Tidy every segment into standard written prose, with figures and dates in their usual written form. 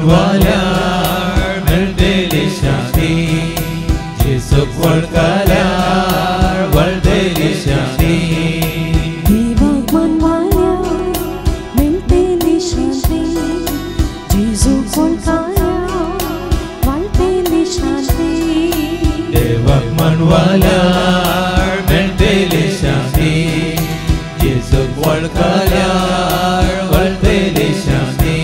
मनवाल्यार मेळटली शांती जेजूक वळखल्यार वळटली शांती देवाक मनवाल्यार मेळटली शांती जेजूक वळखल्यार वळटली शांती देवाक मनवाल्यार मेळटली शांती जेजूक वळखल्यार वळटली शांती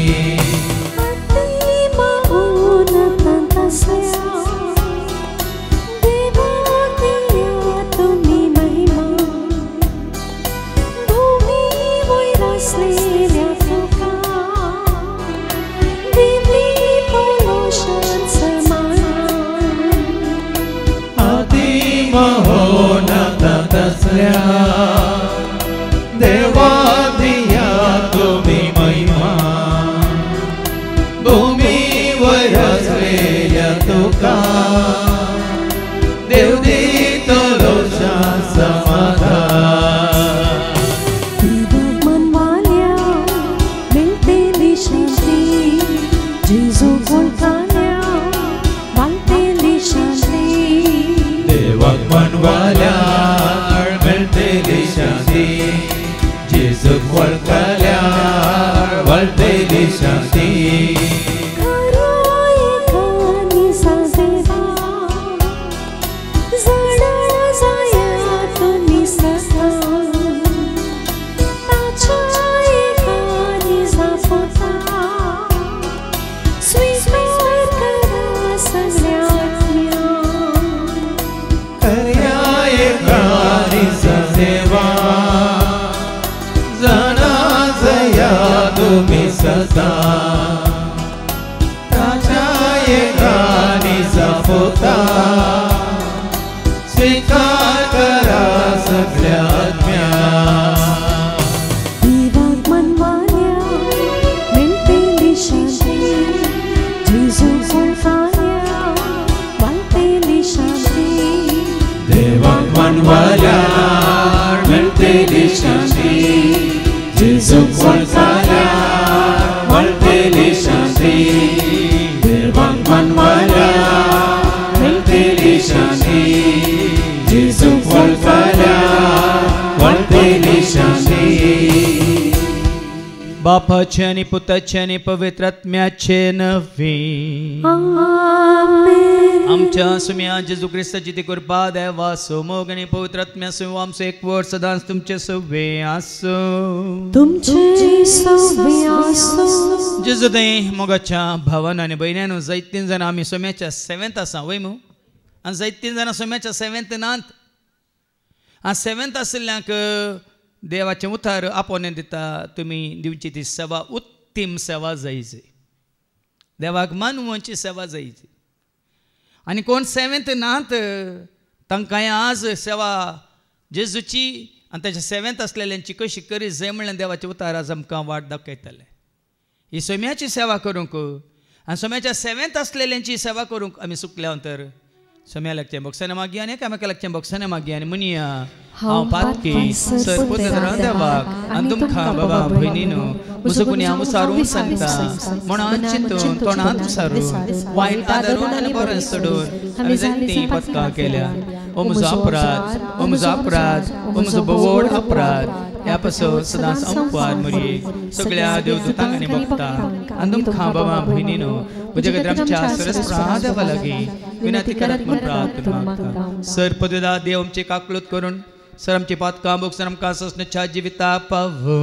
महोन्नत असल्या देवा दिया तुम्ही महिमा भूमीवर असलेल्या तुका देव दितलो समाधान देवाक मनवाल्यार मेळटली शांती जेजूक वळखल्यार वळटली शांती देवाक मनवाल्यार मेळटली शांती जेजूक वळखल्यार वळटली शांती तुम्ही सदा ताच्या एकानीचा पोता स्वीकार करा सगळ्या आज्ञा देवाक मनवाल्यार मेळटली शांती जेजूक वळखल्यार वळटली शांती देवाक मनवाल्यार मेळटली शांती जेजूक वळखल्यार वळटली शांती देवाक मनवाल्यार मेळटली शांती जेजूक वळखल्यार वळटली शांती बापाचे आणि पुताचे आणि पवित्र आत्म्याचे नवे आमेन आमच्या सुम्या जेजू ख्रिस्ताची ती कृपा देवा सोमोग आणि पवित्र आत्म्या सो आमचो एक वर सदांच तुमचे सवे आसो तुमचे सवे आसो जेजू दे मोगाच्या भावान आणि भयण्यानो जायतीन जाणां आमी सोम्याच्या सेवेंथ आसा वय मू आनी जायतीन जाणां सोम्याच्या सेवेंथ नात आ सेवेंथ आशिल्ल्यांक देवाचें उतार आपोवणें दिता तुमी दिवची ती सेवा उत्तीम सेवा जायची देवाक मानवची सेवा जायची आनी कोण सेवेंथ नात तांकां आज सेवा जेजूची आनी ताच्या सेवेंथ आसलेल्यांची कशी करी जाय म्हणल्यार देवाचे उतार आज आमकां वाट दाखयतले ही सोम्याची सेवा करूंक आनी सोम्याच्या सेवेंथ आसलेल्यांची सेवा करूंक आमी सुकल्या तर सोम्या लागचें बॉक्साने मागी आनी एकामेका लागचें बॉक्साने मागी आनी म्हणया हांव पातकी सरपुत्र देवाक आनी तुमकां बाबा भयणीनो म्हजो गुन्यांव हांव विसारून सांगता मनांत चिंतून तोंडांत विसारून वायट धरून आनी बरें सोडून हांवें जायतीं पथकां केल्या ओ म्हजो अपराध ओ म्हजो अपराध ओ म्हजो बोवड अपराध ह्या पासून सदांच अंपार मरी सगळ्या देवदूतांक आनी भक्तांक आनी तुमकां बाबा भयणीनो म्हजे खातीर आमच्या सरस्वता देवा लागीं विनंती करात म्हूण प्रार्थना मागता सर पदवेदा देव आमची काकलूत करून सर आमची पातकां बूक सर आमकां ससण्याच्या जिविता पावो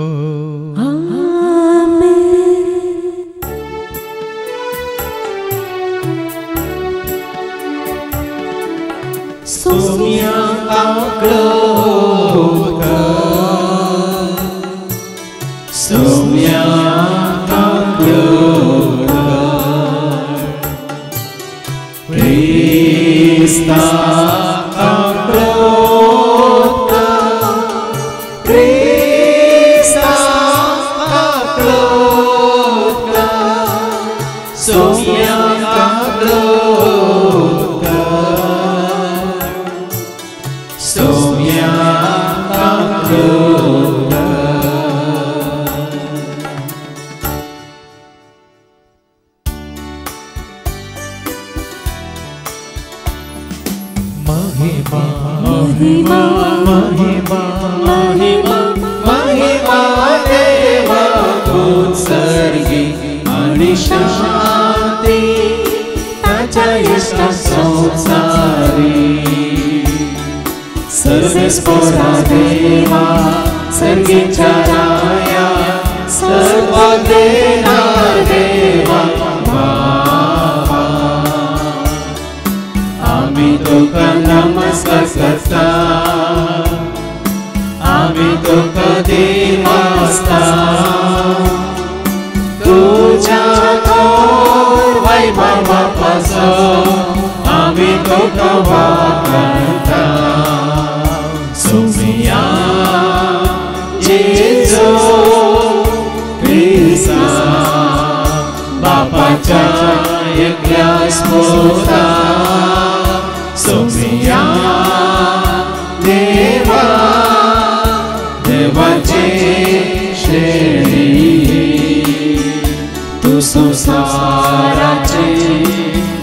सोम्या काकलूत कर सोम्या काकलूत कर क्रिस्ता महिमा महिमा महिमा महिमा देवा उत्सर्गी आणि शांती त्याच्या इष्ट संसारी सर्वेस्परा देवा सर्गीच्या राया सर्व देणार देवा बाबा आम्ही तुका नमस्कार करता आम्ही तुका देवास्ता तुझ्या थोर वैभवापासून आम्ही तुका वाकरता सोमिया जेजू ख्रिस्ता बापाच्या एकल्या स्फोटा सोमिया देवा देवाचे श्रेणी तू संसाराचे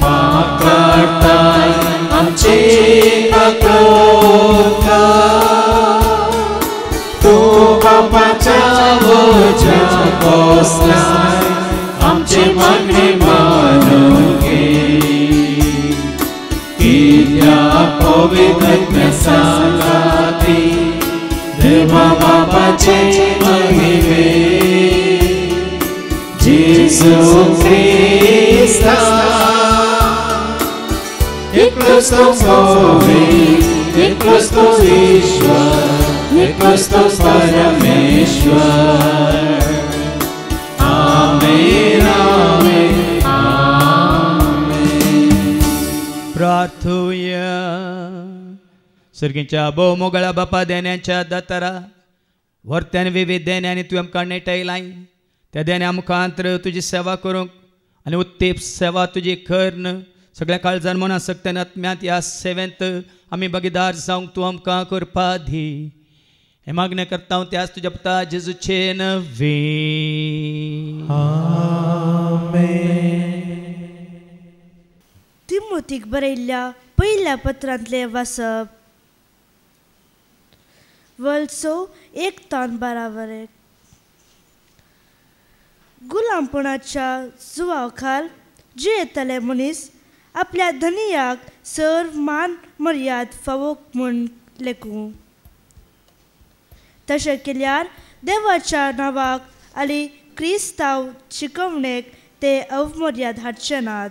पाप काढताय आमचे क्रोध तू बापाच्या ओझ्या बसलाय आमचे मागणे मानून घे कित्या पवित्र संगाती देवा बापाचे महिमे जेजू ख्रिस्ता एकच तो पवित्र एकच तो ईश्वर एकच तो परमेश्वर आमेन आमेन आमेन प्रार्थूया सर्गीच्या भोवमोगळा बापा देण्याच्या दातारा वर्त्यान विविध देण्याने तू आमकां नेटयलाय त्या देण्या मुखांतर तुजी सेवा करूंक आनी उत्तेप सेवा तुजी करन सगळ्या काळजान मना सक्तन आत्म्यांत ह्या सेवेंत आमी भागीदार जावंक तूं आमकां करपा दी हे मागणें करता हांव त्याच तुज्या पुता जेजूचे नवे तिमोथीक बरयल्ल्या पयल्या पत्रांतले वाचप वल्सो 1:12 गुलामपणाच्या जुवाखाल जियेतले मनीस आपल्या धनियाक सर्व मान मर्याद फावोक म्हूण लेखू तशें केल्यार देवाच्या नांवाक आनी क्रिस्तांव शिकवणेक ते अवमर्याद हाडचे नात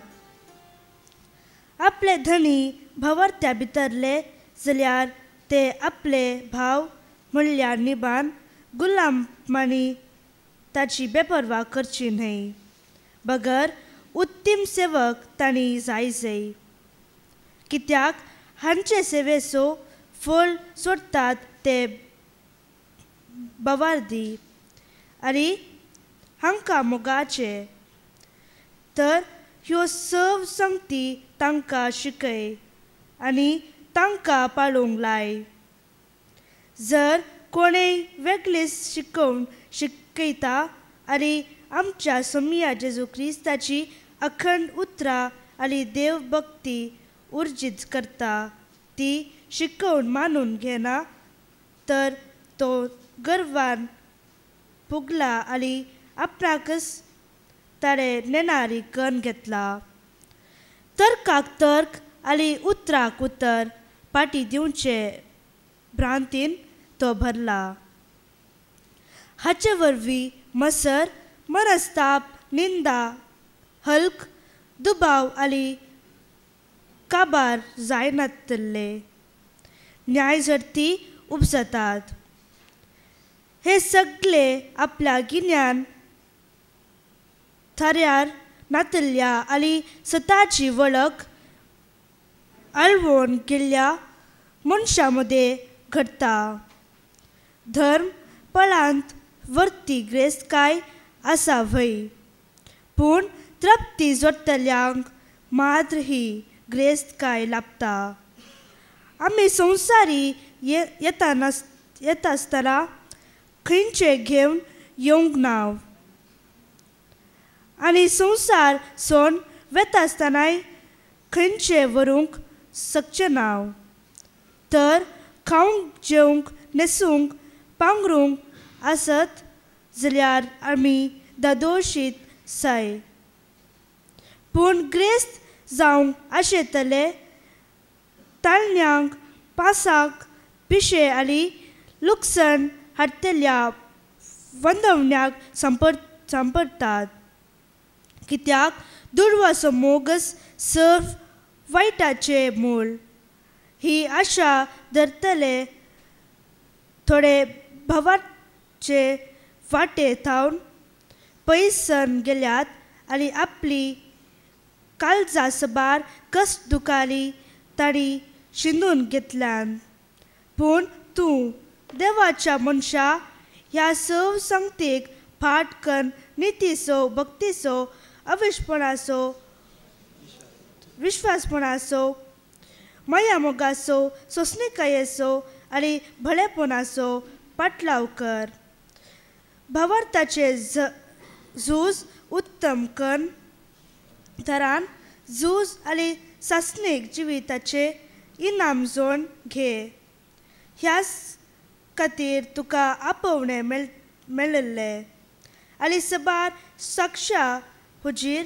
आपले धनी भावार्थ्या भितरले जाल्यार ते आपले भाव म्हणल्यार निबान गुलामांनी ताची बेपरवा करची न्हय बगर उत्तीम सेवक तांणी जायचे कित्याक हांचे सेवेचो फळ सोडटात ते बवार्दी आनी हांकां मोगाचे तर ह्यो सव संगती तांकां शिकय आनी तांकां पाळूंक लाय जर कोणेय वेगळीच शिकवण शिकयता आनी आमच्या सोमिया जेजू क्रिस्ताची अखंड उतरां आनी देवभक्ती उर्जीत करता ती शिकवण मानून घेना तर तो गर्वान फुगला आनी आपणाकच ताणे नेणारी कन्न घेतला तर्काक तर्क आनी उतराक उतर पाटी दिवचे भ्रांतीन तो भरला हाचे वरवीं मसर मनस्ताप निंदा हल्क दुबाव आनी काबार जायनातले न्याय झर्ती उपजतात हे सगळे आपल्या गिन्यान थऱ्यार नातल्या आनी स्वताची वळख आळवून गेल्ल्या मनशां मदें घडटा धर्म पळांत वर्ती ग्रेस्तकाय आसा व्हय पूण तृप्ती जोडटल्यांक मात्र ही ग्रेस्तकाय लाभता आमी संवसारी येता आसतना खंयचे घेवन येवंक ना आनी संवसार सोन वेता आसतनाय खंयचे व्हरूंक शकचे ना तर खावंक जेवंक न्हेसूंक पांगरूंक आसत जाल्यार आमी दादोशीत साय. पूण ग्रेस्त जावंक आशेतले ताळण्यांक पासाक पिशे आनी लुकसाण हाडटल्या वंदवण्याक सांपडटात. कित्याक दुडवाचो मोगस सर्फ वायटाचे मूळ. ही आशा धरतले थोडे भवाचे वाटे थावन पयसन गेल्यात आनी आपली काळजा सबार कस्ट दुखाली ताणी शिंदून घेतल्यान. पूण तूं देवाच्या मनशा ह्या सव संगतीक फाट करून नितीचो भक्तीचो अविश्पणाचो विश्वासपणाचो माया मोगाचो सोसणीकायेचो आनी भलेपणाचो पाटलाव कर. भावार्थाचे झूज उत्तम कन तरान झूज आनी सासणीक जिविताचे इनाम जोड घे. ह्याच खातीर तुका आपोवणे मेळिल्ले आनी सबार साक्षा हुजीर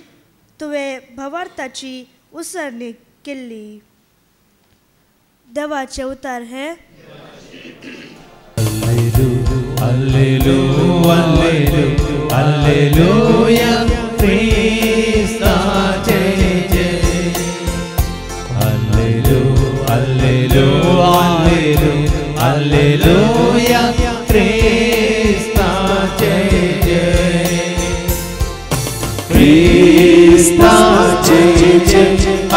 तुवें भावार्थाची उसळणी केल्ली. देवाचे उतार हे Alleluia, Christaचे जय. Alleluia, Alleluia, Alleluia, Christaचे जय. Christaचे जय.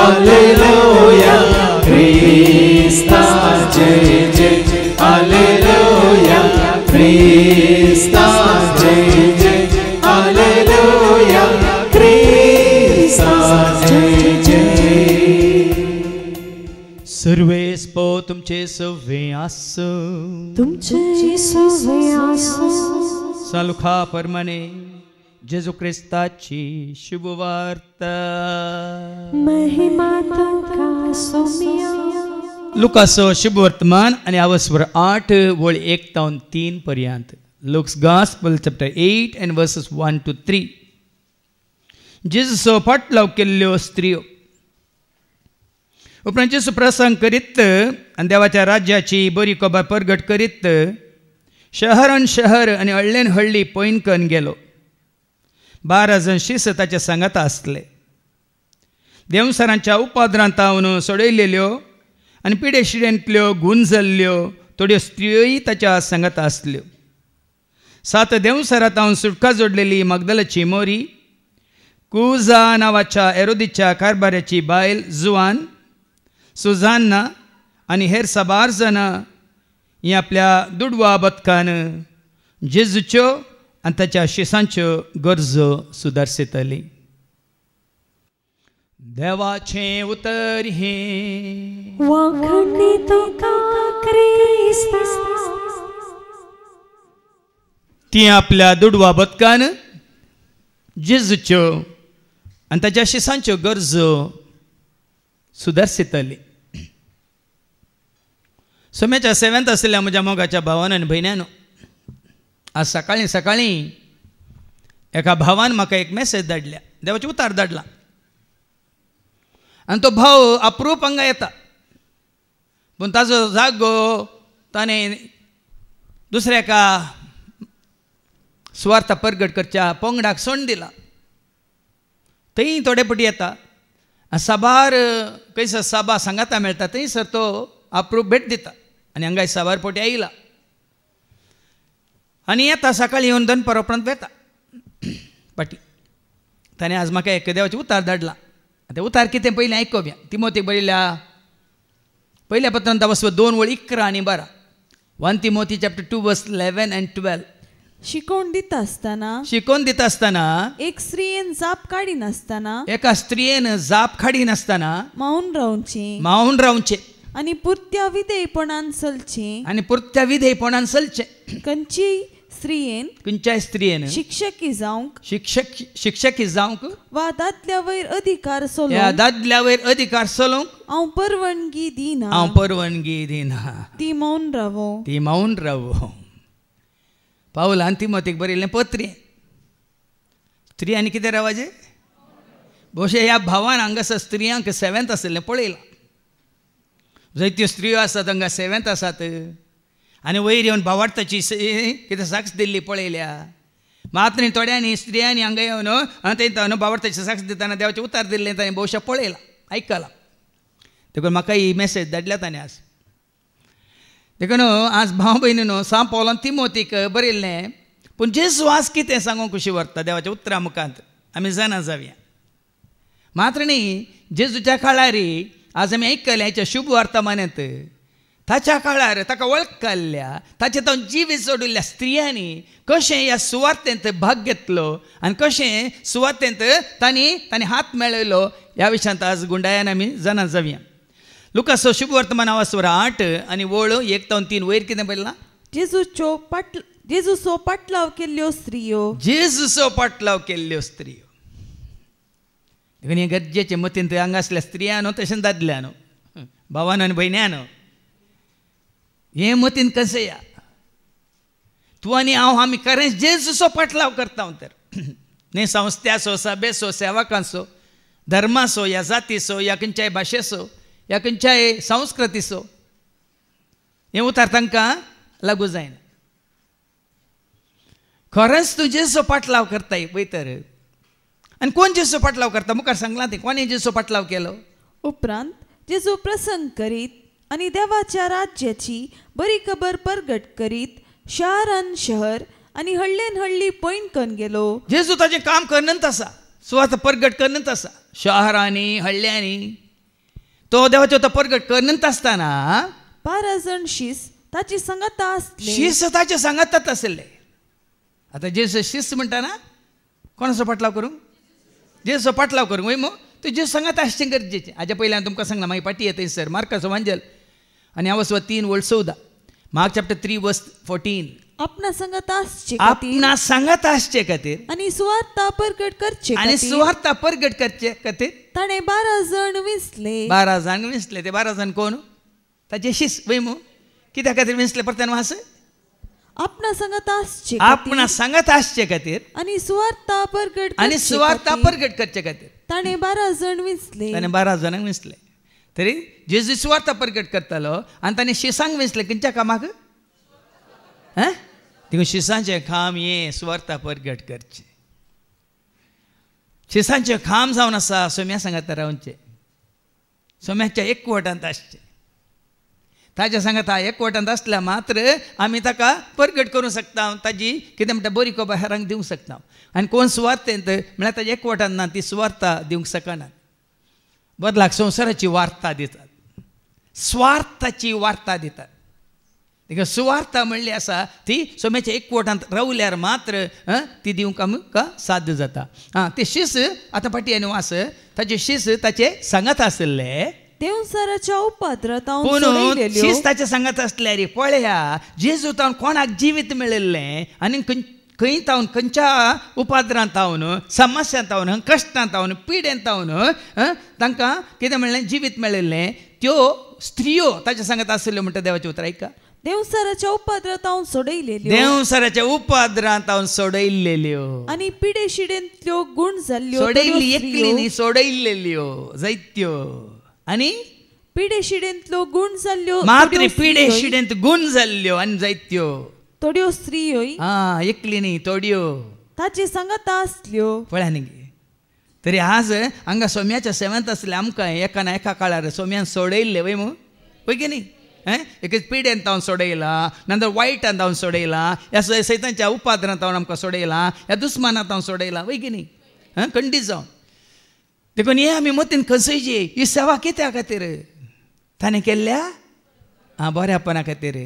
Alleluia, Christaचे जय. Alleluia, Christaचे जय. Alleluia, Christaचे जय. सर्वेस्पो तुमचे सवे आसो तुमचे सवे आसो सालुखा परमाने जेजू ख्रिस्ताची शुभवार्ता. महिमा तुका सोमिया. लुकासो शुभवर्तमान आणि अवस्वर 8 वळ 1 तावन 3 पर्यंत. Luke's Gospel chapter 8 and verses 1 to 3. जेजूचो फाटलाव केल्ल्यो स्त्रियो. उपरांत जेजू प्रसंग करीत आनी देवाच्या राज्याची बरी खबर परगट करीत शहरान शहर आनी हळ्ळेन हळ्ळी पयन करून गेलो. 12 जण शिस ताच्या सांगात आसले. देवसरांच्या उपादरांत तावन सोडयलेल्यो आनी पिडेशिडेंतल्यो गुंजल्ल्यो थोड्यो स्त्रियोय ताच्या सांगात आसल्यो. 7 देवसरां तावन सुटका जोडलेली मगदलाची मोरी, कुजा नांवाच्या एरोदीच्या कारभाराची बायल जुवान, सुजान्ना आनी हेर साबार जाणां ही आपल्या दुडवा बदकान जेजूच्यो आनी ताच्या शिसांच्यो गरजो सुदारसितली. देवाचें उतर हे वाखणी तुका क्रिस्ता. ती आपल्या दुडवा बदकान जेजूच्यो आनी ताच्या शिसांच्यो गरजो सुदारसितली. सोम्याच्या सेवेंत आशिल्ल्या म्हज्या मोगाच्या भावान आनी भयण्यानो, आज सकाळीं सकाळीं एका भावान म्हाका एक मेसेज धाडल्या, देवाचो उतार धाडला. आनी तो भाव अप्रूप हांगा येता, पूण ताजो जागो ताणें दुसऱ्या एका स्वार्थ परगट करच्या पंगडाक सोडून दिला. थंय थोडे पटी येता, साबार खंयसर सभा सांगाता मेळटा थंयसर तो अप्रूप भेट दिता आनी हांगा साबार पोटी आयला आनी येता सकाळीं येवन दनपार उपरांत वेता पाटी. ताणें आज म्हाका एक देवाचें उतार धाडला. तें उतार कितें पयलीं आयकोवया. तिमोथीक बरयल्या पयल्या पत्रांत वचप 2 वळ 11 आनी 12. 1 Timothy chapter 2 verse 11 and 12. शिकोवन दिता आसतना एक स्त्रियेन जाप काढी नासतना एका स्त्रियेन जाप काडी नासतना मावून रावचे आणि पुरत्या विधेयपणान चलचे खंयची स्त्रियेन खंयच्याय स्त्रियेन शिक्षकी जावंक शिक्षकी जावंक वा दादल्या वयर अधिकार ह्या सोलोवंक दादल्या वयर अधिकार चलोवंक हांव परवानगी दिना. हांव परवानगी दिना. ती मौन रावो. ती मौन रावो. पावलान तिमोथेक बरयल्लें पत्री. स्त्रियांनी कितें रावचें? भोवशे ह्या भावान हांगासर स्त्रियांक 7th आसलें पळयलां. जायत्यो स्त्रियो आसात हांगा 7th आसात आनी वयर येवन भावार्थाची कितें साक्ष दिल्ली पळयल्या. मात्र थोड्यांनी स्त्रियांनी हांगा येवन थंय भावार्थाची साक्ष दिताना देवाचें उतार दिल्लें ताणें भोवशें पळयलां, आयकलां. देखून म्हाका ही मॅसेज धाडल्या ताणें आज. देखून आज भाव भयणीनो सांत पावलान तिमोथेक बरयल्लें. पूण जेजू आज कितें सांगूंक कशी व्हरता देवाच्या उतरा मुखांत आमी जाणा जावया. मात्र न्ही जेजूच्या काळार आज आमी आयकलें हेच्या शुभ वर्तमानांत ताच्या काळार ताका वळखल्या ताचे तावन जिवीत सोडिल्ल्या स्त्रियांनी कशें ह्या सुवार्थेंत भाग घेतलो आनी कशें सुवार्थेंत तांणी हात मेळयलो ह्या विशयांत आज गुंडायान आमी जाणा जावया. लुकासो शुभ वर्तमान 8 आनी वळ 1-3 वयर कितें बरयलां? जेजूचो पाटलाव केल्ल्यो स्त्रियो. जेजूचो पाटलाव केल्ल्यो स्त्रियो. देखून हें गरजेचें मतीन थंय हांगा आसल्या स्त्रियानो तशें दादल्यानो भावानो आनी भयण्यानो हें मतीन कशें या तूं आनी हांव आमी खरेंच जेजूचो पाटलाव करता तर न्ही संस्थ्याचो सभेचो सेवकांचो धर्माचो या जातीचो या खंयच्याय भाशेचो या खंयच्याय संस्कृतीचो हें उतार तांकां लागू जायना. खरेंच तूं जेजूचो पाटलाव करताय पळय तर. आनी कोण जेजूचो पाटलाव करता? मुखार सांगलां तें कोणें जेजूचो पाटलाव केलो. उपरांत जेजू प्रसंग करीत आनी देवाच्या राज्याची बरी खबर परगट करीत शहरान शहर आनी हळ्ळेन हळ्ळी पयण करून गेलो. जेजू ताजें काम करनंत आसा, सुवात परगट करनंत आसा शहरांनी हळ्ळ्यांनी. तो देवाचो तो परगट करनंत आसतना 12 जाण शीस ताची सांगाता आसले. शीस ताचे सांगातात आसले. आतां जेजू शीस म्हणटाना कोणाचो पाटलाव करूं? जेजूचो पाटलाव करूं वय मो तूं जेजू सांगात आसचें गरजेचें. हाज्या पयलीं हांवें तुमकां सांगलां, मागीर पाटी येता सर मार्काचो वांजल आनी हांव वचवा 3:14 मार्क चॅप्टर 3:14. आपणा सांगात आसचे आपणा सांगात आसचे खातीर आनी सुवार्ता परगट करचे आनी सुवार्ता परगट करचे खातीर ताणें 12 जाण विंचले. 12 जाण विंचले. ते 12 जाण कोण? ताचे शिस वय मो. कित्या खातीर विंचले परत्यान वास? आपणा सांगात आसचे आपणा सांगात आसचे खातीर आनी सुवार्ता परगट आनी सुवार्ता परगट करचे खातीर ताणें 12 जाण विंचले. ताणें 12 जाणांक विंचले. तरी जेजू सुवार्ता परगट करतालो आनी ताणें शिसांक विंचले. खंयच्या कामाक? देखून शिसांचें काम हें सुवार्ता परगट करचें. शिसांचें काम जावन आसा सोम्या सांगाता रावचें, सोम्याच्या एकवटांत आसचें. ताज्या सांगाता एकवटांत आसल्या मात्र आमी ताका परगट करूंक शकता. ताजी कितें म्हणटा बरी खबर हेरांक दिवंक शकता. आनी कोण सुवार्थेंत म्हळ्यार ताज्या एकवटांत ना ती सुवार्ता दिवंक शकनात. बदलाक संवसाराची वार्ता दितात, स्वार्थाची वार्ता दितात. देखून सुवार्ता म्हणली आसा ती सोम्याच्या एकवटांत रावल्यार मात्र ती दिवंक आमकां साध्य जाता. ते शीस आतां पाटी आनी वास ताचे शीस ताचे सांगात आसले. देवसाराच्या उपाद्रांत पूण शीस ताचे सांगात आसल्यार पळया जेजू तावन कोणाक जिवीत मेळिल्लें आनी खंय तावन खंयच्या उपाद्रांत तावन समस्यांत तावन कश्टांत तावन पिडेंत तावन तांकां कितें मेळ्ळें? जिवीत मेळिल्लें. त्यो स्त्रियो ताचे सांगात आसल्यो म्हणटा देवाचें उतर ऐका. देवसाराच्या उपाद्रांत हांव सोडयलेल्यो. देवसाराच्या उपाद्रांत हांव सोडयलेल्यो आनी पिडे शिडेंतल्यो गूण जाल्ल्यो. सोडयल्ली एकली न्ही, सोडयलेल्यो जायत्यो. आनी पिडे शिडेंतल्यो गूण जाल्ल्यो. मात्र पिडे शिडेंत गूण जाल्ल्यो आनी जायत्यो. थोड्यो स्त्रियोय एकली न्ही थोड्यो ताचे सांगात आसल्यो. पळया न्ही. तरी आज हांगा सोम्याच्या 7th आसले आमकां एका ना एका काळार सोम्यान सोडयल्ले वय मो पळय की न्ही. एक पिड्यान तावन सोडयला, नंतर वायटान तावन सोडयला, ह्या सैतांच्या उपाद्रांत तावन आमकां सोडयला, ह्या दुस्मानांत तावन सोडयला वय की न्ही. खंडीत जावन देखून हे आमी मतीन खंयची ही सेवा कित्या खातीर? ताणें केल्ल्या बऱ्यापणा खातीर,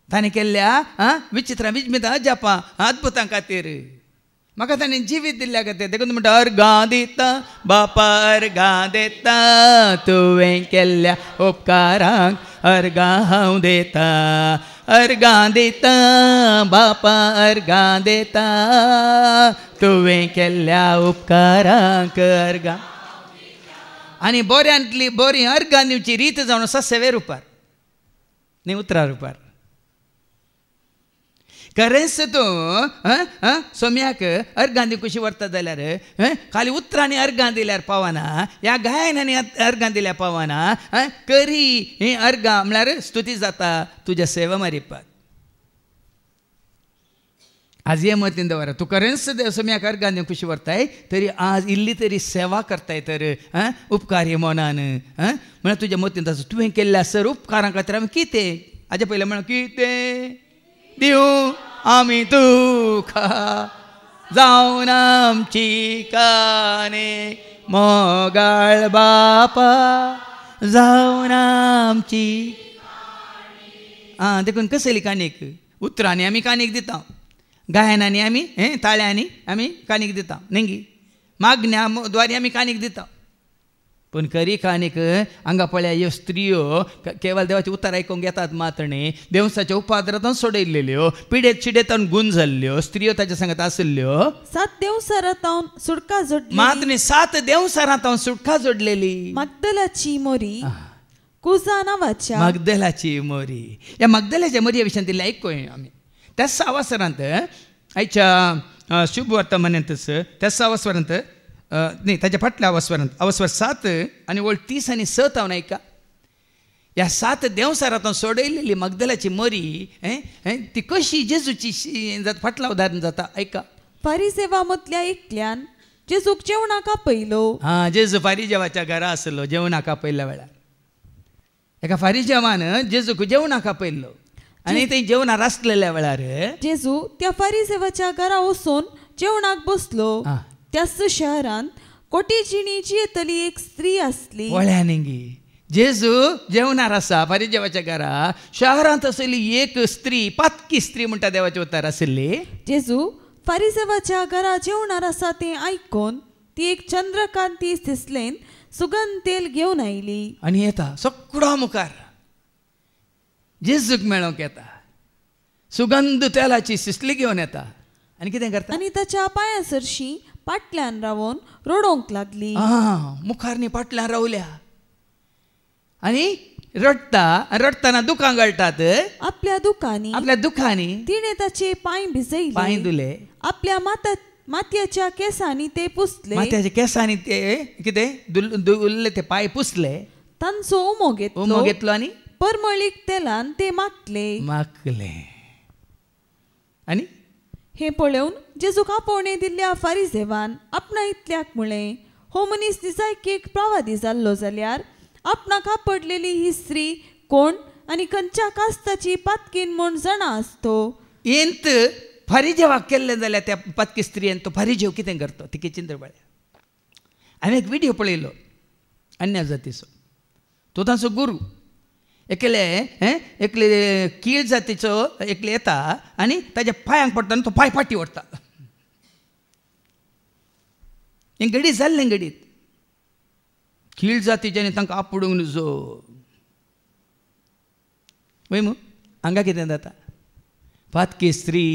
ताणें केल्ल्या विचित्रां विजमितां अजापां अद्भुतां खातीर म्हाका ताणें जिवीत दिल्ल्या खातीर. देखून म्हणटा अर्गां दिता बापा अर्गां दिता, तुवें केल्ल्या उपकारांक अर्गां हांव दिता. अर्गां दिता बापा अर्गां दिता तुवें केल्ल्या उपकारांक अर्गां. आनी बऱ्यांतली बरी अर्गां दिवची रीत जावन आसा 7 रुपार न्ही 11 रुपार. खरेंच तूं सोम्याक अर्गां दिवंक कशी व्हरता जाल्यार खाली उतरांनी अर्गां दिल्यार पावना, ह्या गायनांनी अर्गां दिल्यार पावना. करी ही अर्गां म्हळ्यार स्तुती जाता तुज्या सेवा मारिपाक. आज हे मतीन दवरा, तूं खरेंच सोम्याक अर्गां दिवंक कशी व्हरताय तरी आज इल्ली तरी सेवा करताय तर उपकारी मनान म्हळ्यार तुज्या मतीन ताचो तुवें केल्ल्या सर उपकारां खातीर आमी कितें हाजे पयलें म्हळ्यार कितें दिवं आमी तुका जावन आमची काने मोगाळ बापा जावन आमची. देखून कसली काणीक उतरांनी आमी काणीक दिता, गायनांनी आमी ताळ्यांनी आमी काणीक दिता, न्ही मागण्या द्वारे आमी काणीक दिता. पूण खरी काणीक हांगा पळया ह्यो स्त्रियो केवळ देवाचे उतर आयकूंक येतात मात न्ही, देवसाच्या उपाद्रांत सोडयल्ल्यो पिडेत चिडेतान गुण जाल्ल्यो स्त्रियो ताच्या सांगत आसल्ल्यो. 7 देवसारांतावन सुटका जोडली मात न्ही 7 देवसारांतावन सुटका जोडलेली. मगदलाची मोरी कुजा नांवाच्या मगदलाची मोरी. ह्या मगदलाच्या मोरये विशयान दिल्लें आयकूय आमी. त्या 6 वासरांत आयच्या शुभ वर्तमानांतच त्या 6 वासरांत न्ही ताच्या फाटल्या अवस्वरांत अवस्वर 7 आनी वळ 30 आनी 7 हांव नायका. ह्या 7 देवसारांतावन सोडयलेली मगदलाची मोरी ती कशी जेजूची फाटला उदाहरण जाता आयका. फारिसेवा मदल्या एकल्यान जेजूक जेवणाक आपयलो. जेजू फारिजेवाच्या घरा आसलो जेवणाक आपयल्ल्या वेळार. एका फारिजेवान जेजूक जेवणाक आपयल्लो आनी थंय जेवणार आसलेल्या वेळार जेजू त्या फारिसेवाच्या घरा वचून जेवणाक बसलो. त्याच शहरांत कोटीजिणी जियेतली एक स्त्री आसली. वळ्यानी जेजू जेवणार आसा फारिजेवाच्या घरा. शहरांत आसली एक स्त्री पातकी स्त्री म्हणटा देवाचे उतार आसली. जेजू फारिसेवाच्या घरा जेवणार आसा तें आयकून ती एक चंद्रकांती सिसलेन सुगंध तेल घेवन आयली. आनी येता सगळो मुखार जेजूक मेळोंक येता. सुगंध तेलाची सिसली घेवन येता आनी कितें करता आनी ताच्या पांया सरशी फाटल्यान रावून रडोंक लागली. मुखार न्ही फाटल्यान रावल्या आनी रडतना दुखां गळटात. आपल्या दुखांनी तिणें ताचे पांय भिजयले, पांय धुले. आपल्या मातयेच्या केसांनी ते पुसले, मातयेच्या केसांनी ते कितें उरले ते पांय पुसले. तांचो उमो घेतलो आनी परमळीक तेलान ते माखले. आनी हे पळोवन जेजूक आपोवणे दिल्ल्या फारिसेवान आपणा इतल्याक म्हळें, हो मनीस निजायकेक प्रवादी जाल्लो जाल्यार आपणाक आपडलेली ही स्त्री कोण आनी खंयच्या कास्ताची पातकीन म्हूण जाणा आसतो. येंत फारिजेवाक केल्लें जाल्यार त्या पातकी स्त्रियेन तो फारिजेव कितें करतो तिके चिंत्र पळया. हांवें एक विडियो पळयलो अन्य जातीचो. तो तांचो गुरू एकले कीळ जातीचो एकले येता आनी ताच्या पांयांक पडटा आनी तो पांय फाटी ओडटा. हें घडीत जाल्लें घडीत. कीळ जातीच्यानी तांकां आपडूंक नजो वय मू हांगा कितें जाता. पातकी स्त्री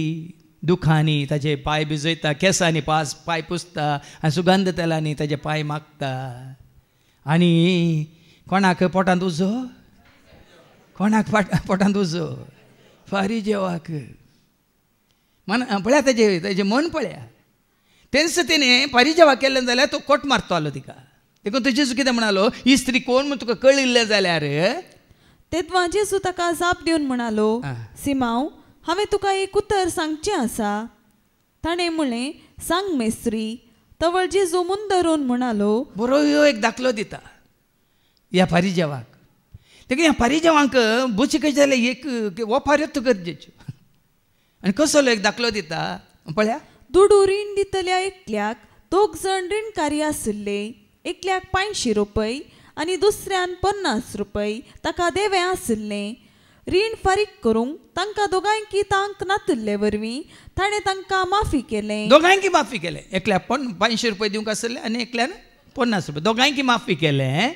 दुखांनी ताचे पांय भिजयता, केसांनी पांय पुसता आनी सुगंध तेलांनी ताचे पांय मागता. आनी कोणाक पोटांत उजो, कोणाक पोटांत उजो, फारिजेवाक. मन पळया तेजे मन पळया. तेंच तेणें फारिजेवाक केल्लें जाल्यार तो कोट मारतलो तिका. देखून तो जेजू कितें म्हणालो, ही स्त्री कोण म्हूण तुका कळिल्लें जाल्यार तेदवा जेजू ताका जाप दिवन म्हणालो, सिमांव हांवें तुका एक उतर सांगचें आसा. ताणें म्हणलें, सांग मेस्त्री. तवळ जेजू मुंदरून म्हणालो, बरो ह्यो एक दाखलो दिता ह्या फारिजेवाक. देखून ह्या फारिजेवांक बुची कशें जाल्यार एक ओपार येता गरजेच्यो. आनी कसलो एक दाखलो दिता पळया. दुडू रीण दितल्या एकल्याक 2 जाण रीणकारी आसले. एकल्याक 500 रुपये आनी दुसऱ्यान 50 रुपये ताका देवें आसलें. रीण फारीक करूंक तांकां दोगांयकी तांक नातिल्ले वरवीं ताणें तांकां माफी केलें. दोगांयकी माफी केलें. एकल्याक 500 रुपये दिवंक आसले आनी एकल्यान 50 रुपये. दोगांयकी माफी केलें.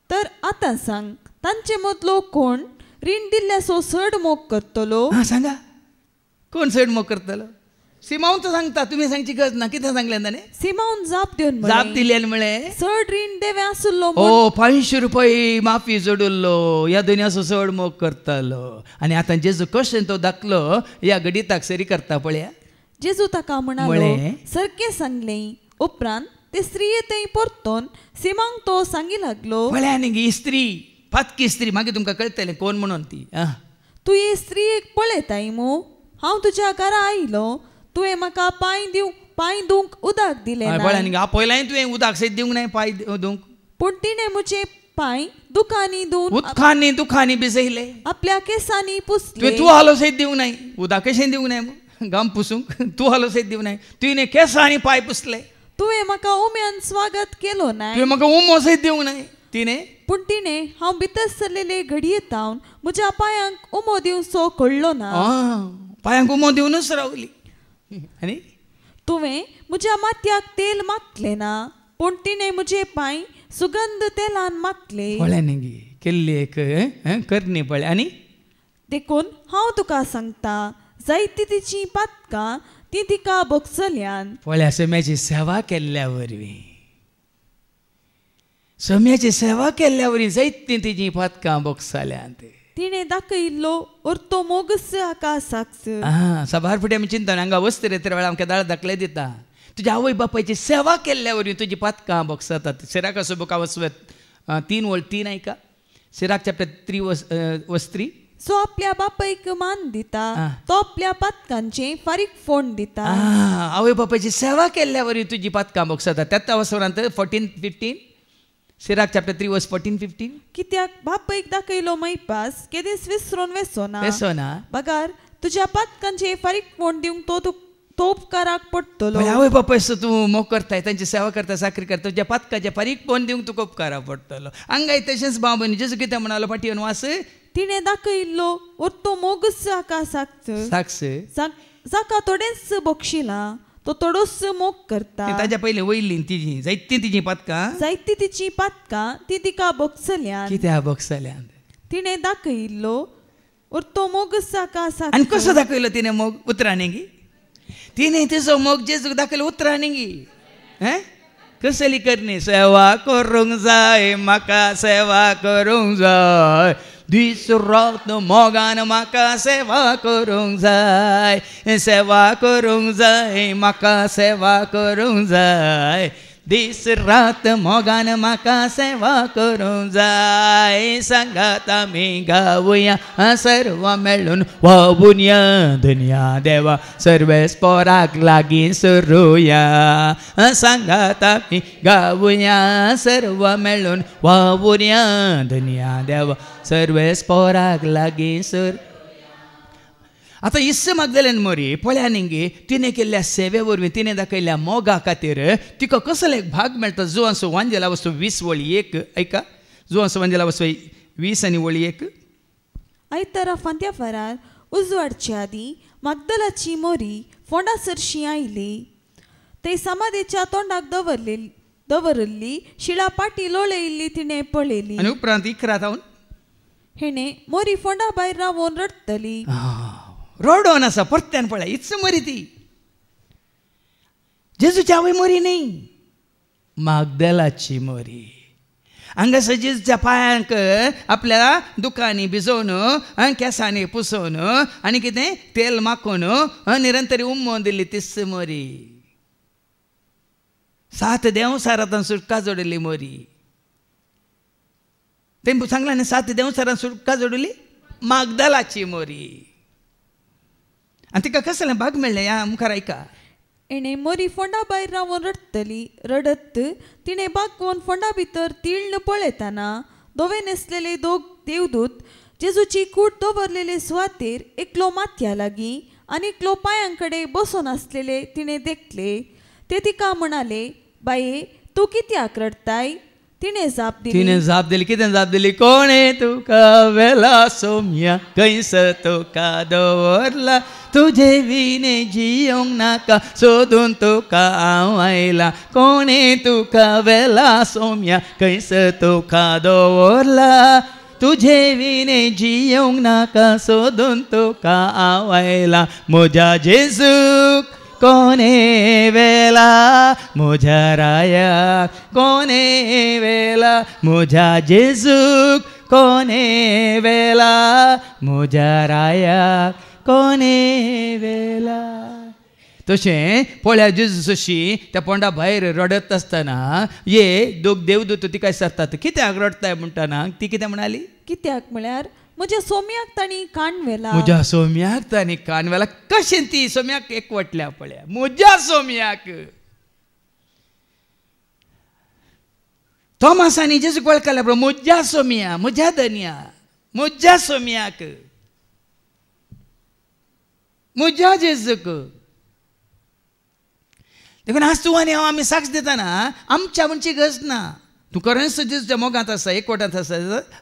तर आतां सांग, तांचे मदलो कोण रीण दिल्ल्याचो चड मोग करतलो. हां सांगा कोण चड मोग करतलो? सिमाऊन तर सांगता तुम्ही सांगची गरज ना. कितें सांगलें ताणें? सिमाऊन जाप दिवन जाप दिल्यान म्हळें चड रीण देवे आसलो. ओ 500 रुपये माफी जोडुल्लो ह्या दुनियाचो चड मोग करतालो. आनी आतां जेजू कशें तो दाखलो ह्या गडिताक सरी करता पळया. जेजू ताका म्हणालो सारकें सांगलें. उपरांत ते स्त्रिये थंय परतोन सिमांक तो सांगी लागलो. पळया न्ही ही स्त्री पातकी स्त्री मागीर तुमकां कळटलें कोण म्हणून ती. तूं ही स्त्रियेक पळयताय मू. हांव तुज्या घरा आयलो. तुवें म्हाका पांय दिवंक उदक दिलें ना. पळया न्ही पयलांय तुवें उदक सयत दिवंक नाय पांय दिवंक. पूण तिणें म्हजे पांय दुखांनी धुवन उदकांनी दुखांनी भिजयले. आपल्या केसांनी पुसले. तूं हालो सयत दिवंक नाय उदक कशें दिवंक नाय गाम पुसूंक. तूं हालो सयत दिवंक नाय. तुवें केसांनी पांय पुसले. तुवें म्हाका उम्यान स्वागत केलो ना. तुवें म्हाका उमो सयत दिवंक नाय. पूण तिणें हांव भितर सरलेले घडयेंत हांव म्हज्या पांयांक उमो दिवचो कळलो ना. पांयांक उमो दिवनूच रावली. आनी तुवें म्हज्या माथ्याक तेल मागलें ना. पूण तिणें म्हजे पांय सुगंध तेलान मागले. पळय न्ही केल्ली एक करणी पळय. आनी देखून हांव तुका सांगता जायती तिची पातकां ती तिका भोगसल्यान. पळय सम्याची सेवा केल्ल्या वरवीं सम्याची सेवा केल्ल्या वरवीं जायती तिची पातकां भोगसल्यान. तिणें दाखयिल्लो उरतो मोगस आकाशाक. सभार फुडें आमी चिंतन हांगा वस्त रे तर वेळा आमकां दाळ दाखले दिता. तुज्या आवय बापायची सेवा केल्ल्या वरवीं तुजी पातकां भोगसतात. सिराकाचो बुका वचवत 3:3 ऐका. Sirach chapter 3:3. सो आपल्या बापायक मान दिता तो आपल्या पातकांचे फारीक फोण दिता. आवय बापायची सेवा केल्ल्या वरवीं तुजी पातकां भोगसतात. त्या वसवरांत 14:15. Sirach chapter 3:14-15. कित्याक बापायक दाखयलो मैपास केदेंच विसरून वेसोना. बगार तुज्या पातकांचे फारीक फोण दिवंक तो उपकाराक पडटलो. आवय बापायचो तूं मोग करताय तांची सेवा करता साखरी करता तुज्या पातकाचे फारीक फोण दिवंक तुका उपकाराक पडटलो. हांगाय तशेंच भाव भयणी जेजू कितें म्हणालो फाटीवन वास. तिणें दाखयिल्लो उरतो मोगस आकाशाक साक्ष जाका थोडेंच भोगशिलां तो थोडोस मोग करता. ताज्या पयलीं वयली तिजी जायती तिची पातकां ती तिका भोगसल्यान. कित्याक भोगसल्यान? तिणें दाखयिल्लो उरतो मोगस आकाशाक. आनी कसो दाखयलो तिणें मोग? उतरांनी गी तिणें तिजो मोग जेजूक दाखयलो उतरांनी गी. कसली करणी? सेवा करूंक जाय म्हाका सेवा करूंक जाय. दीस रात मोगान म्हाका सेवा करूंक जाय. सेवा करूंक जाय म्हाका सेवा करूंक जाय. दीस रात मोगान म्हाका सेवा करूंक जाय. सांगात आमी गावया सर्व मेळून वावुया दुनिया देवा सर्वेस्पराक लागीं सरुया. सांगात आमी गावया सर्व मेळून वावुया दुनिया देवा सर्वेस्पराक लागीं सर. आतां इस्स मागदलेन मोरी पळया न्ही तिणें केल्ल्या सेवे वरवीं तिणें दाखयल्ल्या मोगा खातीर तिका कसलो एक भाग मेळटा. जोआंचो वांजेला वस्तू 20:1 ऐका. जोआंचो वांजेला वस्तू 20:1. आयतारा फांत्या फरार उजवाडच्या आदीं मागदलाची मोरी फोंडा सरशी आयली. ते समाधीच्या तोंडाक दवरल्ली शिळा पाटी लोळयल्ली तिणें पळयली. आनी उपरांत इकरात हांव हेणें मोरी फोंडा भायर रावून रडटली. रोडोन आसा परत्यान पळय इच मोरी ती. जेजूची आवय मोरी न्ही मागदलाची मोरी. हांगासर जेजूच्या पांयांक आपल्या दुखांनी भिजोवन केंसांनी पुसोवन आनी कितें तेल माखून निरंतरी उम्मोन दिल्ली तिस मोरी. 7 देंवसारांत सुटका जोडिल्ली मोरी. तें सांगलां न्ही 7 देंवसारांत सुटका जोडिल्ली मागदलाची मोरी. आनी तिका कसलें भाग मेळ्ळें ह्या मुखार ऐका. एणें मोरी फोंडा भायर रावून रडत तिणें बागोवन फोंडा भितर तिळ्ण पळयतना धवे न्हेसलेले 2 देवदूत जेजूची कूड दवरलेले सुवातेर एकलो माथ्या लागीं आनी एकलो पांयांकडे बसून आसलेले तिणें देखले. ते तिका म्हणाले बाये तूं कित्याक रडताय? तिणें जाप दिली. कितें जाप दिली? कोणे तुका वेला सोम्या कैस तुका दवरला. तुजे विने जियोंक नाका सोदून तुका हांव आयला. कोणे तुका वेला सोम्या कैस तुका दवरला. तुझे विने जियोंक नाका सोदून तुका आवयला म्हज्या जेजूक कोणे वेला म्हज्या रायाक कोणे वेला म्हज्या जेजूक कोणे वेला म्हज्या रायाक कोणे वेला. तशें पळया जेजूस अशी त्या पोंडा भायर रडत आसतना दोग देवदूत तिका विचारतात कित्याक रडताय म्हणटना ती कितें म्हणाली कित्याक म्हळ्यार म्हज्या सोम्याक ताणी कान व्हेला. म्हज्या सोम्याक ताणी कान व्हेला. कशें ती सोम्याक एकवटल्या पळया म्हज्या सोम्याक. थोमासांनी जेजूक वळखल्या पळय म्हज्या सोम्या म्हज्या धन्या म्हज्या सोम्याक म्हज्या जेजूक. देखून आज तूं आनी हांव आमी साक्ष दितना आमच्या म्हणची गरज ना. तूं खरेंच जेजूच्या मोगांत आसा एकवटांत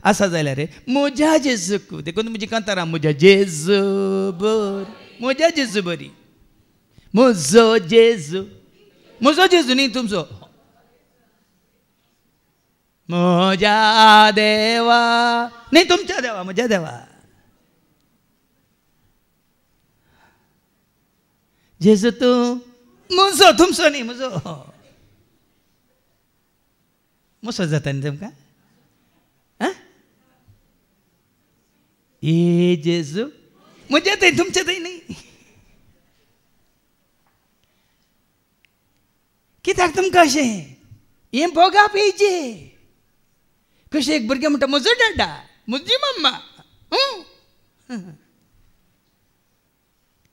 आसा जाल्यार म्हज्या जेजूक. देखून म्हजी कांतारां म्हज्या जेजू बरी म्हज्या जेजू बरी म्हजो जेजू न्ही तुमचो म्हज्या देवा न्ही तुमच्या देवा म्हज्या देवा. जेजू तूं म्हजो तुमचो न्ही म्हजो मसो जाता न्ही तुमकां. ए जेजू म्हज्या थंय तुमच्या थंय न्ही. कित्याक तुमकां अशें हें बोगा पेजे कशें एक भुरगें म्हणटा म्हजो डाडा म्हजी मम्मा.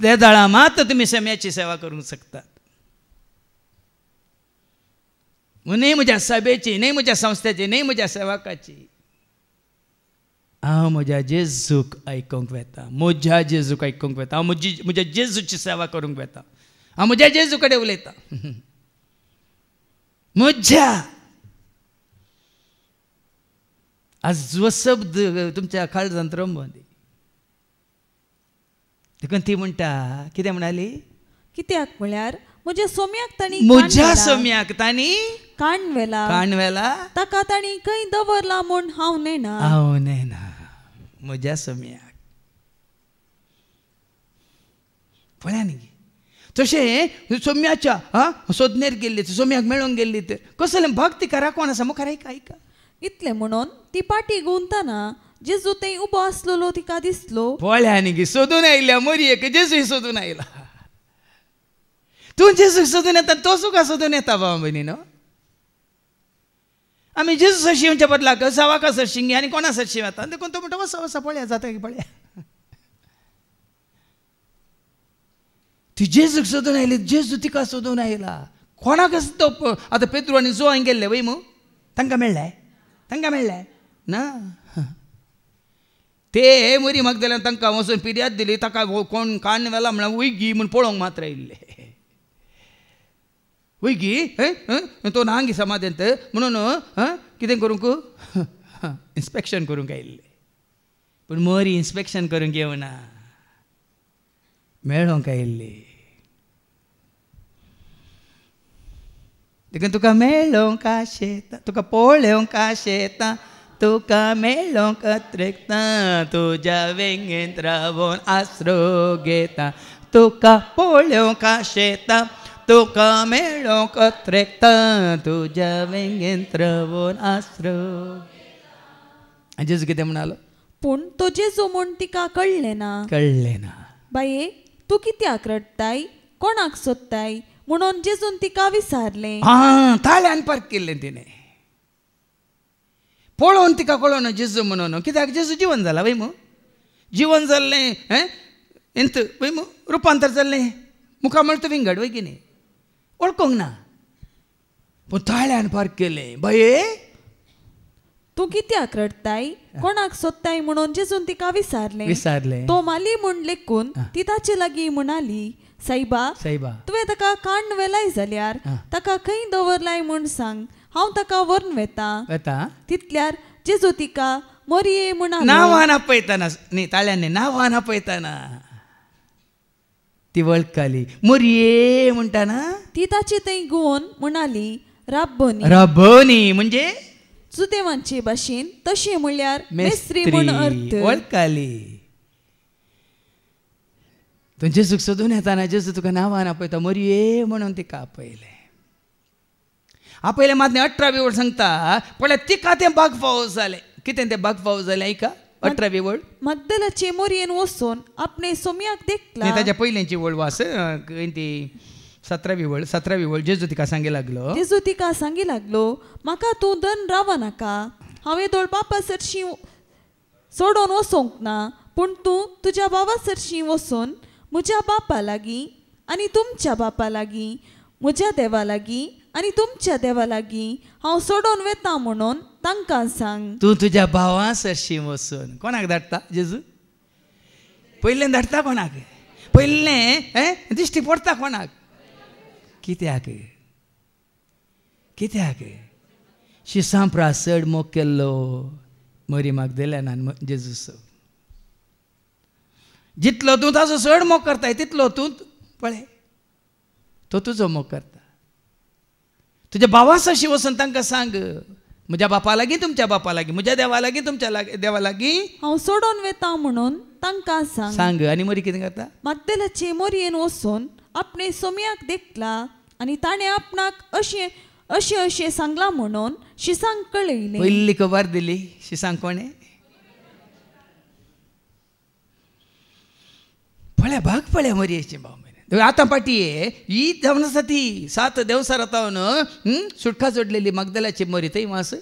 त्या दाळा मात तुमी सम्याची सेवा करूंक शकतात. न्ही म्हज्या सभेची न्ही म्हज्या संस्थेची न्ही म्हज्या सेवकाची. हांव म्हज्या जेजूक आयकूंक वेता म्हज्या जेजूक आयकूंक वेता. हांव म्हज्या जेजूची सेवा करूंक वेता. हांव म्हज्या जेजू कडेन उलयतां म्हज्या. आज जो शब्द तुमच्या काळजांत रंबोवन दी. देखून ती म्हणटा कितें म्हणाली कित्याक म्हळ्यार म्हज्या सोम्याक ताणी म्हज्या सोम्याक ताणी कान व्हेला ताका ताणी खंय दवरला म्हूण हांव नेना म्हज्या सोम्याक. पळया न्ही तशें सोम्याच्या सोदनेर गेल्ली सोम्याक मेळोंक गेल्ली तर कसलें भक्तिकारा कोण आसा मुखार ऐका. इतलें म्हणून ती पाटी गुंतना जेजू थंय उबो आसलोलो तिका दिसलो. पळया न्ही सोदून आयल्या मोरयेक जेजूय सोदून आयला. तूं जेजूक सोदून येता तो सुका सोदून येता भाव भयणीनो. आमी जेजू सरशी म्हणच्या बदलाक सवाका सरशी आनी कोणा सरशी वता देखून तो म्हणटा वसा वसा पळया जाता की पळया. ती जेजूक सोदून आयली जेजू तिका सोदून आयला. कोणाक तो आतां पेद्रू आनी जोआंक गेल्ले वय मू तांकां मेळ्ळें ना. ते मरी म्हाका तांकां वचून पिर्याद दिली ताका कोण कान व्हेला म्हळ्यार वयगी म्हूण पळोवंक मात्र येयल्ले. वयगी तो नांगी समाधेंत म्हणून कितें करूंक इन्स्पेक्शन करूंक आयिल्ले. पूण मरी इन्स्पेक्शन करूंक येवना मेळोंक आयिल्ली. देखून तुका मेळोंक आशेता तुका पळोवंक आशेता तुका मेळोंक अत्रेकता तुज्या वेंगेंत रावून आसरो घेता. तुका पळोवंक आशेता तुका मेळोंक अत्रेकता तुज्या वेंगेंत रावून आसरो. जेजू कितें म्हणालो पूण तो जेजू म्हूण तिका कळ्ळें ना. बाये तूं कित्याक रडताय कोणाक सोदताय म्हणून जेजून तिका विचारलें. ताळ्यान पार्क केल्लें तिणें पळोवन तिका कळोना जेजू म्हणून. कित्याक जेजू जीवन जाला वय मू जीवन जाल्लें इंत वय मू रुपांतर जाल्लें मुखार म्हणटा विंगड वय की न्ही वळखोंक ना. पूण ताळ्यान पार्क केलें. बाये तूं कित्याक रडताय कोणाक सोदताय म्हणून जेजून तिका विचारलें. तो माली म्हूण लेखून ती ताचे लागीं म्हणाली सायबा तुवें ताका कान व्हेलाय जाल्यार ताका खंय दवरलाय म्हूण सांग हांव ताका व्हरून वेता. तितल्यार जेजू तिका मोरये म्हणालो. नांवान आपयतना न्ही ताळ्यांनी नांवान आपयतना ती वळखली मोरये म्हणटाना ती ताची थंय घुंवन म्हणाली राब्बोनी राब्बोनी म्हणजे सुदेवांचे भाशेन तशें म्हणल्यार मेस्त्री म्हूण अर्थ. वळखाली तूं जेजूक सोदून येताना जेजू तुका नांवान आपयता मोरये म्हणून तिका आपयलें. आपयलें मात 18वी वळ सांगता पळय तिका तें बाग फावो जालें. कितें तें बाग फावो जालें ऐका 18वी वळ. मगदलाचे मोरयेन वचून आपणे सोम्याक देखला. ताच्या पयलींची वळ वास ती 17वी वळ. जेजू तिका सांगे लागलो. जेजू तिका सांगी लागलो म्हाका तूं दन रावा नाका. हांवें दोळ बापा सरशी सोडून वचोंक ना पूण तूं तुज्या बाबा सरशी वचून म्हज्या बापा लागीं आनी तुमच्या बापा लागीं म्हज्या देवा लागीं आनी तुमच्या देवा लागीं हांव सोडून वेता म्हणून तांकां सांग. तूं तुज्या भावा सरशी वचून. कोणाक धाडटा जेजू? पयलें धाडटा कोणाक? पयलें दिश्टी पडटा कोणाक? कित्याक? शिसां प्रासड मोग केल्लो मरी मगदलेनान जेजूचो. जितलो तूं ताचो चड मोग करताय तितलो तूं पळय तो तुजो मोग करता. तुज्या भावा सरशी वचून तांकां सांग म्हज्या बापा लागीं तुमच्या बापा लागीं म्हज्या देवा लागीं तुमच्या देवा लागीं हांव सोडून वेता म्हणून तांकां सांग. आनी मरी कितें करता? मगदलाचे मोरयेन वचून आपणे सोम्याक देखला आनी ताणें आपणाक अशें सांगलां म्हणून शिसांक कळयलें. पयली खबर दिली शिसांक कोणें? पळय भाग पळय मरयेची भाव. आतां पाटये ही जावन आसा ती 7 देवसार रावन सुटका जोडलेली मगदलाची मोरी थंय मास.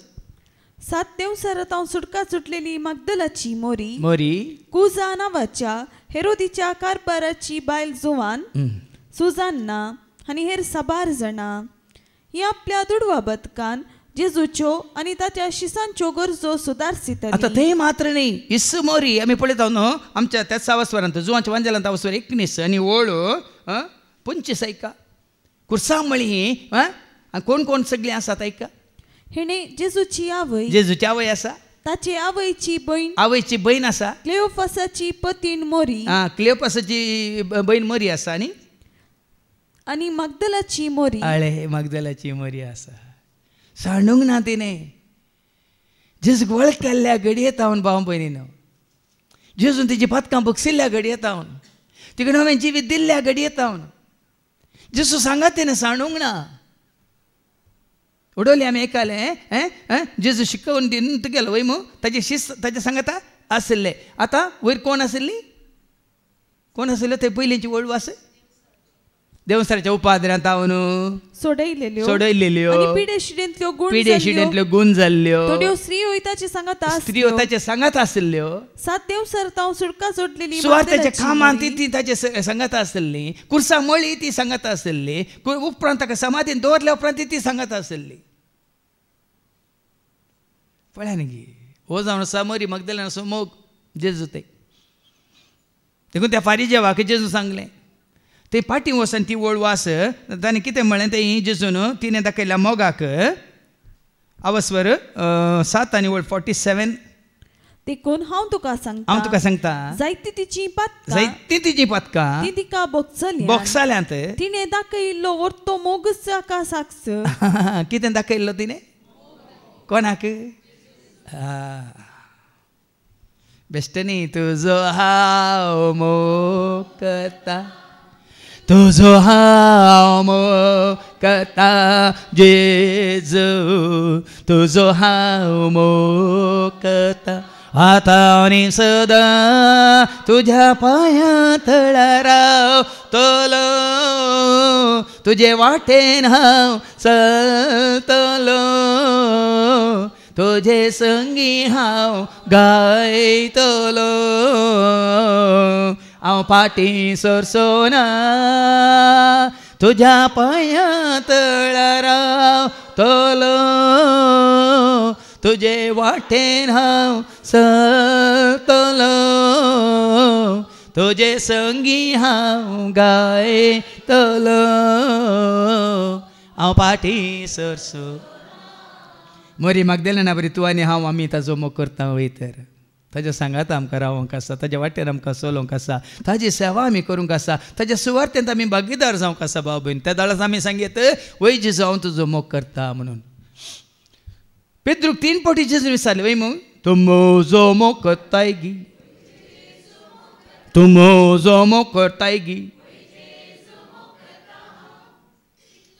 7 देवसार रावन सुटका सुटलेली मगदलाची मोरी कुजा नांवाच्या हेरोदीच्या कारबाराची बायल जुवान सुजान्ना आनी हेर 12 जाणां ही आपल्या दुडवा बदकान जेजूच्यो आनी ताच्या शिसांच्यो गरजो सुदारसितली. आतां थंय मात्र न्ही इस मोरी आमी पळयता न्हू आमच्या त्या सावस्वरांत जुवांच्या वांजेलांत आवस्वर 19 आनी ओळो 25 ऐका. कुर्सां मळी कोण कोण सगळीं आसात ऐका. हेणे जेजूची आवय आसा. ताचे आवयची बहीण आसा. क्लेओपासाची पतीन मोरी. क्लेओपासाची बहीण मोरी आसा आनी मगदलाची मोरी. मगदलाची मोरी आसा. सांडूंक ना तिणें जेजूक वळख केल्ल्या घडये तावन भाव भयणीनो जेजून तिची पथकां बक्षिल्ल्या घडये तावन तिका नवें जिवीत दिल्ल्या घडये तावन जेजू सांगात तिणें सांडूंक ना. उडोवली आमी आयकलें जेजू शिकोवन दिवन गेलो वय मू ताचे सांगाता आशिल्ले. आतां वयर कोण आशिल्ली? कोण आशिल्लो थंय पयलींची वळ वास देवसाराच्या उपाद्रांत तावन सोडयलेल्यो पिडेशिडेंतल्यो गुण जाल्ल्यो स्त्रियो ताचे सांगात आशिल्ल्यो. 7 देवसार तावन सुटका जोडलेली सुवार्थाच्या कामांत ती ताचे सांगात आशिल्ली. कुर्सां मळी ती सांगात आशिल्ली. उपरांत ताका समाधीन दवरल्या उपरांत ती सांगात आशिल्ली. पळय न्ही हो जावन आसा मरी मगदलेनाचो मोग जेजू ते देखून त्या फारिजेवाक जेजू सांगलें ते पाटी वचून ती वळ वास ताणें कितें म्हळें तें जेजून तिणें दाखयल्या मोगाक आवस्वर 7 आनी वळ 47. देखून हांव तुका सांगता जायती तिची पथकां ती तिका बोक्साल्यांत तिणें दाखयिल्लो वर्तो मोगच ताका साक्ष. कितें दाखयिल्लो तिणें कोणाक? बेश्ट न्ही तुजो हांव मोग करता तुजो हांव मोग करता जेजू तुजो हांव मोग करता आतां आनी सदां तुज्या पांयां थळार रावतलो तुजे वाटेन हांव चलतलो तुजे संगी हांव गायतलो हांव फाटीं सरसोना तुज्या पांयां थळार रावतलो तुजे वाटेन हांव चलतलो तुजे संगी हांव गायतलो हांव फाटीं सरसो. मरी मगदलेना बरी तूं आनी हांव आमी ताजो मोग करता वय तर ताज्या सांगात आमकां रावंक आसा ताज्या वाटेर आमकां चलोवंक आसा ताजी सेवा आमी करूंक आसा ताज्या सुवार्थेंत आमी भागीदार जावंक आसा भाव भयण. त्या दाळांत आमी सांगीत वय जेजू हांव तुजो मोग करता म्हणून. पेद्रूक 3 फावटी जेजून विचारले वय मग तो मोजो मोकताय गी तू मोजो मोकताय गी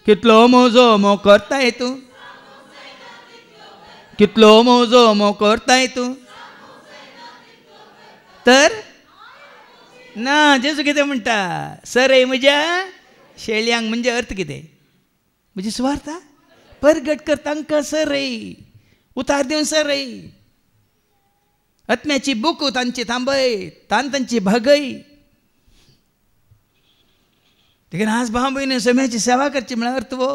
कितलो मोजो मोकताय तू कितलो मोजो मोकताय तू तर ना जेजू कितें म्हणटा सर म्हज्या शेळयांक म्हणजे अर्थ कितें म्हणजे सुवार्ता परगट कर तांकां सर उतार दिवन सर आत्म्याची बुक तांची थांबय तांची भागय देखीन आज भाव भयण सोम्याची सेवा करची म्हळ्यार अर्थ वो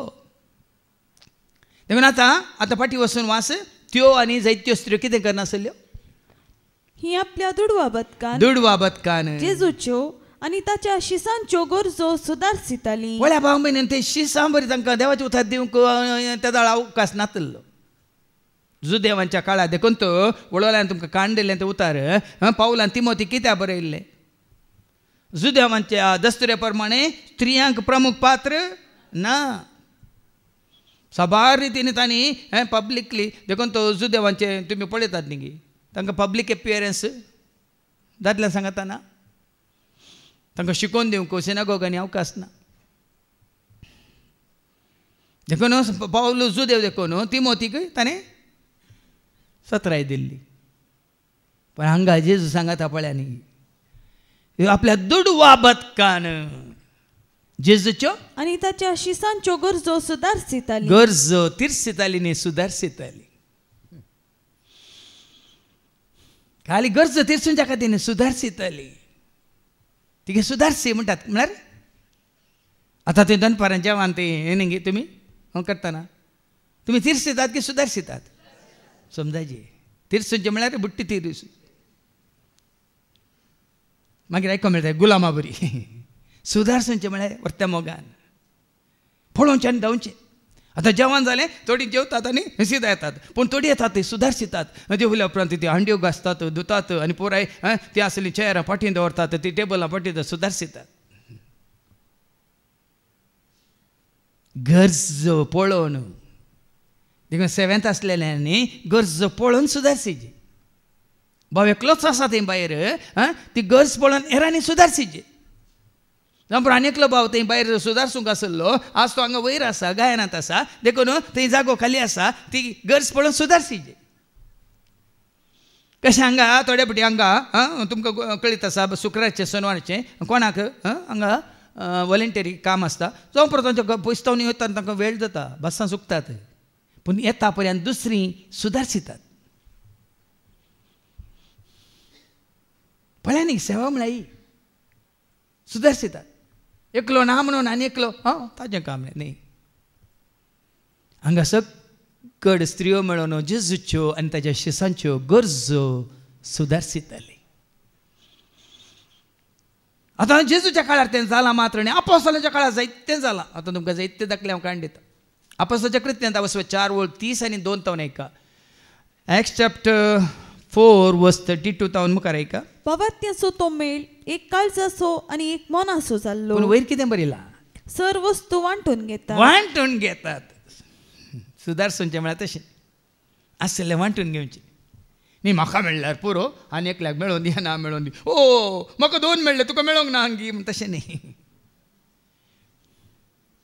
देखून आतां फाटी वचून वास त्यो आनी जायत्यो स्त्रियो कितें करनासल्यो ही आपल्या दुडवा बदकान जेजूच्यो आनी ताच्या शिसांच्यो गरजो सुदारसिताली व्हडल्या भाव भयणीन ते शिसां बरी तांकां देवाचे उतार दिवंक त्या दाळा अवकाश नासलो जुदेवांच्या काळात देखून तो वडोवल्यान तुमकां कांडिल्लें तें उतार पावलान तिमोथी कित्याक बरयल्लें जुदेवांच्या दस्तुरे प्रमाणे स्त्रियांक प्रमुख पात्र ना सबार रितीन तांणी पब्लिकली देखून तो जुदेवांचे तुमी पळयतात न्ही तांकां पब्लीक एपियरन्स दादल्या सांगता ना तांकां शिकोवन दिवंक सिनागोगांनी अवकाश ना देखून पावलो जुदेव देखून तिमोथीक ताणें सतराय दिल्ली पण हांगा जेजू सांगता पळय न्ही आपल्या दुडवा बदकान जेजूच्यो आनी ताच्या शिसांच्यो गरजो सुदारसिताली गरजो तिरसिताली न्ही सुदारसिताली खाली गरजो तिरसूंच्या खातीर न्ही सुदारसिताली तिगे सुदारसी म्हणटात म्हळ्यार आतां ते दनपारां जेवण ते हे न्ही तुमी करतना तुमी तिरसितात की सुदारसितात समजायचे तिरसूंचे म्हळ्यार बुट्टी तिरस मागीर आयको मेळटा गुलामा बरी सुदारसूंचे म्हळ्यार वर्त्या मोगान पळोवचें आनी धांवचें आतां जेवण जालें थोडी जेवतात आनी सिदा येतात पूण थोडी येतात ती सुदारसितात जेवल्या उपरांत ती हांड्यो घासतात धुतात आनी पुराय ती आसली चेअरां फाटीं दवरतात ती टेबलां फाटीं सुदारसितात गरजो पळोवन देखून 7th आसलेल्यांनी गरजो पळोवन सुदारसिचे भाव एकलोच आसा थंय भायर ती गरज पळोवन हेरांनी सुदारसिचे जावं आनी एकलो भाव थंय भायर सुदारसूंक आसलो आज तो हांगा वयर आसा गायनांत आसा देखून थंय जागो खाली आसा ती गरज पळोवन सुदारसिचे कशें हांगा थोडे फावटी हांगा तुमकां कळीत आसा शुक्रारचें शनवारचें कोणाक हांगा वॉलंटरी काम आसता जावं परत तांच्या पयसतावनी वयता तांकां वेळ जाता बसां चुकतात पूण येता पर्यंत दुसरीं सुदारसितात पळय न्ही सेवा म्हळ्यार ही सुदारसितात एकलो ना म्हणून आनी एकलो ताजें काम न्ही हांगा सकड स्त्रियो मेळोन जेजूच्यो आनी ताच्या शिसांच्यो गरजो सुदारसिताली आतां जेजूच्या काळार तें जालां मात्र न्ही आपोस्तलांच्या काळार जायतें जालां आतां तुमकां जायते दाखले हांव काण दिता आपोस्तलाच्या कृत्यांत 4:30 आनी 2 तावन ऐका Acts chapter 4 verse 32 तावन मुखार ऐका पवात्याचो तो मेळ एक काळजाचो आनी एक मनाचो जाल्लो पूण वयर कितें बरयलां सर वस्तू वांटून घेतात सुदारसूंचें म्हळ्यार तशें आसलें वांटून घेवचें न्ही म्हाका मेळ्ळ्यार पुरो आनी एकल्याक मेळोवन दी ना मेळोवन दी म्हाका 2 मेळ्ळे तुका मेळोंक ना हांगी तशें न्ही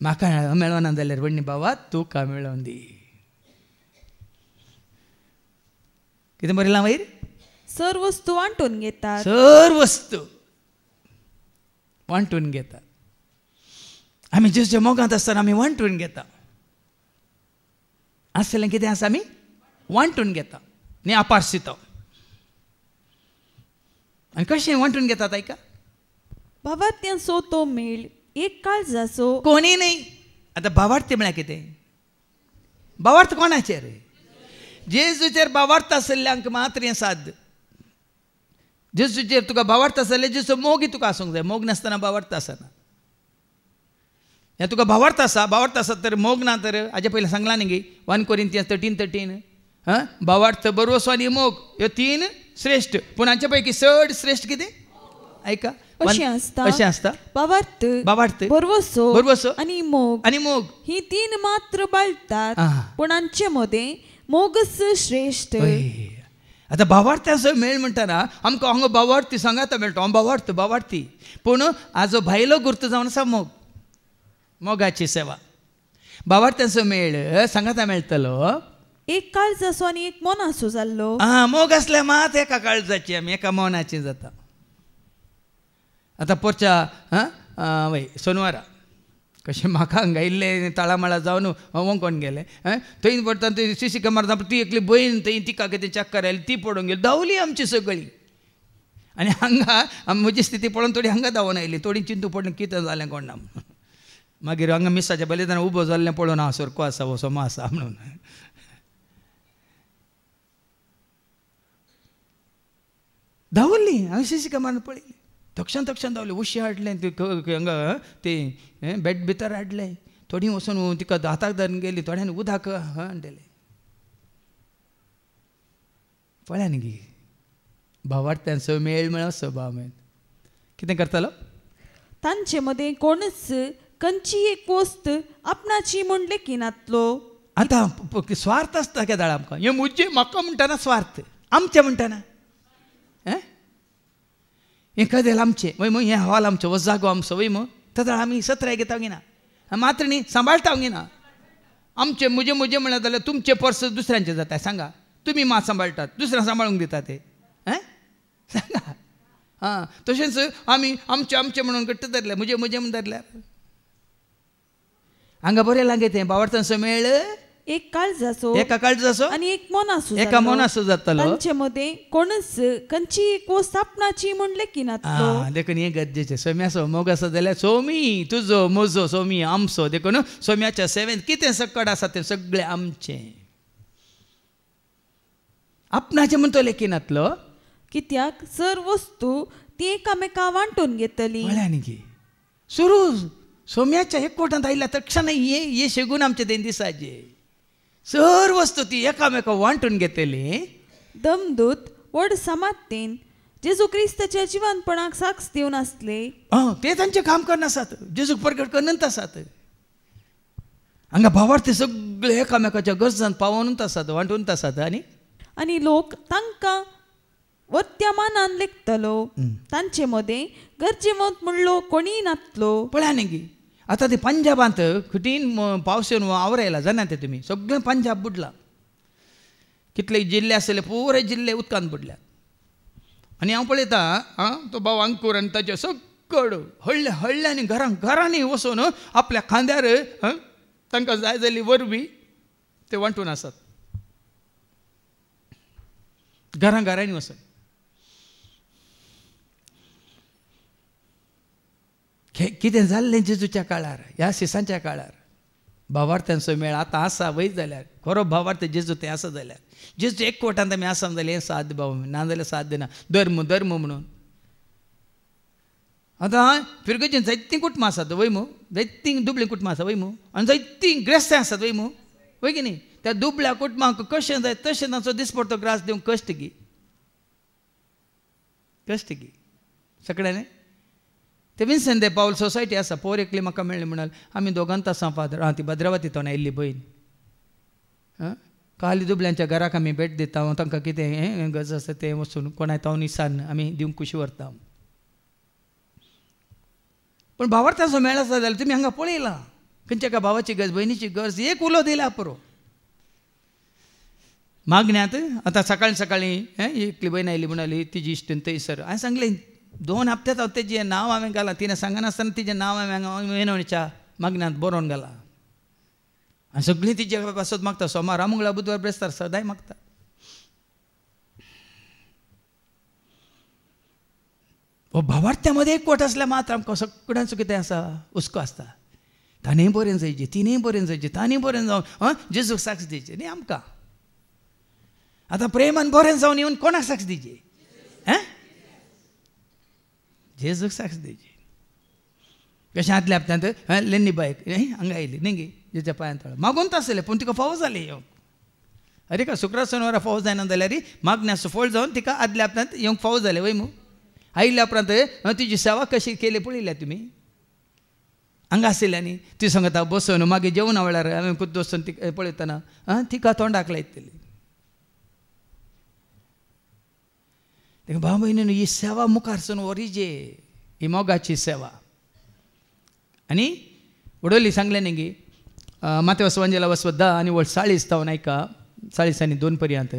म्हाका मेळोना जाल्यार व्हडणी बाबा तुका मेळोवन दी कितें बरयलां वयर सर वस्तू वांटून घेतात आमी जेजूच्या मोगांत आसतना आमी वांटून घेता आसलें कितें आसा आमी वांटून घेता न्ही आपारसितो आनी कशें वांटून घेतात ऐका भावार्थ्यांचो तो मेळ एक काळजाचो कोणी न्ही आतां भावार्थ म्हळ्यार कितें भावार्थ कोणाचेर जेजूचेर भावार्थ आसल्ल्यांक मात्र हें साध्य जेजूचेर तुका भावार्थ आसले जेजूचो मोग तुका आसूंक जाय मोग नासतना भावार्थ आसना हें तुका भावार्थ आसा तर मोग ना तर हाजे पयलीं सांगलां न्ही गे 1 Corinthians 13:13 भावार्थ बरवसो आनी मोग ह्यो 3 श्रेश्ठ पूण हांचे पैकी चड श्रेश्ठ कितें ऐका अशें आसता भावार्थ बरवसो आनी मोग ही 3 मात्र बाळटात पूण हांचे मदें मोगस श्रेष्ठ. आता भावार्थ्याचो मेळ म्हणटाना आमकां हांगा भावार्थी सांगाता मेळटा भावार्थी पूण आजो भायलो गुर्त जावन आसा मोगाची सेवा. भावार्थ्याचो मेळ सांगाता मेळटलो. एक काळजाचो आनी एक मोनाचो जाल्लो. मोग आसल्या मात एका काळजाची आमी एका मोनाची जाता. आतां पोरच्या वय सोनवारा कशें म्हाका हांगा इल्ले ताळामाळा जावन वोंकोन गेले थंय पडटा थंय सीसी कॅमेरा ती एकली बहीण थंय तिका कितें चक्कर आयली ती पडून गेली धांवली आमची सगळी. आनी हांगा म्हजी स्थिती पळोवन थोडी हांगा धांवन आयली थोडी चिंतू पडलें कितें जालें कोण ना. मागीर हांगा मिसाच्या बलिदानां उबो जाल्लें पळोवन हांव सरको आसा हो सोमा आसा म्हणून धांवली. हांवें सीसी कॅमेरा पळयली तक्षण धांवलें उशी हाडलें हांगा ते बेड भितर हाडलें थोडी वचून तिका हाताक धरून गेली थोड्यांनी उदक हाडलें. पळया न्ही गी भावार्थ्यांचो मेळ मेळ स्वभाव कितें करतालो. तांचे मदें कोणच खंयची एक वस्त आपणाची म्हण लेखिनातलो. आतां स्वार्थ आसता केदाळ आमकां हें मुजे म्हाका म्हणटाना स्वार्थ आमचें म्हणटाना हें कदेल आमचें वय हें हॉल आमचो हो जागो आमचो वय तदाळ आमी सत्रा घेता घेना मात्र न्ही सांबाळटा घेना आमचें मुजे म्हणत जाल्यार तुमचे पर्स दुसऱ्यांचे जाता सांगा. तुमी मात सांबाळटात दुसऱ्यांक सांबाळूंक दिता ते सांगा. तशेंच आमी आमचें म्हणून घट्ट धरले मुजे म्हणून धरल्यार हांगा बरें लागे तें भावार्थांचो मेळ एक काळजाचो एका काळजाचो आनी एक मोनाचो एका मोनाचो जातालो. तांचे मदें कोणच खंयची एक वस्त आपणाची म्हण लेखिनातलो. देखून हें गरजेचें सोम्याचो मोग आसा जाल्यार सोमी तुजो म्हजो सोमी आमचो देखून सोम्याच्या सेवेंत कितें सकट आसा तें सगळें आमचें आपणाचें म्हण तो लेखिनातलो. कित्याक सर वस्तू ती एकामेका वांटून घेतली. न्ही सुरू सोम्याच्या एकवटांत आयल्या तक्षण हे शेगून आमचे ते दिसाचे सर वस्तू ती एकामेका वांटून घेतली. दमदूत व्हड समातेन जेजू क्रिस्ताच्या जिवंतपणाक साक्ष दिवन आसले ते तांचें काम करनासात जेजूक प्रगट करनंत आसात. हांगा भावार्थी सगळे एकामेकाच्या गरजांत पावनूच आसात वांटूनच आसात. आनी लोक तांकां वर्त्यामानान लेखतलो. तांचे मदें गरजेवंत म्हण लोक कोणीय नातलो. पळया न्ही गी आतां ते पंजाबांत खुटीन पावस येवन आवरायला जाणा ते तुमी सगळें पंजाब बुडला. कितले जिल्ले आसले पुरे जिल्ले उदकांत बुडल्यात. आनी हांव पळयतां तो भाव अंकूर आनी ताचे सकड हळ्ळ्यांनी घरांनी वचून आपल्या खांद्यार तांकां जाय जाल्ली वरवीं ते वांटून आसात घरांनी वचून. कितें जाल्लें जेजूच्या काळार ह्या सिसांच्या काळार भावार्थ्यांचो मेळ आतां आसा वय जाल्यार खरो भावार्थ जेजू तें आसा जाल्यार जेजू एकवटांत आमी आसा जाल्यार हें साध्य भाव ना जाल्यार साध्य ना. धर्म म्हणून आतां फिरगेचीं जायतीं कुटुंबां आसात वय जायतीं दुबळीं कुटुंबां आसा वय आनी जायतीं ग्रेस्तां आसात वय की न्ही. त्या दुबळ्या कुटुंबाक कशें जाय तशें तांचो दिसपडतो ग्रास दिवंक कश्ट गी सगळ्यांनी. ते विन्सेंट दे पावल सोसायटी आसा पोर एकली म्हाका मेळ्ळी म्हणाल आमी दोगांत आसा फादर ती भद्रावती तो आयिल्ली भयण काली दुबळ्यांच्या घराक आमी भेट दिता तांकां कितें गरज आसा तें वचून कोणाय तो निसान आमी दिवंक कुशी व्हरता. पूण भावार्थाचो मेळ आसा जाल्यार तुमी हांगा पळयलां खंयच्या एका भावाची गरज भयणीची गरज एक उलो दिला पुरो मागण्यांत. आतां सकाळीं एकली भयण आयली म्हणाली तिजी इश्टीन थंयसर हांवें सांगलें 2 हप्त्यात हांव तेजें नांव हांवें घालां तिणें सांगनासतना तिजें नांव हांवें मेनवणीच्या मागण्यांत बरोवन घालां. आनी सगळीं तिजे पासत मागता सोमार मंगळार बुधवार ब्रेस्तार सदांय मागता. भावार्थ्या मदें एकवट आसल्या मात्र आमकां सगळ्यांचो कितें आसा हुस्को आसता. ताणेंय बरें जायचें तिणेंय बरें जायचें ताणें बरें जावन जेजूक साक्ष दिवचें न्ही आमकां. आतां प्रेमान बरें जावन येवन कोणाक साक्ष दिवचें जेजूक साक्ष दिवची. कशें आदल्या हप्त्यांत लेनी बायक हांगा आयली न्ही गे जेच्या पांयांत मागून आसलें पूण तिका फावो जालें येवंक. अरे का शुक्रार शेनवारा फावो जायना जाल्यार मागण्या सफळ जावन तिका आदल्या हप्त्यांत येवंक फावो जालें वय आयिल्ल्या उपरांत तिची सेवा कशी केली पळयल्या तुमी हांगा आशिल्ल्यानी ती सांगता बसून मागीर जेवणा वेळार हांवें खुद्द वचून ती पळयतना तिका तोंडाक लायतली भाव बहिणीनं ही सेवा मुखारसून वरीजे ही मोगाची सेवा. आणि वडोली सांगले न्ही गी माते वसवंजेला वसव 10 आणि 40 तावन ऐका 40 आणि 2 पर्यंत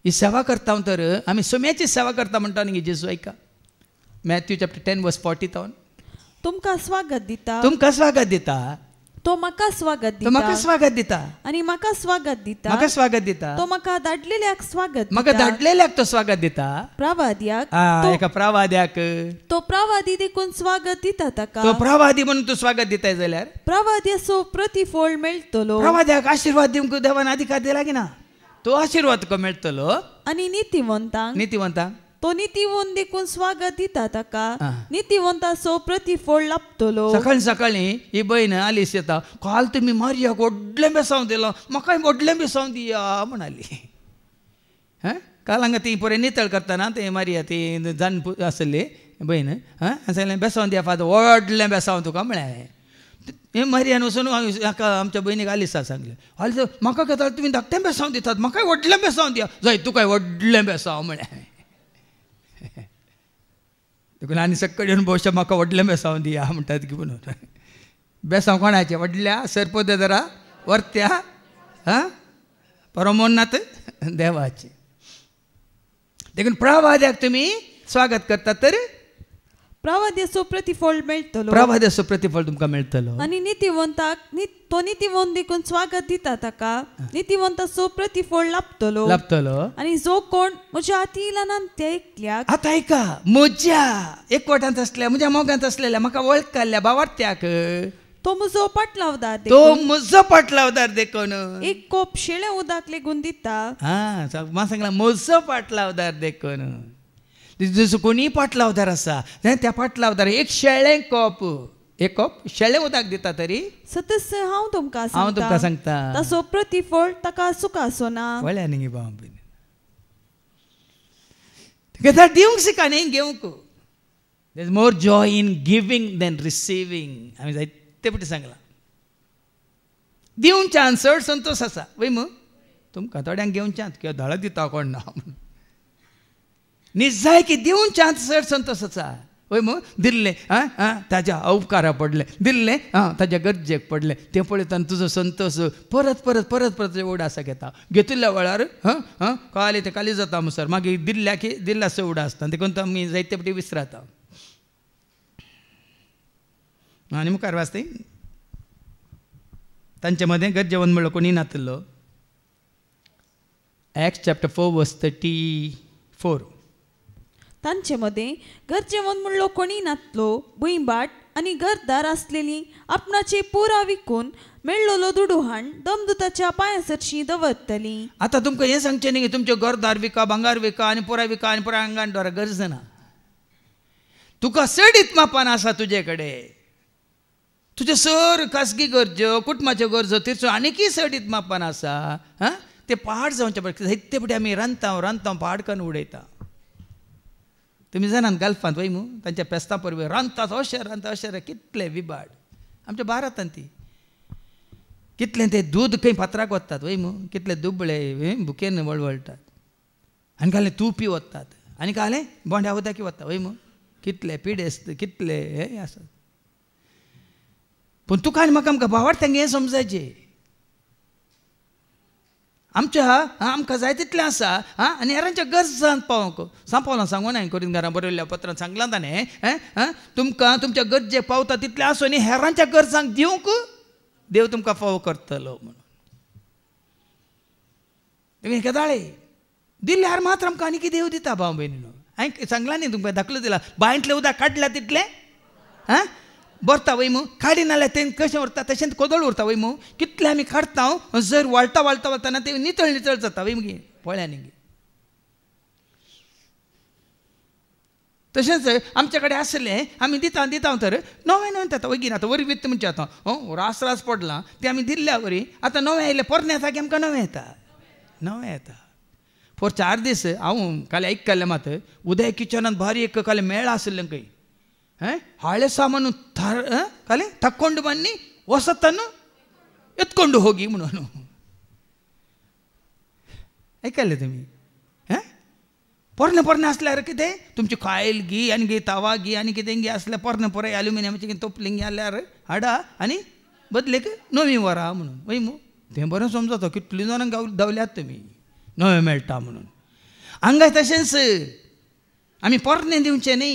ही सेवा करता तर आम्ही सोम्याची सेवा करता म्हणटा न्ही जेजू ऐका. मॅथ्यू चॅप्टर 10 वर्स 40 तावन तुमका स्वागत दिता, तुमका स्वागत दिता, तो म्हाका स्वागत दिता, तो म्हाका स्वागत दिता, आणि म्हाका स्वागत दिता, म्हाका स्वागत दिता, तो म्हाका धाडलेल्याक स्वागत म्हाका दिता, धाडलेल्याक तो स्वागत दिता. प्रवाद्याक एका प्रवाद्याक तो प्रवादी देखून स्वागत दिता ताका. तो प्रवादी म्हणून तू स्वागत दिताय जाल्यार प्रवाद्याचो प्रतिफळ मेळटलो. प्रवाद्याक आशीर्वाद दिवंक देवान अधिकार दिला की ना, तो आशीर्वाद तुका मेळटलो. आणि नितीवंतांक तो नितीवंत देखून स्वागत दिता ताका नितीवंताचो प्रतिफळ लाभतलो. सकाळी सकाळी ही बहीण आलीस येता, काल तुम्ही मारियाक व्हडलें बेसांव दिलो, म्हाकाय व्हडलें बेसांव दिया म्हणाली. काल हांगा ती पळय नितळ करतना ते मारिया ती जाण आसली बहीण सांगलें बेसांव दिया फादर, व्हडलें बेसांव तुका म्हळें. हे मारियान वचून आमच्या बहिणीक आलिसा सांगलें, आलिसा म्हाका घेता तुमी धाकटें बेसांव दितात, म्हाकाय व्हडलें बेसांव दिया. जाय तुकाय व्हडलें बेसांव म्हळें. देखून आनी सक्कड येवन भोवशा म्हाका व्हडलें बेसांव दिया म्हणटात की म्हणून. बेसांव कोणाचें? व्हडल्या सरपोदे जरा वर्त्या परमोन्नत देवाचे. देखून प्रवाद्याक तुमी स्वागत करतात तर प्रवाद्याचो प्रतिफळ मेळटलो. प्रवाद्याचो प्रतिफळ तुमकां मेळटलो. आणि नितीवंताक तो नितीवंत देखून स्वागत दिता ताका नितीवंताचो प्रतिफळ लाभतलो. आणि जो कोण म्हज्या आतिलानांत एकल्याक आतां ऐका, म्हज्या एकवटांत असलेल्या म्हज्या मोगांत असलेल्या म्हाका वळखल्या भावार्थ्याक तो म्हजो पाटलावदार तो म्हजो पाटलावदार देखून एक कोप शेळें उदक लेगून दिता. म्हाका सांगला म्हजो पाटलावदार देखून. जसो कोणी पाटलावदार आसा त्या पाटलावदार एक शेळें कोप शेळें उदक दिता तरी सतस हांव तुमकां सांगता ताचो प्रतिफळ ताका सुखाचो ना. वळ्या न्ही भाव भयणी दिवंक शिका न्ही घेवंक. There is more joy in giving than receiving. आमी जायते फावटी सांगलां दिवच्यान चड संतोश आसा वय मग तुमकां थोड्यांक घेवच्यान किंवा धडो दिता कोण ना निजाय की दिवच्यान चड संतोश आसा वय मग. दिल्लें ताज्या उपकारा पडले, दिल्लें ताज्या गरजेक पडले, तें पळयतना तुजो संतोश परत परत परत परत उडा आसा घेता. घेतिल्ल्या वेळार काली ते काली जाता मुसर मागीर दिल्ल्या की दिल्ल्यासो उडा आसता. देखून तो आमी जायते फावटी विसरता. आनी मुखार वाचता तांचे मदें गरजेवंत म्हणलो कोणी नासलो. Acts chapter 4 verse 34. तांचे मदें गरजेवंत म्हणलो कोणी नासलो. भुंयबाट आनी घरदार आसलेली आपणाची पुरा विकून मेळ्ळलो दुडूहाण दमदुताच्या पांयासरशीं दवरतली. आतां तुमकां हें सांगचें न्ही की तुमचें घरदार विका, भांगार विका आनी पुरा आंगान दवरा, गरज ना. तुका सडीत मापान आसा तुजे कडेन. तुजे सर खासगी गरजो कुटुंबाच्यो गरजो तिरचो आनीकय सडीत मापान आसा. ते पाड जावचे पडटा. जायते फावटी आमी रांदता पाड करून उडयता. तुमी जाणात गल्फांत वय मू तांच्या पेस्तां परबी रांदतात अशें कितले विबाड. आमच्या भारतांत ती कितलें तें दूद खंय फातराक वतात वय मू, कितले दुबळे भुकेन वळवळटात आनी काले तुपी वतात आनी काले बोंड्या उदकी वता वय मू. कितले पिडेस्त कितले हे आसात. पूण तुका आनी म्हाका आमकां भावार्थ्यांक हें समजायचें आमकां जाय तितलें आसा आनी हेरांच्या गरजांत पावोवंक सांपोवना सांगून हांवें करून घरां बरयल्ल्या पत्रांत सांगलां ताणें तुमकां तुमच्या गरजेक पावता तितलें आसूं आनी हेरांच्या गरजांक दिवंक देव तुमकां फावो करतलो म्हणून. तुमी केदाळे दिल्यार मात्र आमकां आनी कितें देव दिता भाव भयणीनो. हांवें सांगलां न्ही तुमकां दाखलो दिला. बांयतलें उदक काडल्या तितलें भरता वय मू. काडी नाल्यार तें कशें उरता तशें कोदळ उरता वय मू. कितलें आमी काडटा जर वळटा तें नितळ जाता वय मगे पळ्यांनी. तशेंच आमचे कडेन आसलें आमी दिता तर नवें येता वयगीन. आतां वरी वित्त म्हणजे आतां रास पडलां तें आमी दिल्ल्या वरी आतां नवें येयलें परने येता की आमकां नवें येता. फोर 4 दीस हांव काल आयकल्लें मात उदय किचनांत भारी एक काल मेळ आसलें खंय. ಹಳೆ ಸಾಮಾನು ಕಾಲೆ ತಕ್ಕೊಂಡು ಬನ್ನಿ ಹೊಸತನ್ನು ಎತ್ಕೊಂಡು ಹೋಗಿ म्हणून ऐकले तुम्ही. पोरणे पोरणे असल्यार कितें तुमची कायल घी आनी घे तावा घी आनी कितें घे असल्यार पोरणे पोरय एल्युमिनियमाची तोपलीं घे आल्यार हाडा आनी बदलेक नवी व्हरा म्हणून वय मू तें बरें समजता कितलीं जाणांक धांवल्यात तुमी नवें मेळटा म्हणून. हांगा तशेंच आमी पोरणे दिवचें न्ही,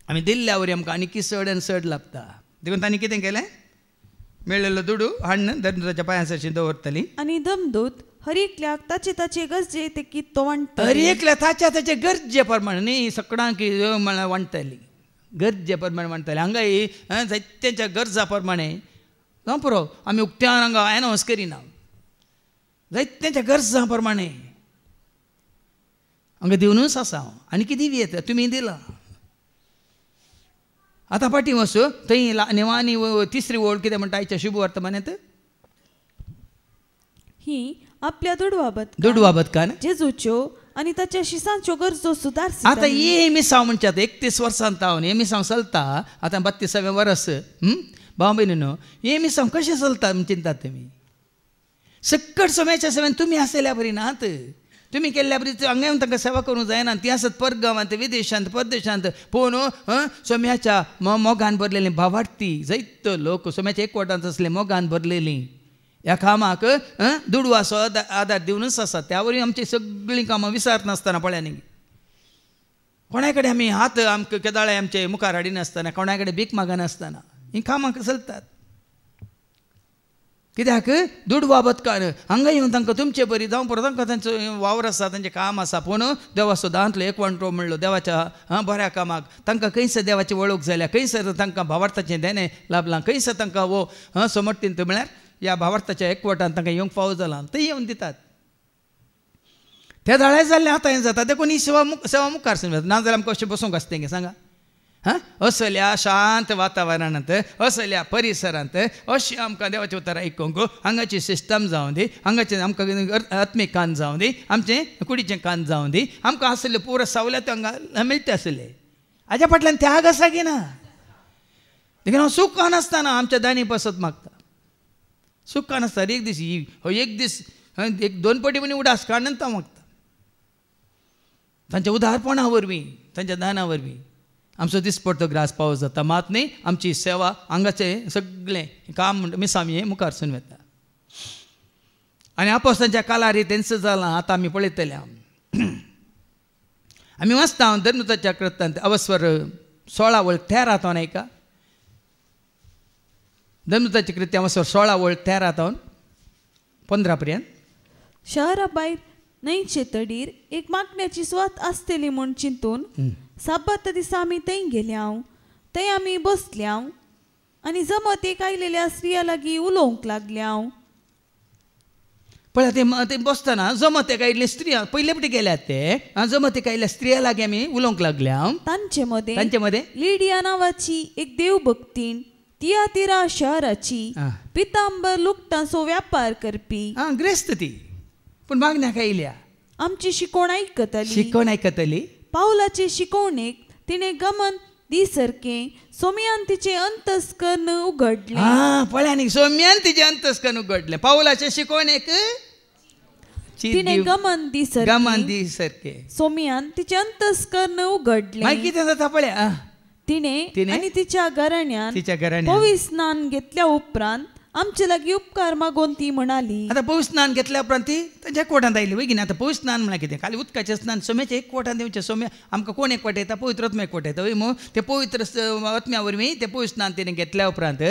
आमी दिल्ल्या वरी आमकां आनी चड आनी चड लागता. देखून तांणी कितें केलें मेळिल्लो दुडू हाडून दमदूताच्या पांयां सरशी दवरतलीं आनी दमदूत हर एकल्याक ताचे गरजे ते की तो वांटता. हर एकल्या ताचे गरजे प्रमाणे न्ही सगळ्यांक म्हळ्यार वांटतली गरजे प्रमाणे वांटतली. हांगाय जायत्यांच्या गरजा प्रमाणे जावं पुरो आमी उक्त्यान हांगा एनावंस करिना जायत्यांच्या गरजा प्रमाणे हांगा दिवनूच आसा हांव आनी कितें येता तुमी दिलां. आतां फाटीं वचूं थंय निवानी तिसरी ओळ कितें म्हणटा आयच्या शुभ वर्तमानांत ही आपल्या दुडवा बदकान जेजूच्यो आनी ताच्या शिसांच्यो गरजो सुदारसी. आतां हे मिसांव म्हणटात 31 वर्सांत हांव हे मिसांव चलता आतां 32वें वर्स भाव भयणीनो हे मिसांव कशें चलता चिंतात तुमी. सक्कट सोम्याच्या सेवेन तुमी आसल्या बरी नात तुमी केल्ल्या बरी हांगा येवन तांकां सेवा करूंक जायना. ती आसत परगांवांत विदेशांत परदेशांत पळोवन सोम्याच्या मोगान भरलेलीं भावार्थी जायतो लोक सोम्याच्या एकवटांत असले मोगान भरलेलीं ह्या कामाक दुडवाचो आदार दिवनूच आसा. त्या वरी आमची सगळीं कामां विसारत नासतना पळयानी कोणाय कडेन आमी हात आमकां केदाळे आमचे मुखार हाडिनासतना कोणाय कडेन भीक मागनासतना हीं कामां चलतात. कित्याक दुडवा बदकान हांगा येवन तांकां तुमचे बरी जावं पळय तांकां तांचो वावर आसा तांचें काम आसा पूण देवा सदांतलो एकवटो म्हणलो देवाच्या बऱ्या कामाक तांकां खंयसर देवाची वळख जाल्या खंयसर तांकां भावार्थाचें देणें लाभलां खंयसर तांकां वो समर्थींत म्हळ्यार ह्या भावार्थाच्या एकवटान तांकां येवंक फावो जाला ते येवन दितात. त्या दाळे जाल्ले आतां हें जाता देखून ही सेवा मुखार सरता ना जाल्यार आमकां अशें बसूंक आसता तेंगे सांगा. असल्या शांत वातावरणांत असल्या परिसरांत अशी आमकां देवाची उतरां आयकूंक हांगाची सिस्टम जावं दी हांगाचें आमकां आत्मीक कान जावं दी आमचें कुडीचें कान जावं दी आमकां आसले पुरो सवलत हांगा मेळटा आसले हाज्या फाटल्यान त्याग आसा की ना. देखून हांव सुखान आसतना आमच्या दानी पसत मागता सुखान आसता एक दीस एक 2 पटी म्हणी उडास काडून हांव मागता तांच्या उदारपणा वरवीं तांच्या दाना वरवीं आमचो दिसपडटो ग्रास पावस जाता. मात न्ही आमची सेवा हांगाचें सगळें काम म्हणटा मिसामी हें मुखार सून वता. आनी आपोस्तांच्या कालार तेंच जालां आतां आमी पळयतले आमी वाचता हांव धर्मदूताच्या कृत्यांत अवस्वर 16 वळ 13 तावन आयका धर्मदूताची कृत्यां अवस्वर 16 वळ 13 तावन 15 पर्यंत. शहरा भायर न्हंयचे तडीर एक मागण्याची सुवात आसतली म्हूण चिंतून साबत दिसा आमी थंय गेल्याव थंय आमी बसल्याव आनी जमत एक आयलेल्या स्त्रिया लागीं उलोवंक लागल्याव. पळय ते बसतना जमत एक आयिल्ले स्त्रिया पयले फावटी गेल्यात ते जमत एक आयिल्ल्या स्त्रिया लागीं आमी उलोवंक लागल्या. तांचे मदें लिडिया नांवाची एक देवभक्तीण तियातीरा शहराची पितांबर लुगटांचो व्यापार करपी ग्रेस्त ती पूण मागण्याक आयल्या आमची शिकोवण आयकतली. पावलाचे शिकवणेक तिणे गमन दिसरके सोम्यान तिचे अंतस्करण उगडले. पळयांनी सोम्यान तिचे अंतस्करण उगडले. पावलाचे शिकवणेक तिणे गमन दिसरके सोम्यान तिचे अंतस्करण उगडले. मागीर कितें जाता पळय तिणे आनी तिच्या घराण्यान पवित्र स्नान घेतल्या उपरांत आमचे लागीं उपकार मागोवन ती म्हणाली. आतां पवित्र स्नान घेतल्या उपरांत ती तांच्या एकवटांत आयली वय की ना. आतां पवित्र स्नान म्हळ्यार कितें खाली उदकाचें स्नान सोम्याचें एकवटांत येवचें. सोम्या आमकां कोण एकवटायता पवित्र आत्मा एकवटायता वय मग ते पवित्र आत्म्या वरवीं ते पवित्र स्नान तिणें घेतल्या उपरांत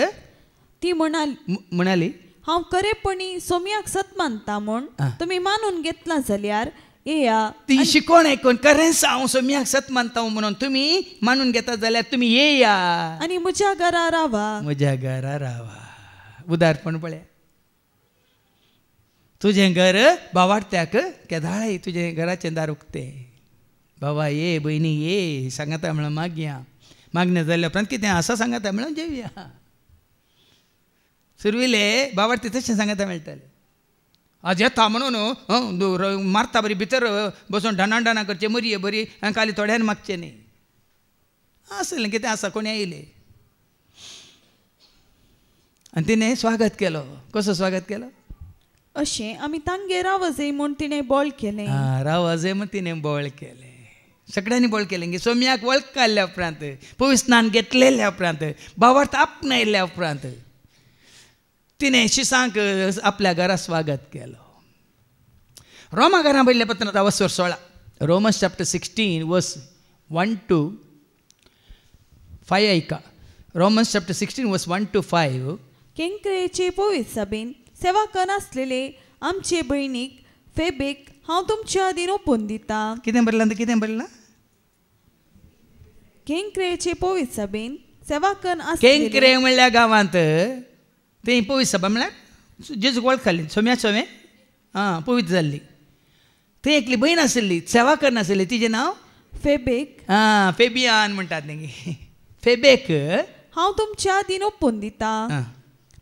ती म्हणाली हांव खरेपणी सोम्याक सत मानता म्हूण तुमी मानून घेतला जाल्यार येया. ती शिकोवण आयकून खरेंच हांव सोम्याक सत मानता म्हणून तुमी मानून घेता जाल्यार तुमी येया आनी म्हज्या घरा रावा. उदारपण पळय तुजें घर भावार्थ्याक केदाळे तुजें घराचें दार उक्तें. बाबा ये भयणी ये सांगाता म्हणून मागया. मागण्या जाल्या उपरांत कितें आसा सांगाता म्हणून जेवया. सुरविले भावार्थी तशें सांगाता मेळटालें. आज येता म्हणून मारता बरी भितर बसून ढाणा करचें मरये बरी खाली थोड्यान मागचें न्ही. आसलें कितें आसा कोणी येयले आनी तिणें स्वागत केलो. कसो स्वागत केलो अशें आमी तांगे रावजे म्हूण तिणें बोळ केलें. रावजे म्हूण तिणें बोळ केलें. सगळ्यांनी बोळ केलें की सोम्याक वळख काडल्या उपरांत, पवित्र स्नान घेतलेल्या उपरांत, भावार्थ आपणायल्या उपरांत तिणें शिसांक आपल्या घरा स्वागत केलो. रोमा घरां पयल्या पत्रांत अवस्वर 16, रोमन्स चॅप्टर 16 वर्स 1 to 5 ऐका. रोमन्स चॅप्टर 16 वर्स 1 to 5. केंक्रेचे पवित्र सभेन सेवा करनासलेले आमचे भयणीक फेबेक हांव तुमच्या आदीन ओपून दिता. कितें बरयलां? केंक्रेचे पवित्र सभेन सेवा करन केंक्रे म्हणल्या गांवांत ते पवित्र सभा म्हळ्यार जेजूक वळखली सोम्या पवित्र जाल्ली. थंय एकली भयण आशिल्ली, सेवा करनाशिल्ली, तिचें नांव फेबेक. फेबियान म्हणटात न्ही. फेबेक हांव तुमच्या आदीन ओपून दिता.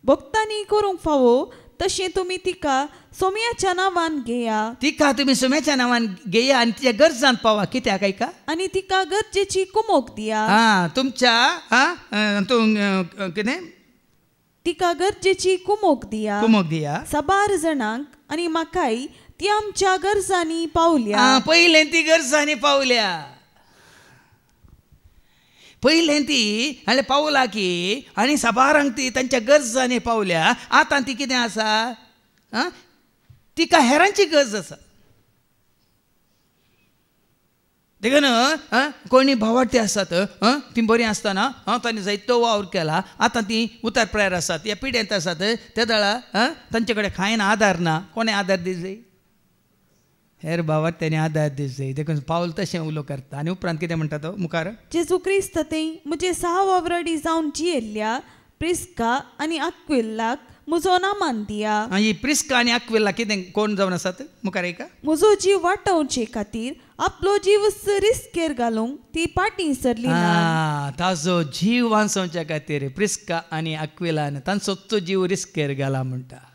भक्तांनी करूंक फावो तशें तुमी तिका सोम्याच्या नांवान घेया. तिका तुमी सोम्याच्या नांवान घेया आनी तिच्या गरजांत पावा. कित्याक ऐका? आनी तिका गरजेची कुमोक दिया. तुमच्या कितें तिका गरजेची कुमोक दिया. साबार जाणांक आनी म्हाकाय ती आमच्या गरजांनी पावल्या. पयलें ती गरजांनी पावल्या. पयलें ती हांवें पावला की आनी साबारांक ती तांच्या गरजांनी पावल्या. आतां ती कितें आसा? तिका हेरांची गरज आसा. देखून कोणी भावार्थी आसात ती बरी आसतना तांणी जायतो वावर केला. आतां ती उतार प्रायर आसात, ह्या पिड्यांत आसात, त्या दळा तांचे कडेन खायन आदार ना. कोणें आदार दिवचो? हेर भावाक ताणें आदार दिवचो. देखून पावल तशें उलो करता. आनी उपरांत कितें म्हणटा तो मुखार? जेजू क्रिस्त थंय म्हजे 6 वावरडी जावन जियेल्ल्या प्रिस्का आनी आक्विलाक म्हजो नामान दिया. ही प्रिस्का आनी आक्विला कितें कोण जावन आसात? मुखार ऐका. म्हजो जीव वाटावचे खातीर आपलो जीव रिस्केर घालूंक ती पाटी सरली ना. ताजो जीव वाचोवच्या खातीर प्रिस्का आनी आक्विलान तांचो जीव रिस्केर घाला म्हणटा.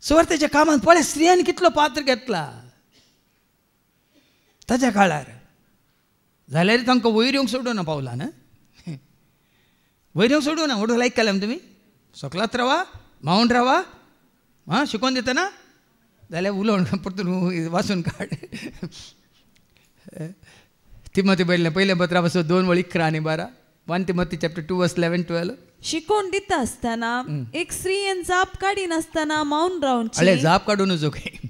सुवार्थेच्या कामांत पळय स्त्रियांनी कितलो पात्र घेतला ताच्या काळार. जाल्यार तांकां वयर येवंक सोडूना पावला ना. वयर येवंक सोडूना. वडो लायक केला तुमी सकलात रावा, मावून रावा. शिकोवन दिता ना जाल्यार उलोवन परतून वाचून काड. तिमोथी पयलें पत्र 2:11-12. 1 Timothy chapter 2 verse 11-12. शिकोवन दिता आसतना एक स्त्रियेन जाप काडी नासतना माऊन रावची. अळे जाप काडून नजो काही,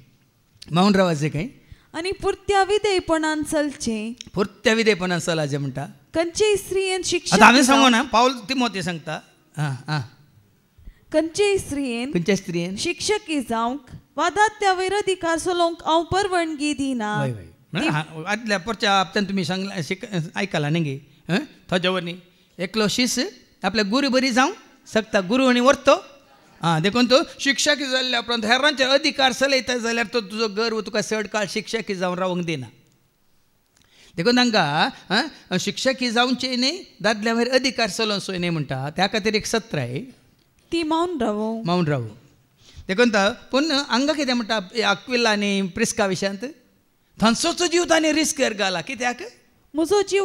माऊन रावायचे काही. आनी पुर्त्या विधेयपणान चलचे. पुर्त्या विधेयपणान चलाचे म्हणटा. खंयचेय स्त्रियेन शिक्षक. हांवें सांगो ना, पावल तिमोथी सांगता. खंयचेय स्त्रियेन शिक्षकी जावंक वादात्या वयर अधिकार चलोवंक हांव परवानगी दिना. आदल्या परच्या हप्त्यान तुमी सांगला आयकला न्ही ताच्या वरनी एकलो शिस आपल्या गुरू बरी जावं शकता. गुरू आनी व्हरतो. देखून तो शिक्षकी जाल्ल्या उपरांत हेरांचे अधिकार चलयता जाल्यार तो तुजो गर्व तुका चड काळ शिक्षकी जावन रावंक दिना. देखून तांकां शिक्षकी जावचे न्ही, दादल्या वयर अधिकार चलोवचो न्ही म्हणटा. त्या खातीर एक सत्र आहे ती माऊन रावो. देखून पूण हांगा कितें म्हणटा आक्विला आनी प्रिस्का विशयांत थंयचोच जीव ताणें रिस्केर घाला. कित्याक? म्हजो जीव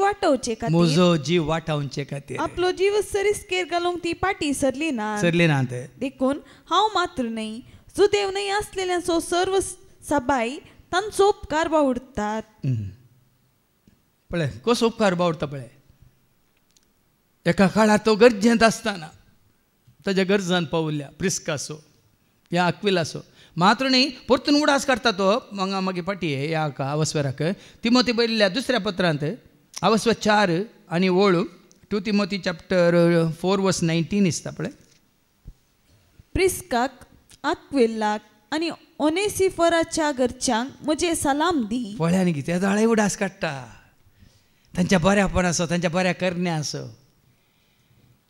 वाटावचे खातीर. आपलो जीव रिस्केर घालूंक ती पाटी सरली ना. देखून हांव मात्र न्ही, सुदैव न्ही आसलेल्यांचो सर्व सबाई तांचो उपकार बावडटात. पळय कसो उपकार बावडटा पळय. एका काळार तो गरजेंत आसतना ताच्या गरजान पावल्या. प्रिस्कासो या आक्विलासो मात्र न्ही, परतून उडास काडटा तो मागीर पाटी ह्या अवस्वराक. तिमोथी बरयल्ल्या दुसऱ्या पत्रांत अवस्वर 4 आनी 2 Timothy chapter 4 verse 19 दिसता पळय. प्रिस्काक, आक्विलाक आनी ओनेसिफोराच्या घरच्यांक म्हजे सलाम दी. पळय न्ही कितें जाळे उडास काडटा. तांच्या बऱ्यापण आसो, तांच्या बऱ्या करण्या आसो.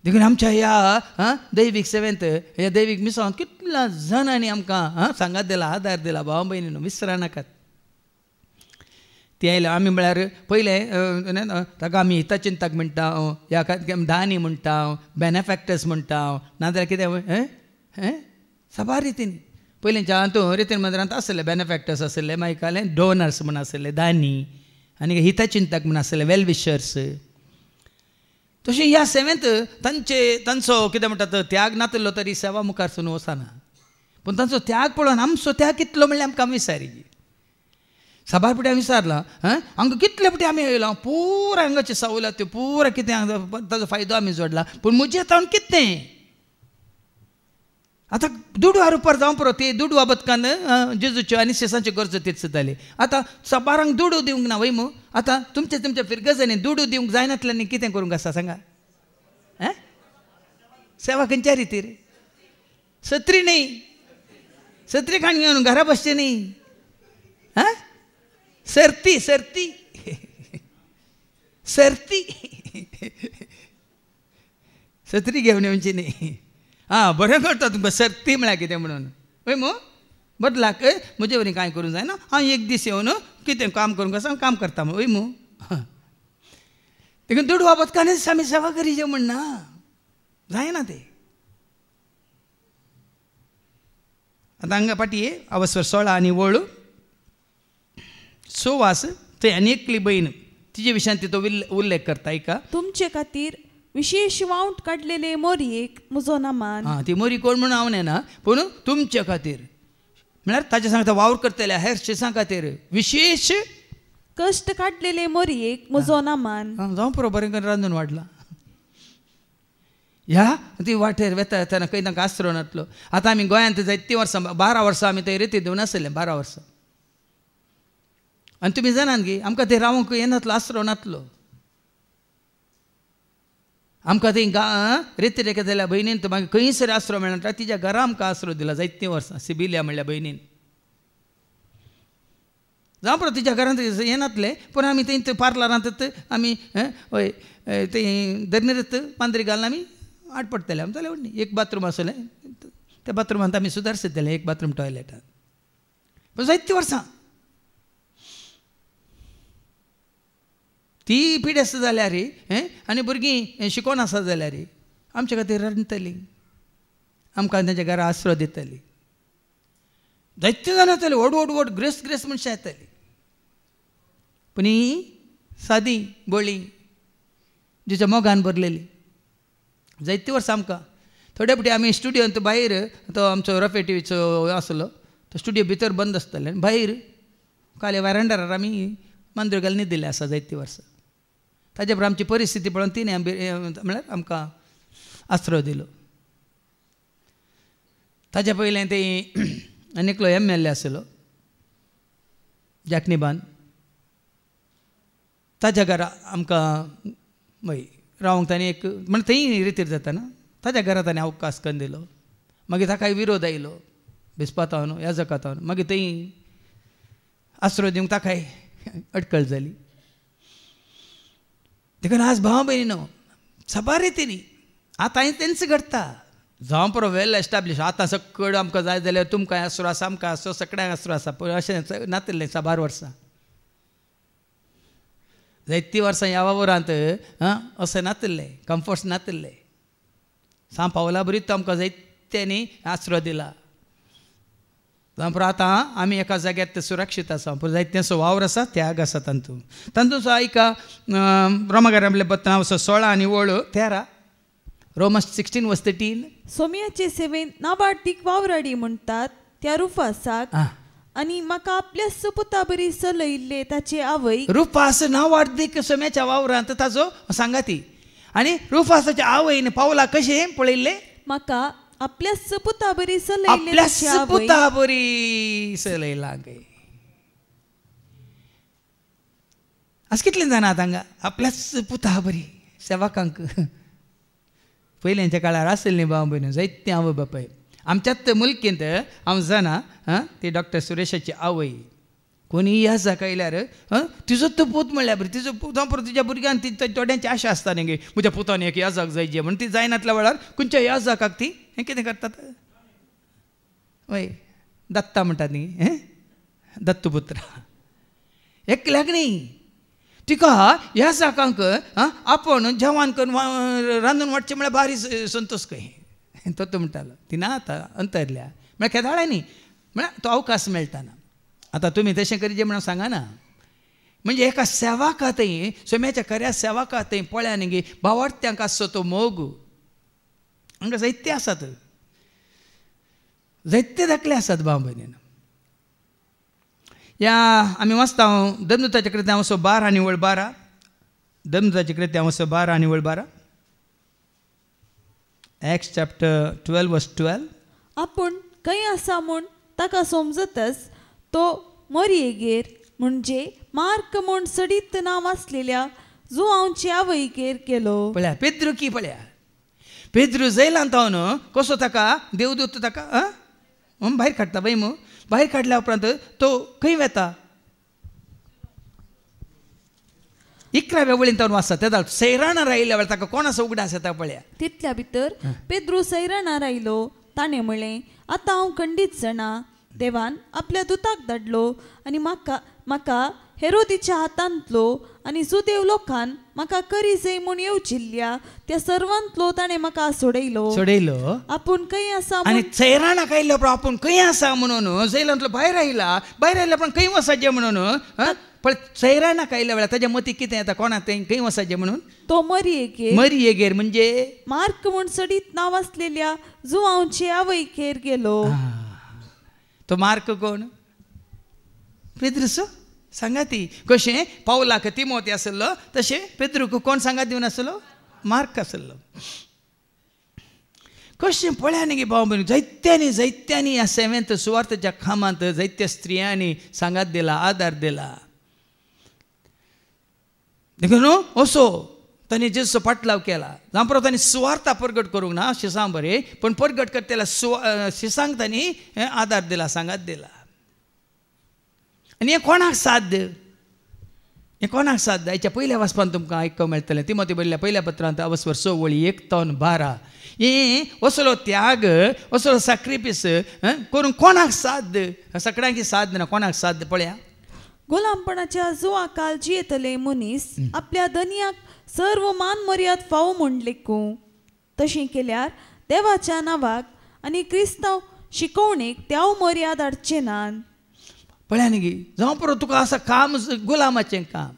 देखून आमच्या ह्या दैवीक सेवेंत ह्या दैवीक मिसांत कितल्या जाणांनी आमकां सांगात दिला, आदार दिला. भाव भयणीनो विसरा नाकात. ती आयले आमी म्हळ्यार पयलें ताका आमी हितचिंतक म्हणटा, ह्या दानी म्हणटा, बेनेफॅक्टर्स म्हणटा, नाजाल्यार कितें साबार रितीन पयलींच्या हातूंत रितीन मंदिरांत आसले बेनेफॅक्टर्स आसले. मागीर कालें डोनर्स म्हण आसले, दानी, आनी हितचिंतक म्हण आसले, वेल विशर्स. तशें ह्या सेवेंत तांचो कितें म्हणटा त्याग नातलो तरी सेवा मुखार सुनू वचना. पूण तांचो त्याग पळोवन आमचो त्याग कितलो म्हणल्यार आमकां विचारी साबार पुटी विचारला हांगा कितले पुटी आमी येयला पुरा हांगाचे सवलत त्यो पुरा कितें ताजो फायदो आमी जोडला पूण म्हजें तावन कितें आतां दुडवा रुपार जावं पुरो ती दुडवा बदकान जेजूच्यो आनी शेसांच्यो गरजो तीर्चताली आतां साबारांक दुडू दिवंक ना वय मू आतां तुमच्या फिरगजांनी दुडू दिवंक जायनातल्यानी कितें करूंक आसा सांगा सेवा खंयच्या रितीर सत्री न्ही सत्री खाण घेवन घरा बसचें न्ही सर्ती सर्ती सर्ती सत्री घेवन येवची न्ही बरें करता तुमकां सर्ती म्हळ्यार कितें म्हणून वय मू बदलाक म्हजे वरी कांय करूंक जायना हांव एक दीस येवन कितें काम करूंक आसा काम करता वय मू देखून दुडवा बदकानच आमी सेवा करीचे म्हणना जायना तें आतां हांगा पाटी अवस्वर 16 आनी वळ सुवास थंय आनी एकली बहीण तिजे विशयान तो उल्लेख करता एका तुमचे खातीर विशेष वावंट काडलेले मोरयेक म्हजो नामान ती मोरी कोण म्हणून हांव न्हय पूण तुमचे खातीर म्हळ्यार ताचे सांगता वावर करतले हेर शेसां खातीर विशेष कश्ट काडलेले मोरयेक म्हजो नामान जावं पुरो बरें करून रांदून वाडला ह्या ती वाटेर वेता तेन्ना खंय तांकां आसरो नासलो आतां आमी गोंयांत जायतीं वर्सां 12 वर्सां आमी थंय रेती दिवन आसले 12 वर्सां आनी तुमी जाणात गे आमकां थंय रावूंक येनासलो आसरो नासलो आमकां थंय रेती रेखा जाल्यार भयणीन मागीर खंयसर आसरो मेळना तिच्या घरा आमकां आसरो दिला जायतीं वर्सां सिबिलिया म्हणल्यार भयणीन जावं पुरो तिच्या घरांत येनातले पूण आमी थंय पार्लरांत आमी हय थंय दर्नेरत पांदरी घालून आमी आड पडटले आमी जालें व्हडली एक बाथरूम आसलें त्या बाथरुमांत आमी सुदारशितले एक बाथरूम टॉयलेटान पूण जायतीं वर्सां ती पिढी आसा जाल्यार आनी भुरगीं शिकोवन आसा जाल्यार आमचे खातीर रांदतलीं आमकां तेंच्या घरा आसरो दितलीं जायतीं जाणां येतलीं व्हड ग्रेस मनशां येतलीं पूण ही सादी बोळी जिच्या मोगान भरलेली जायतीं वर्सां आमकां थोडे फावटी आमी स्टुडियोंत भायर तो आमचो रफे टीव्हीचो आसलो तो स्टुडियो भितर बंद आसताले आनी भायर काले वॅरांडार आमी मांद्रो घालून न्हिदिल्ले आसा जायतीं वर्सां ताजे पर आमची परिस्थिती पळोवन तिणें म्हळ्यार आमकां आसरो दिलो ताजे पयलें ते आनीकलो MLA आसलो जाकनिबान ताज्या घरा आमकां रावंक ताणें एक म्हणजे थंय रितीर जाता ना ताज्या घरा ताणें अवकाश करून दिलो मागीर ताकाय विरोध आयलो बिस्पातावन याजकातावन मागीर थंय आसरो दिवंक ताकाय अडकळ जाली देखून आज भाव भयणीनो साबार रितीनी आतां तेंच घडटा जावं पुरो वेल एस्टाब्लीश आतां सकड आमकां जाय जाल्यार तुमकां आसरो आसा आमकां आसरो सगळ्यांक आसरो आसा पूण अशें नातिल्लें साबार वर्सां जायतीं वर्सां ह्या वावरांत अशें नातिल्लें कम्फर्ट्स नातिल्ले सांग पावला बरीच आमकां जायत्यांनी आसरो दिला जावं पुरो आतां आमी एका जाग्यार सुरक्षीत आसा पूण जायत्यांचो वावर आसा त्याग आसा तातूंत एका रोमाकारांतले पत्र 16 आनी 13 Romans 16:13 सोम्याचे सेवेन नाबार्दीक वावराडी म्हणटात त्या रुफासाक आनी म्हाका आपल्या सुपुता बरी चलयल्ले ताचे आवय रुफास नाबार्दीक सोम्याच्या वावरांत ताजो सांगाती आनी रुफासाच्या आवयन पावला कशें पळयल्लें म्हाका आपल्या सुपुता बरी चलयल्ले ताचे आवय सुपुता बरी चलयला गे अशें कितलें जाणां हांगा आपल्या सुपुता बरी सेवकांक पयलींच्या काळार आसली भाव भयण जायतीं आवय बापाय आमच्याच मुल्कींत हांव जाणा ती डॉक्टर सुरेशाची आवय कोणी याजाक आयल्यार तिजो तो पूत म्हणल्यार बरी तिजो जावं पुरो तिच्या भुरग्यान ती थोड्यांची आशा आसता न्ही गे म्हज्या पुतान एक याजाक जायचे म्हण ती जायनातल्या वेळार खंयच्या याजाकाक ती हें कितें करतात वय दत्ता म्हणटात न्ही दत्तपुत्र एकल्याक न्ही तिका ह्या जाकांक आपण जेवण करून रांदून वाडचें म्हळ्यार भारी संतोश खंय तो म्हणटालो ती ना आतां अंतरल्या म्हळ्यार केदाळ्यांनी म्हळ्यार तो अवकाश मेळटाना आतां तुमी तशें करीचे म्हणून सांगना म्हणजे एका सेवाकातय सोम्याच्या खऱ्या सेवाकातय पळया न्ही गे भावार्थ्यांक आसचो तो मोग हांगा जायते आसात जायते धाकले आसात भाव भयणीनो. या आमी वाचता दमदूताचे कृत्यांवचो 12 निवळ 12. दमदूताचे कृत्यांवचो 12 निवळ 12. Acts chapter 12 verse 12. आपूण खंय आसा म्हूण ताका समजतच तो मरियेगेर म्हणजे मार्क म्हूण सडीत नांव आसलेल्या जुआंवचे आवयगेर गेलो. पळया पेद्रू की पळया पेद्रू जैलांत न्हू कसो ताका देवदूत ताका भायर काडटा बाय मू. भायर काडल्या उपरांत तो खंय वेता 11व्या वळीन तावन वाचता तेदा सैराणार आयिल्ल्या वेळार ताका कोणाचो उगडास येता पळया. तितल्या भितर पेद्रू सैराणार आयलो. ताणें म्हणलें आतां हांव खंडीत जाणा. देवान आपल्या दुताक धाडलो आनी म्हाका हेरोदीच्या हातांतलो आनी जुदेव लोकान म्हाका करी जय म्हूण येवजिल्ल्या त्या सर्वांतलो ताणें म्हाका सोडयलो. आपूण खंय आसा आनी सैराणाक आयिल्लो उपरांत आपूण खंय आसा म्हणून जैलांतलो भायर आयला उपरांत खंय वसाचें म्हणून पण सैराणाक आयल्या वेळार ताच्या मतीक कितें येता कोणाक तें खंय वसाचें म्हणून तो मरियेगेर म्हणजे मार्क म्हूण सडीत नांव आसलेल्या जुआंवचे आवयगेर गेलो. तो मार्क कोण पेद्रूचो सांगाती. कशें पावलाक तिमोथी आसलो तशें पेद्रूक कोण सांगात दिवन आसलो मार्क आसलो. कशें पळया न्ही गे भाव भयणी जायत्यांनी ह्या सेवेंत सुवार्थेच्या कामांत जायत्या स्त्रियांनी सांगात दिला आदार दिला. देखून न्हू असो तांणी जेजूचो पाटलाव केला. जांपरो तांणी सुवार्ता परगट करूंक ना अशें सांग बरें पण परगट करतेला शिसांक तांणी आदार दिला सांगात दिला. आनी हें कोणाक साध्य हेच्या पयल्या वाचपान तुमकां आयकूंक मेळटलें. तिमोथी बरयल्ल्या पयल्या पत्रांत अवस्वर 6 वळी 1 ते 12. हें असलो त्याग असलो सॅक्रिफीस करूंक कोणाक साध्य सगळ्यांकी साध्य ना कोणाक साध्य पळया. गुलामपणाच्या जुआकाल जियेतले मनीस आपल्या धन्याक सर्व मान मर्याद फावो म्हूण लेखूं. तशें केल्यार देवाच्या नांवाक आनी क्रिस्तांव शिकवणेक त्या मर्याद हाडचे नात. पळया न्ही गे जावं परो तुका आसा काम गुलामाचें काम.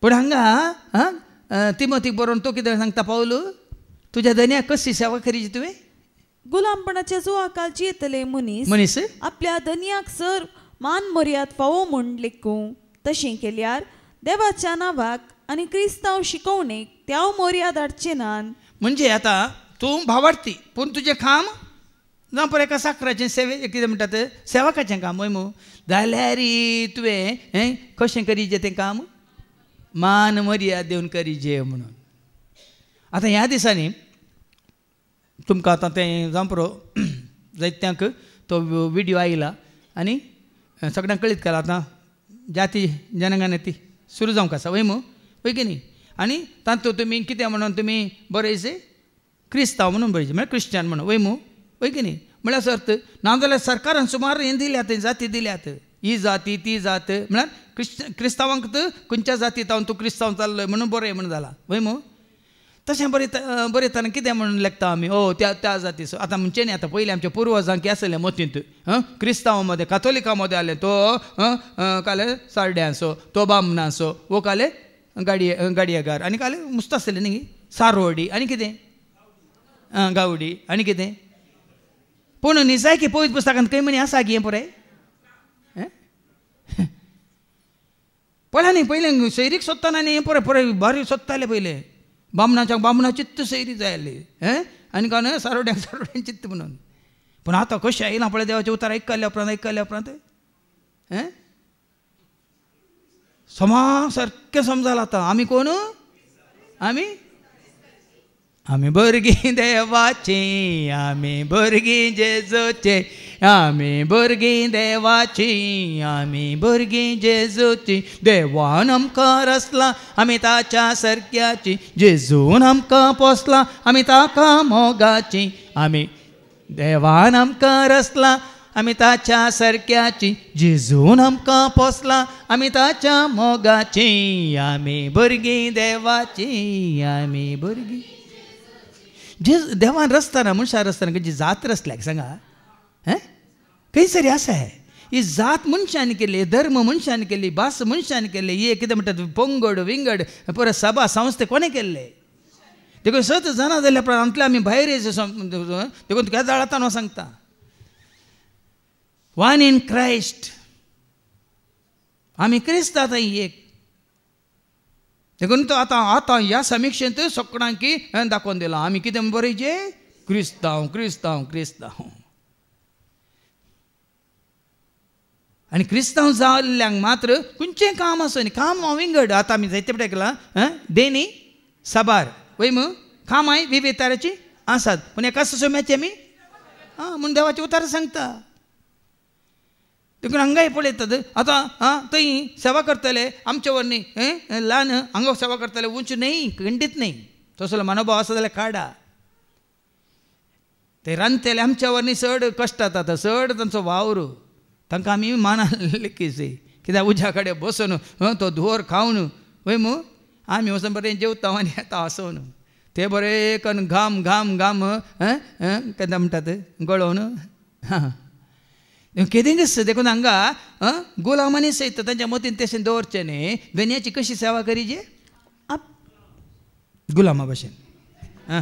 पूण हांगा तिमोथीक बरोवन तो कितें सांगता पावलो तुज्या धन्याक कशी सेवा करीची तुवें. गुलामपणाच्या जुआकाल जियेतले मनीस आपल्या धन्याक सर्व मान मर्याद फावो म्हूण लेखूं. तशें केल्यार देवाच्या नांवाक आनी क्रिस्तांव शिकवणेक त्या मर्याद हाडचे नात. म्हणजे आतां तूं भावार्थी पूण तुजें काम जावं पळय एका साकराचें कितें म्हणटात सेवकाचें काम वय जाल्यार तुवें कशें करीचें तें काम मान मर्याद दिवन करीचें म्हणून. आतां ह्या दिसांनी तुमकां आतां तें जावं पुरो जायत्यांक तो विडियो आयला आनी सगळ्यांक कळीत केला. आतां जाती जनगणती सुरू जावंक आसा वय वय की न्ही. आनी तातूंत तुमी कितें म्हणून तुमी बरयचे क्रिस्तांव म्हणून बरयचे म्हळ्यार क्रिश्चन म्हणून वय की न्ही. म्हळ्यार अर्थ नाजाल्यार सरकारान सुमार हें दिल्यात जाती दिल्यात ही जाती ती जात म्हळ्यार क्रिस्तांवांक खंयच्या जातींत तूं क्रिस्तांव जाल्लो म्हणून बरें म्हणून जाला वय तशें बरयतना कितें म्हणून लेखता आमी त्या जातीचो. आतां म्हणजे न्ही आतां पयलीं आमच्या पुर्वजांक आसलें मतींत क्रिस्तांव मदें कातोलिका मदें आसलें तो काले सारड्यांचो तो बामणाचो वो काले गाडयेकार आनी काले मुस्त आसलें न्ही सारोडी आनी कितें गावडी आनी कितें. पूण न्ही जाय की पवित्र पुस्तकांत खंय म्हणी आसा की हें पळय पळय न्ही पयलें सैरीक सोदतना न्ही हें पळय बरें सोदताले पयलें बामणाच्या चित्त सैरी जाय आसली आनी काय सारोड्यांक चित्त म्हणून. पूण आतां कशें येयलां पळय देवाचें उतार आयकल्या उपरांत सारकें समजलां. आतां आमी कोण आमी भुरगीं देवाचीं आमी भुरगीं जेजूचीं आमी भुरगीं देवाचीं आमी भुरगीं जेजूचीं. देवान आमकां रचलां आमी ताच्या सारक्याचीं जेजून आमकां पोसलां आमी ताका मोगाचीं. आमी देवान आमकां रचलां आमी ताच्या सारक्याचीं जेजून आमकां पोसलां आमी ताच्या मोगाचीं. आमी भुरगीं देवाचीं आमी भुरगीं जे देवान रचतना मनशां रचतना खंयची जात रचल्याक सांगा खंय सरी आसा. ही जात मनशांनी केली धर्म मनशांनी केली भास मनशांनी केली हे कितें म्हणटात पंगड विंगड परत सभा संस्थे कोणे केल्ले देखून सत जाणा जाल्यार प्रांतले आमी भायर देखून तुका जाळाता न्हू सांगता वन इन क्रायस्ट आमी क्रिस्त आतां एक देखून तो आतां ह्या समिक्षेंत सगळ्यांक दाखोवन दिला आमी कितें बरयचे क्रिस्तांव क्रिस्तांव क्रिस्तांव आनी क्रिस्तांव जाल्ल्यांक मात्र खंयचें काम आसूं न्ही काम विंगड आतां आमी जायते पटें केलां देनी साबार वय मू कामाय विवेताराची आसात पूण एका सोम्याची आमी म्हूण देवाचे उतार सांगता देखून हांगाय पळयतात आतां थंय सेवा करतले आमचे वरनी ल्हान हांगा सेवा करतले उंच न्ही खंडीत न्ही तसलो मनोभाव आसा जाल्यार काडा ते रांदतले आमच्या वरनी चड कश्ट जाता चड तांचो वावर तांकां आमी मानान लेखीचे कित्याक उज्या कडेन बसून तो धुवर खावन वय मू आमी वचून बरें जेवता आनी येता आसोवन ते बरें करून घाम घाम घाम केन्ना म्हणटात गळोवन केदेंगस देखून हांगा गुलामांनी सयत तांच्या मतीन तशें दवरचें न्ही दुनियाची कशी सेवा करीचे गुलामा भशेन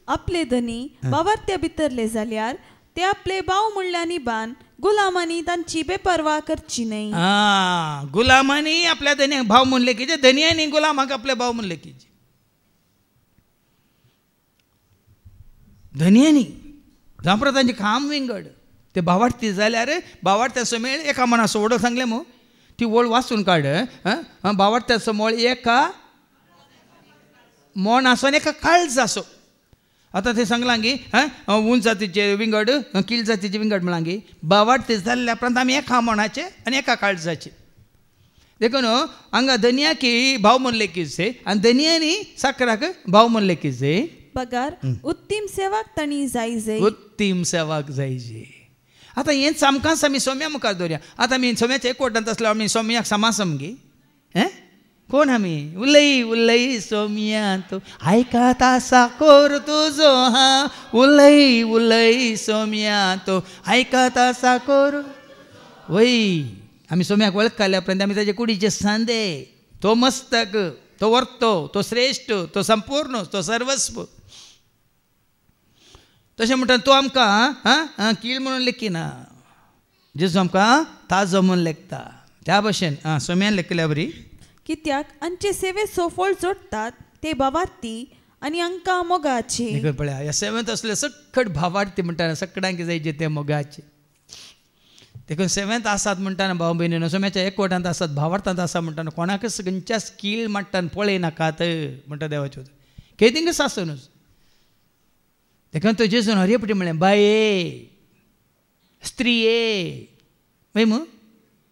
आपले धनी वावरत्या भितरले जाल्यार ते आपले भाव म्हणल्यानी बान गुलामांनी तांची बेपरवा करची न्ही गुलामांनी आपल्या धन्याक भाव म्हणले की धन्यांनी गुलामाक आपले भाव म्हणले की धन्यांनी जांपरा तांचे काम विंगड ते भावार्थी जाल्यार भावार्थ्या समेळ एका मना सोडो सांगले मू ती वळ वाचून काड भावार्थ्या समोळ एका मोण आसो आनी एका काळज आसो आतां ते सांगलां की उंच जातीचे विंगड कील जातीचे विंगड म्हळां की भावार्थी जाल्ल्या उपरांत आमी एका मोणाचे आनी एका काळजाचे देखून हांगा धन्याकी भाव म्हणले किजे आनी धन्यांनी साकराक भाव म्हणले किजे पगार उत्तीम सेवाक तांणी जायजे उत्तीम सेवाक जायजे आतां हेंच आमकांच आमी सोम्या मुखार दवरया आतां आमी सोम्याच्या एकवटांत आसल्यार आमी सोम्याक समास आमगे कोण आमी उलय उलय सोम्या तूं आयकात आसा कोर तुजो उलय उलय सोम्या तूं आयकात आसा कोर वय आमी सोम्याक वळखल्या उपरांत आमी ताचे कुडीचे सांदे तो मस्तक तो वर्तो तो श्रेश्ठ तो संपूर्ण तो सर्वस्व तशें म्हणटा तो आमकां कीळ म्हणून लेखिना जेजू आमकां ताजो म्हणून लेखता त्या भशेन सोम्यान लेखल्या बरी कित्याक आमचे सेवेचो फळ जोडटात ते भावार्थी आनी हांकां मोगाचे पळया ह्या सेवेंत असले सकट भावार्थी म्हणटाना सकडांक जायचे ते मोगाचे देखून सेवेंत आसात म्हणटाना भाव भयणीनो सोम्याच्या एकवटांत आसात भावार्थांत आसा म्हणटाना कोणाकच खंयच्याच कीळ माट्टान पळय नाकात म्हणटा देवाचे केदींगच आसनूच देखून तो जेजून हरयपटी म्हळें बाये स्त्रिये वय मू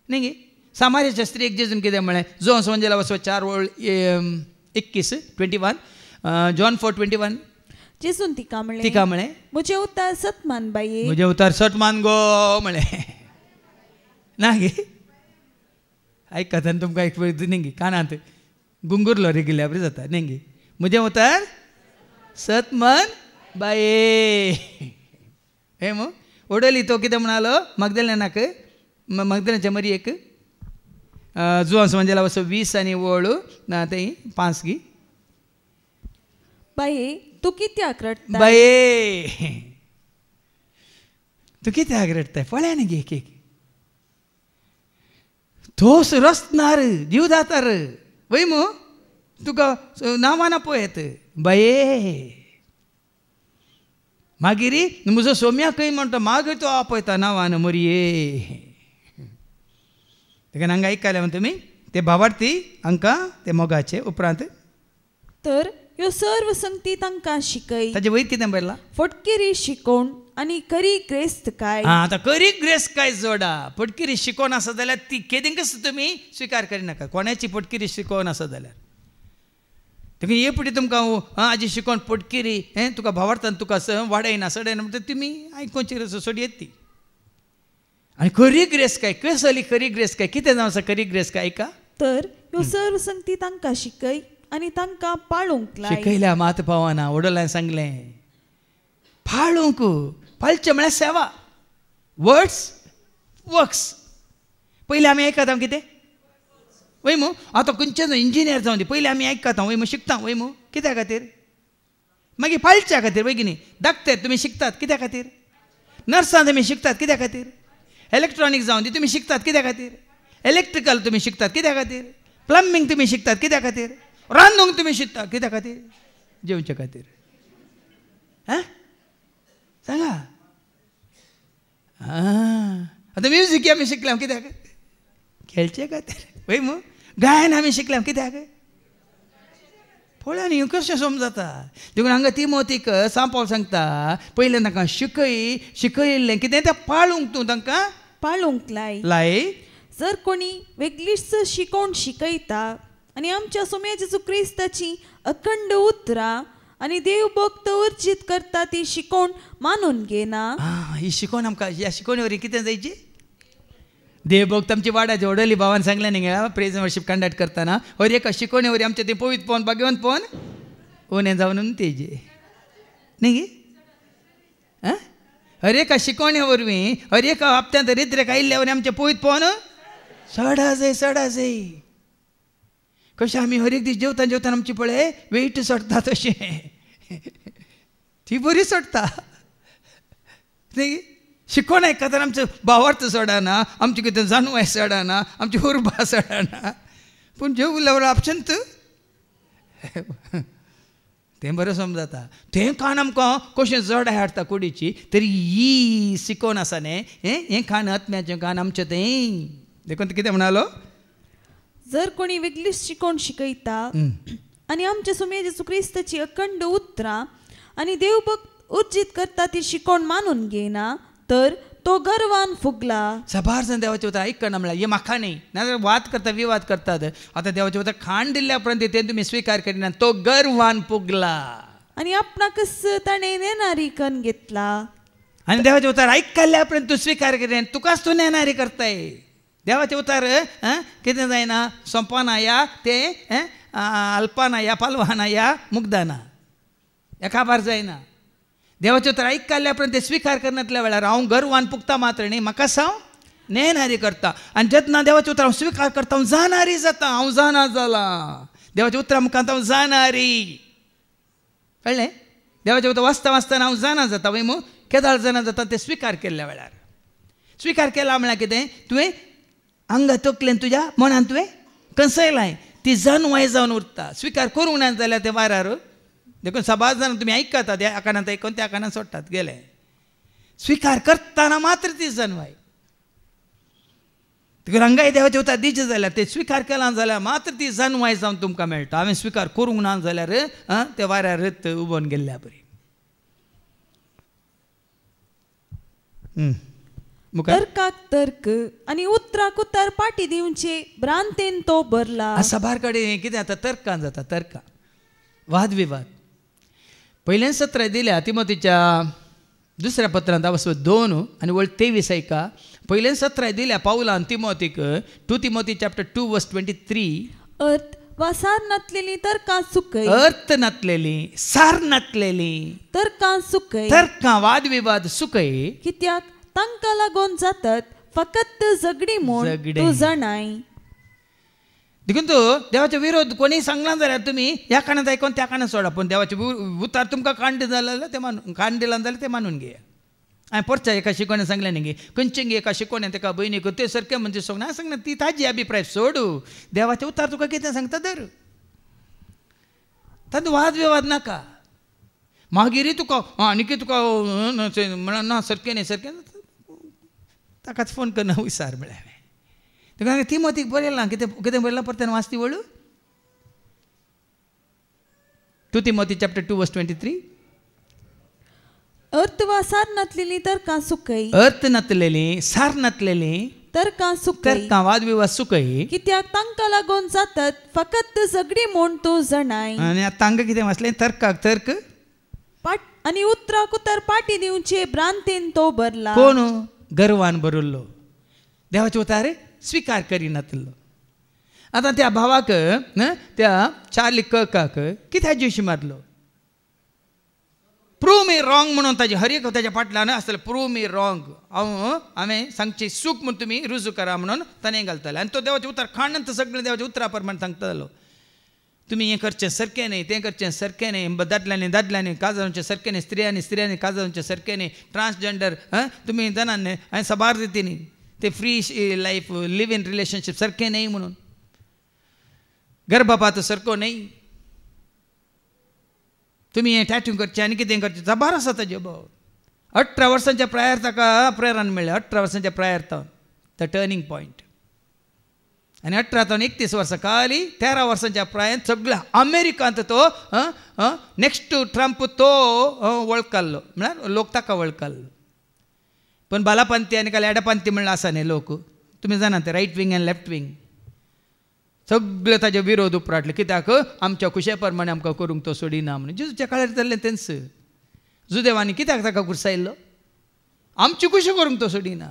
न्ही गे सामार्याच्या स्त्रीक जेजून कितें म्हळें जो समजला वचो 4:21 जॉन 4:21 जेजून तिका म्हळें म्हजें उतार सत मान बाये म्हजें उतार सत मान गो म्हळें ना गे आयकात आनी तुमकां एक वेळ न्ही गे कानांत गुंगुरलो रे गेल्या बरें जाता न्ही गे म्हजें उतार सत मान बाये हे मग ओडली तो कितें म्हणालो मगदलेनाक मगदलेनाच्या मरयेक जुवान समजला वचो 20 आनी वळू ना ते 5 गी बाये तूं कित्याक रडता बाये तूं कित्याक रडताय पळया न्ही गे एक तोस रसनार जीव जातार वय मू तुका नांवाना पळयत बाये मागीर म्हजो सोम्याकय म्हणटा मागीर तो आपयता नांवान मरये देखून हांगा आयकले म्हणटा तुमी ते भावार्थी हांकां ते मोगाचे उपरांत तर ह्यो सर्व संगती तांकां शिकय ताजे वयर कितें बरयलां फटकिरी शिकोवन आनी खरी ग्रेस्तकाय आतां खरी ग्रेस्तकाय जोडा फटकिरी शिकोवन आसा जाल्यार ती केदींकच तुमी स्विकार करिनाका कोणाची फटकिरी शिकोवन आसा जाल्यार देखून हे फुडें तुमकां हाजी शिकोवन फटकिरी तुका भावार्थान तुका वाडयना सडयना म्हणटा तुमी आयकोची सोडयेत ती आनी खरी ग्रेस्तकाय कशी जाली खरी ग्रेस्तकाय कितें जावं आसा खरी ग्रेस्तकाय आयका तर ह्यो सर्व संगती तांकां शिकय आनी तांकां पाळूंक लाय शिकयल्या मात पावना वडोलांन सांगलें पाळूंक पाळचें म्हळ्यार सेवा वर्ड्स वर्क्स पयलीं आमी आयकता कितें वय मू आतां खंयचेच इंजिनियर जावन दी पयलीं आमी आयकता वय मू शिकता वय मू कित्या खातीर मागीर फालच्या खातीर वय की न्ही डाक्टर तुमी शिकतात कित्या खातीर नर्सां तुमी शिकतात कित्या खातीर इलेक्ट्रॉनीक जावन दी तुमी शिकतात कित्या खातीर इलेक्ट्रिकल तुमी शिकतात कित्या खातीर प्लंबींग तुमी शिकतात कित्या खातीर रांदूंक तुमी शिकतात कित्या खातीर जेवचे खातीर हां सांगा आतां म्युजीक आमी शिकल्या कित्याक खेळचे खातीर वय मू गायन आमी शिकल्या कित्याक पळय न्ही कशें समजता देखून हांगा तिमोथीक सांपावल सांगता पयलें तांकां शिकयिल्लें कितें तें पाळूंक तूं तांकां पाळूंक लाय जर कोणी वेगळीच शिकोवन शिकयता आनी आमच्या सोम्या जेजू क्रिस्ताची अखंड उतरां आनी देव भक्त वर्जीत करता ती शिकोवन मानून घेना ही शिकोवन आमकां ह्या शिकोवणे वरी कितें जायची देव भक्त आमची वाड्याची व्हडली भावान सांगलें न्ही प्रेज वर्शीप कंडक्ट करतना हर एका शिकोवणे वरी आमचें तें पवित्र पोवन भाग्यवंत पोवन उणें जावन तेजे न्ही आं हर एका शिकोवणे वरवीं हर एका हप्त्यांत रित्रेक आयिल्ल्या वरी आमचें पवित्र पोवन सडा जाय कशें आमी हर एक दीस जेवतना आमची पळय वेट सडटा तशें ती बरी सडटा न्ही शिकोवन आयकतना आमचो भावार्थ सडना आमची कितें जानवाय सडना आमची उर्बा सडना पूण जेवल्यावर आपशंत तें बरें समजता तें खाण आमकां कशें जड हाडटा कुडीची तरी ही शिकोवन आसा न्ही हें खाण आत्म्याचें खाण आमचें तें देखून कितें म्हणालो जर कोणी वेगळीच शिकोवन शिकयता आनी आमच्या सोम्या जेजू क्रिस्ताची अखंड उतरां आनी देव भक्त उर्जीत करता ती शिकोवन मानून घेना तर तो गर्वान फुगला सबार जण देवाचे उतर आयकना म्हणल्यार हे म्हाका न्ही नाजाल्यार वाद करता विवाद करतात आतां देवाचे उतर खाण दिल्ल्या उपरांत तें तुमी स्विकार करिना तो गर्वान फुगला आनी आपणाकच ताणें नेणारी कन्न घेतला आनी देवाचे उतर आयकल्ल्या उपरांत तूं स्विकार करिना तुकाच तूं नेणारी करताय देवाचे उतर कितें जायना सोंपना या तें अल्पाना या पालवाना या मुग्धाना ह्या काबार जायना देवाचे उतर आयकल्ल्या उपरांत ते स्विकार करनातल्या वेळार हांव गर्वान पुगता मात्र न्ही म्हाका हांव नेणारी करता आनी जेन्ना देवाचे उतर हांव स्विकार करता हांव जाणारी जाता हांव जाणा जालां देवाचे उतरां मुखांत हांव जाणारी कळ्ळें देवाचे उतर वाचताना हांव जाणा जाता वय मू केदार जाणा जाता ते स्विकार केल्ल्या वेळार स्विकार केला म्हळ्यार कितें तुवें हांगा तकलेन तुज्या मनान तुवें कसयलाय ती जानवाय जावन उरता स्विकार करूंक ना जाल्यार ते वारार देखून सबाज जाण तुमी आयकतात ह्या कानांत आयकून त्या कानांत सोडटात गेले स्विकार करतना मात्र ती जानवाय देखून हांगाय देवाचे उतर दिवचे जाल्यार ते स्विकार केला जाल्यार मात्र ती जानवाय जावन तुमकां मेळटा हांवें स्विकार करूंक ना जाल्यार ते वाऱ्यार उबोवन गेल्ल्या बरी तर्काक तर्क आनी उतराक उतर पाटी दिवचे भ्रांतेन तो भरला सबार कडेन कितें जाता तर्कान जाता तर्का वाद विवाद पयलें सत्र दिल्या तिमोथीच्या दुसऱ्या पत्रांत आवस 2 आनी वळ 23 ऐका पयलें सत्र दिल्या पावलान तिमोथीक 2 तिमोथी चॅप्टर 2 वर्स 23 अर्थ वा सार नातलेली तर्कां सुकय अर्थ नातलेली सार नातलेली तर्कां सुकय तर्कां वाद विवाद सुकय कित्याक तांकां लागून जातात फकत झगडी म्हूण तूं जाणाय देखून तो देवाचे विरोध कोणी सांगला जाल्यार तुमी ह्या कानांत आयकून त्या कानांत सोडा पूण देवाचे उतार तुमकां काण दिला जाल्यार ते मानून काण दिला जाल्यार ते मानून घेया हांवें परच्या एका शिकोवण्यान सांगलें न्ही खंयचें एका शिकोवण्यान ताका भयणीक ते सारकें म्हणजे सांगना सांगना ती ताजी अभिप्राय सोडू देवाचे उतार तुका कितें सांगता धर तातूंत वाद विवाद नाका मागीर तुका आनी कितें तुका म्हणा ना सारकें न्ही सारकें ताकाच फोन करना विचार म्हळ्यार तुका तिमोथीक बरयलां कितें कितें बरयलां परतें वाचती वळू 2 तिमोथी चॅप्टर 2 वर्स 23 अर्थ वा सार नातलेली तर्कां सुकय अर्थ नातलेली सार नातलेली तर्कां सुकय तर्कां वाद विवाद सुकय कित्याक तांकां लागून जातात फकत झगडी म्हूण तूं जाणाय आनी आतां तांकां कितें वाचलें तर्काक तर्क आनी उतराक उतर पाटी दिवचे भ्रांतेन तो भरला कोण गर्वान भरिल्लो देवाचे उतार स्विकार करिनातलो आतां त्या भावाक त्या चार्ली कर्काक कित्याक जीश मारलो प्रूव मी रॉंग म्हणून ताजे हर एक ताच्या फाटल्यान आसतलें प्रूव मी रॉंग हांवें सांगची चूक म्हणून तुमी रुजू करा म्हणून ताणें घालताले आनी तो देवाचें उतर खाणंत सगळें देवाच्या उतरा प्रमाण सांगतालो तुमी हें करचें सारकें न्ही तें करचें सारकें न्ही दादल्यांनी काजांचें सारकें न्ही स्त्रियांनी काजांचें सारकें न्ही ट्रान्सजेंडर तुमी जाणात न्ही हांवें सबार रितीनी ते free life live in relationship सारकें न्ही म्हणून गर्भपात सारको न्ही तुमी हें टॅटू करचें आनी कितें करचें जबार आसा ताजे भाव 18 वर्सांच्या प्रायर ताका प्रेरण मेळ्ळें 18 वर्सांच्या प्रायर द टर्निंग पॉयंट आनी 18 ते 31 वर्सां खाली 13 वर्सांच्या प्रायांत सगळ्या अमेरिकांत तो नेक्स्ट ट्रंप तो वळखलो म्हळ्यार लोक ताका वळखलो पण बालापंथी आनी काल एडपंथी म्हणल्यार आसा न्ही लोक तुमी जाणा ते रायट विंग आनी लेफ्ट विंग सगळे ताजे विरोध उपराटले कित्याक आमच्या खुशे प्रमाणे आमकां करूंक तो सोडिना म्हणून जेजूच्या काळार जाल्लें तेंच जुदेवांनी कित्याक ताका कुरसायल्लो आमची खुशी करूंक तो सोडिना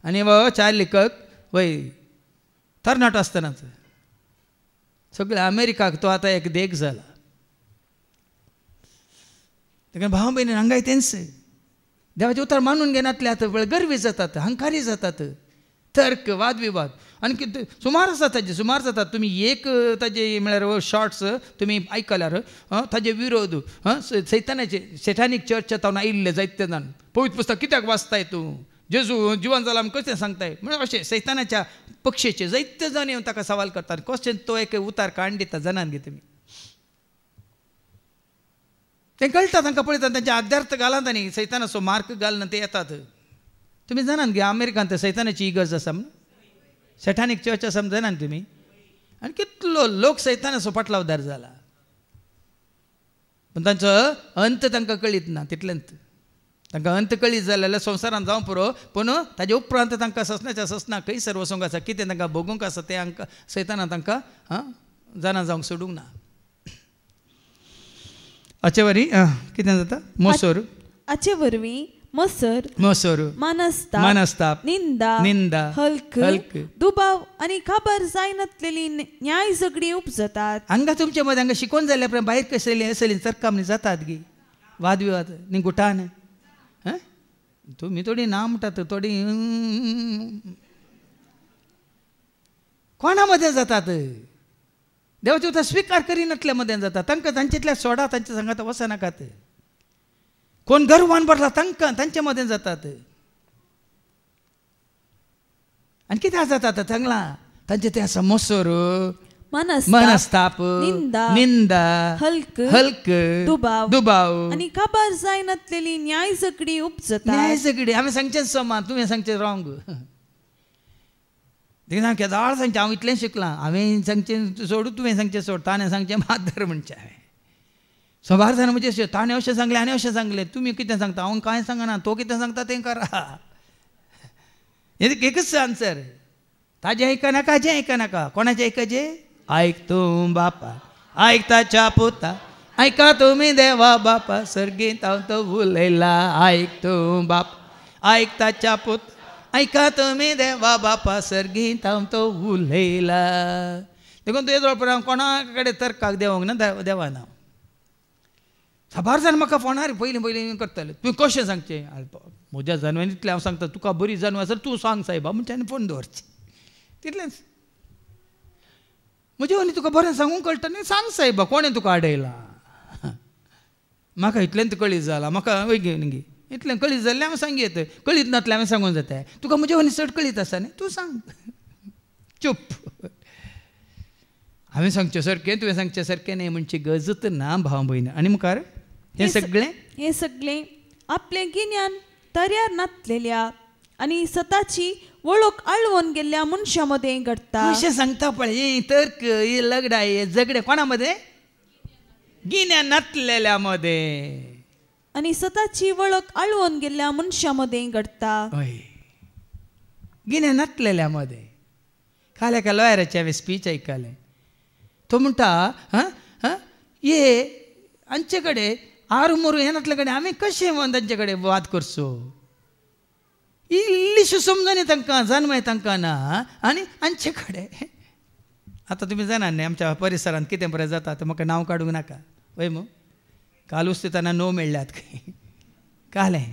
आनी चार लेखक वय तरणाटो आसतनाच सगळ्या अमेरिकाक तो आतां एक देख जाला ताका भाव भयणी हांगाय तेंच देवाचे उतर मानून घेनातले आतां गर्वी जातात हंकारी जातात तर्क वादविवाद आनी सुमार आसा ताजे सुमार जातात तुमी एक ताजे म्हळ्यार शॉर्ट्स तुमी आयकल्यार ताजे विरोध सैतानाचे सेठानीक चर्च जावन आयिल्ले जायते जाण पवित्र पुस्तक कित्याक वाचताय तूं जेजू जिवन जाला आमी कशें सांगताय म्हणजे अशें सैतानाच्या पक्षेचे जायते जाण येवन ताका सवाल करतात कशें तो एक उतार काण दिता जाणान गे तुमी तें कळटा तांकां पळयता तांचे आद्यार्थ घालात आनी सैतानाचो मार्क घालना ते येतात तुमी जाणात गे अमेरिकांत सैतानाची इगर्ज आसा म्हणून सेठानीक चर्च आसा म्हणून जाणात तुमी आनी कितलो लोक सैतानाचो पटलावदार जाला पण तांचो अंत तांकां कळीत ना तितलेंत तांकां अंत कळीत जाल्यार संवसारांत जावं पुरो पूण ताजे उपरांत तांकां ससनाच्या ससना खंय सर्वसंग आसा कितें तांकां भोगूंक आसा तें हांकां सैतानान तांकां जाणा जावंक सोडूंक ना हाचे वरी कितें जाता मोसोर हाचे वरवीं मोसोर मानस्ताप निंदा हल्क दुबाव आनी खबर जायनासलेली न्याय झगडी उपजतात हांगा तुमचे मदें हांगा शिकोवन जाल्या उपरांत भायर कसली असली चरकामणी जातात गे वादविवाद न्ही गुटान तुमी थोडी ना म्हणटात थोडी कोणा मदें जातात देवाचे उतर स्विकार करिनातल्या मदें जाता तांकां तांचेतल्या सोडा तांचे सांगात वचनाकात कोण गर्वान भरला तांकां तांचे मदें जातात आनी कित्याक जातात सांगलां तांचे ते आसा मोसोर मनस्ताप निंदा हल्क दुबाव आनी खबर जायनासलेली न्याय झगडी उपजतात न्याय झगडी हांवें सांगचें समान तुवें सांगचें रॉंग सामकें जाळ सांगचें हांव इतलें शिकलां हांवें सांगचें सोडूं तुवें सांगचें सोड ताणें सांगचें माद्दर म्हणचें हांवें सबार जाणां म्हणजे अशें ताणें अशें सांगलें आनी अशें सांगलें तुमी कितें सांगता हांव कांय सांगना तो कितें सांगता तें करा एकच आन्सर ताजें आयकनाका हाजें आयकनाका कोणाचें आयकचें आयक तूं बापा आयक ताच्या पुता आयका तुमी देवा बापा सर्गींत हांव तो उलयला आयक तूं बापा आयक ताच्या पुता आयका तुमी देवा बापा सर्गींत हांव तो उलयला देखून तुजे जवळ पर्यंत कोणा कडेन तर्काक देवंक ना देवाना साबार जाण म्हाका फोनार पयलीं करताले तुवें कशें सांगचें म्हज्या जानवान इतलें हांव सांगता तुका बरी जानव आसा तूं सांग सायबा म्हणजे आनी फोन दवरचें तितलेंच म्हजे वनी तुका बरें सांगूंक कळटा न्ही सांग सायबा कोणें तुका आडयला म्हाका इतलेंत कळीत जाला म्हाका वयगे न्ही इतलें कळीत जाल्लें हांव सांगीत कळीत नातलें हांवें सांगूंक जाता तुका म्हजे वनी चड कळीत आसा न्ही तूं सांग चूप हांवें सांगचें सारकें तुवें सांगचें सारकें न्ही म्हणची गजत ना भाव भयण आनी मुखार हें सगळें आपलें गिन्यान तयार नासलेल्या आनी स्वताची वळख आळवून गेल्ल्या मनशा मदें घडटा अशें सांगता पळय तर्क हे लगडा हे झगडे कोणा मदें गिन्यान नासलेल्या मदें आनी स्वताची वळख आळवून गेल्ल्या मनशा मदें घडटा हय गिन्यान नासलेल्या मदें काल एका लॉयराचें हांवें स्पीच आयकलें तो म्हणटा ये हांचे कडेन आरुमोरू हें नासले कडेन हांवें कशें तांचे कडेन वाद करचो इल्लीशी समजणी तांकां जानवाय तांकां ना आनी हांचे कडेन आतां तुमी जाणा न्ही आमच्या परिसरांत कितें बरें जाता तें म्हाका नांव काडूंक नाका वय मू काल उस्तिताना नो मेळ्ळ्यात काही काले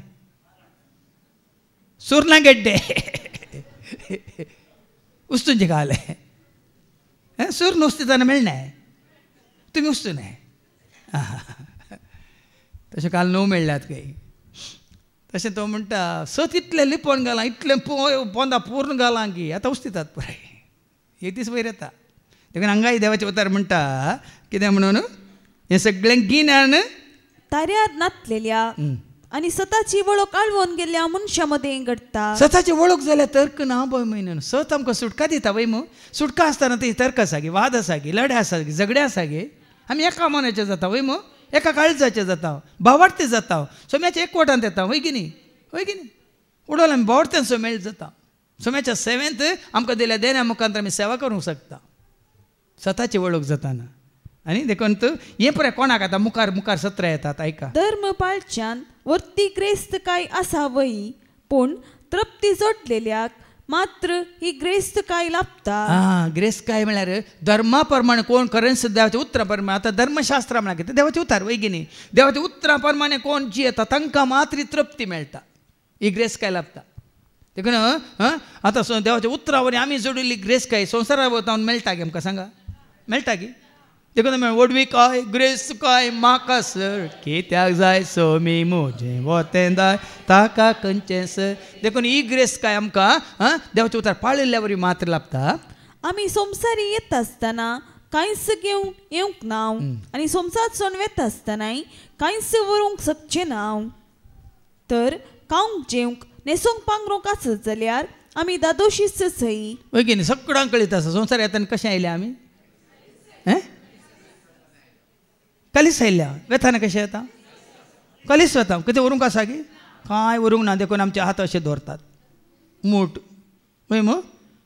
सुरना गेड्डे उस्तुंचे काले सूर नुस्तिताना मेळनाय तुम्ही उस्तू नाही तशें काल नो मेळ्ळ्यात काही तशें तो म्हणटा सत इतले लिपोवन घालां इतले पोंदा पूर्ण घालां की आतां उस्तितात पुराय एक दीस वयर येता देखून हांगाय देवाचे अवतार म्हणटा कितें म्हणून हें सगळें गिन्यान ताऱ्यार नातलेल्या आनी सताची वळख आळवून गेल्ल्या मनशा मदें घडटा सताची वळख जाल्यार तर्क ना पळय म्हयन सत आमकां सुटका दिता वय मू सुटका आसतना ती तर्क आसा गे वाद आसा गे लढे आसा गे झगडे आसा गे आमी एका मनाचे जाता वय मू एका काळजाचे जाता भावार्थी जाता सोम्याच्या एकवटांत येता वय की न्ही उडोवन आमी भावार्थ्यान सोमेळ जाता सोम्याच्या सेवेंत आमकां दिल्या देण्या मुखांतर आमी सेवा करूंक शकता सताची वळख जाताना आनी देखून हें पळय कोणाक आतां मुखार मुखार सत्र येतात आयका धर्म पाळच्यान वर्ती क्रेस्त काय आसा वय पूण तृप्ती जोडलेल्याक मात्र ही ग्रेस्त काय लाभता ग्रेस्त काय म्हळ्यार धर्मा प्रमाणे कोण खरेंच देवाच्या उतरा प्रमाणे आतां धर्मशास्त्रा म्हळ्यार कितें देवाचे उतार वय की न्ही देवाच्या उतरा प्रमाणे कोण जियेता तांकां मात्र तृप्ती मेळटा ही ग्रेस्त काय लाभता देखून आतां देवाच्या उतरा वरी आमी जोडिल्ली ग्रेस्त काय संवसारा वतावन मेळटा गे आमकां सांगा मेळटा की देखून वडवी काय ग्रेस्त काय म्हाका सर कित्याक जाय सोमी म्हजें वतें दाय ताका खंयचें सर देखून ही ग्रेस्त काय आमकां देवाचे उतार पाळिल्ल्या वरी मात्र लाभता आमी संवसारी येत आसतना कांयच घेवन येवंक ना आनी संवसारसून वेता आसतनाय कांयच व्हरूंक शकचें ना तर खावंक जेवंक न्हेसूंक पांगरूंक आसत जाल्यार आमी दादोशीच सई वय की न्ही सगळ्यांक कळीत आसा संवसार येताना कशें आयल्या आमी कलीस आयल्या वेताना कशें येता कलीस वता कितें व्हरूंक आसा की कांय व्हरूंक ना देखून आमचे हात अशे दवरतात मूठ वय मू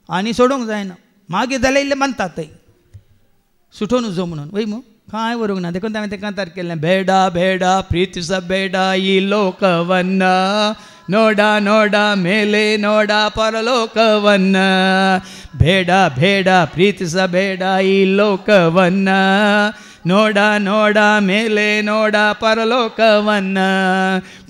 आनी सोडूंक जायना मागीर जाल्यार इल्लें मानतात थंय सुटोवन जो म्हणून वय मू कांय व्हरूंक ना देखून हांवें तें कांतार केल्लें बेडा बेडा प्रीतीस बेडा ई लोकवन्न नोडा नोडा मेले नोडा परलोकवन्न बेडा बेडा प्रीतीस बेडा ई लोकवन्न ನೋಡ ನೋಡ ಮೇಲೆ ನೋಡ ಪರಲೋಕವನ್ನ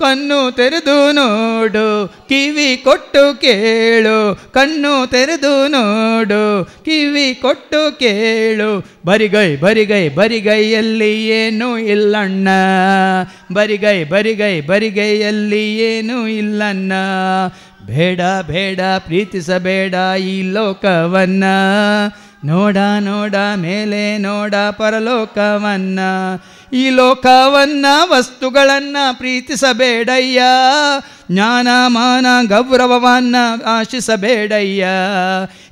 ಕಣ್ಣು ತೆರೆದು ನೋಡು ಕಿವಿ ಕೊಟ್ಟು ಕೇಳು ಕಣ್ಣು ತೆರೆದು ನೋಡು ಕಿವಿ ಕೊಟ್ಟು ಕೇಳು ಬರಿಗೈ ಬರಿಗೈ ಬರಿಗೈಯಲ್ಲಿ ಏನೂ ಇಲ್ಲಣ್ಣ ಬರಿಗೈ ಬರಿಗೈ ಬರಿಗೈಯಲ್ಲಿ ಏನೂ ಇಲ್ಲಣ್ಣ ಬೇಡ ಬೇಡ ಪ್ರೀತಿಸಬೇಡ ಈ ಲೋಕವನ್ನ ನೋಡ ನೋಡ ಮೇಲೆ ನೋಡ ಪರಲೋಕವನ್ನ ಈ ಲೋಕವನ್ನ ವಸ್ತುಗಳನ್ನ ಪ್ರೀತಿಸಬೇಡಯ್ಯ ಜ್ಞಾನ ಮಾನ ಗೌರವವನ್ನ ಆಶಿಸಬೇಡಯ್ಯ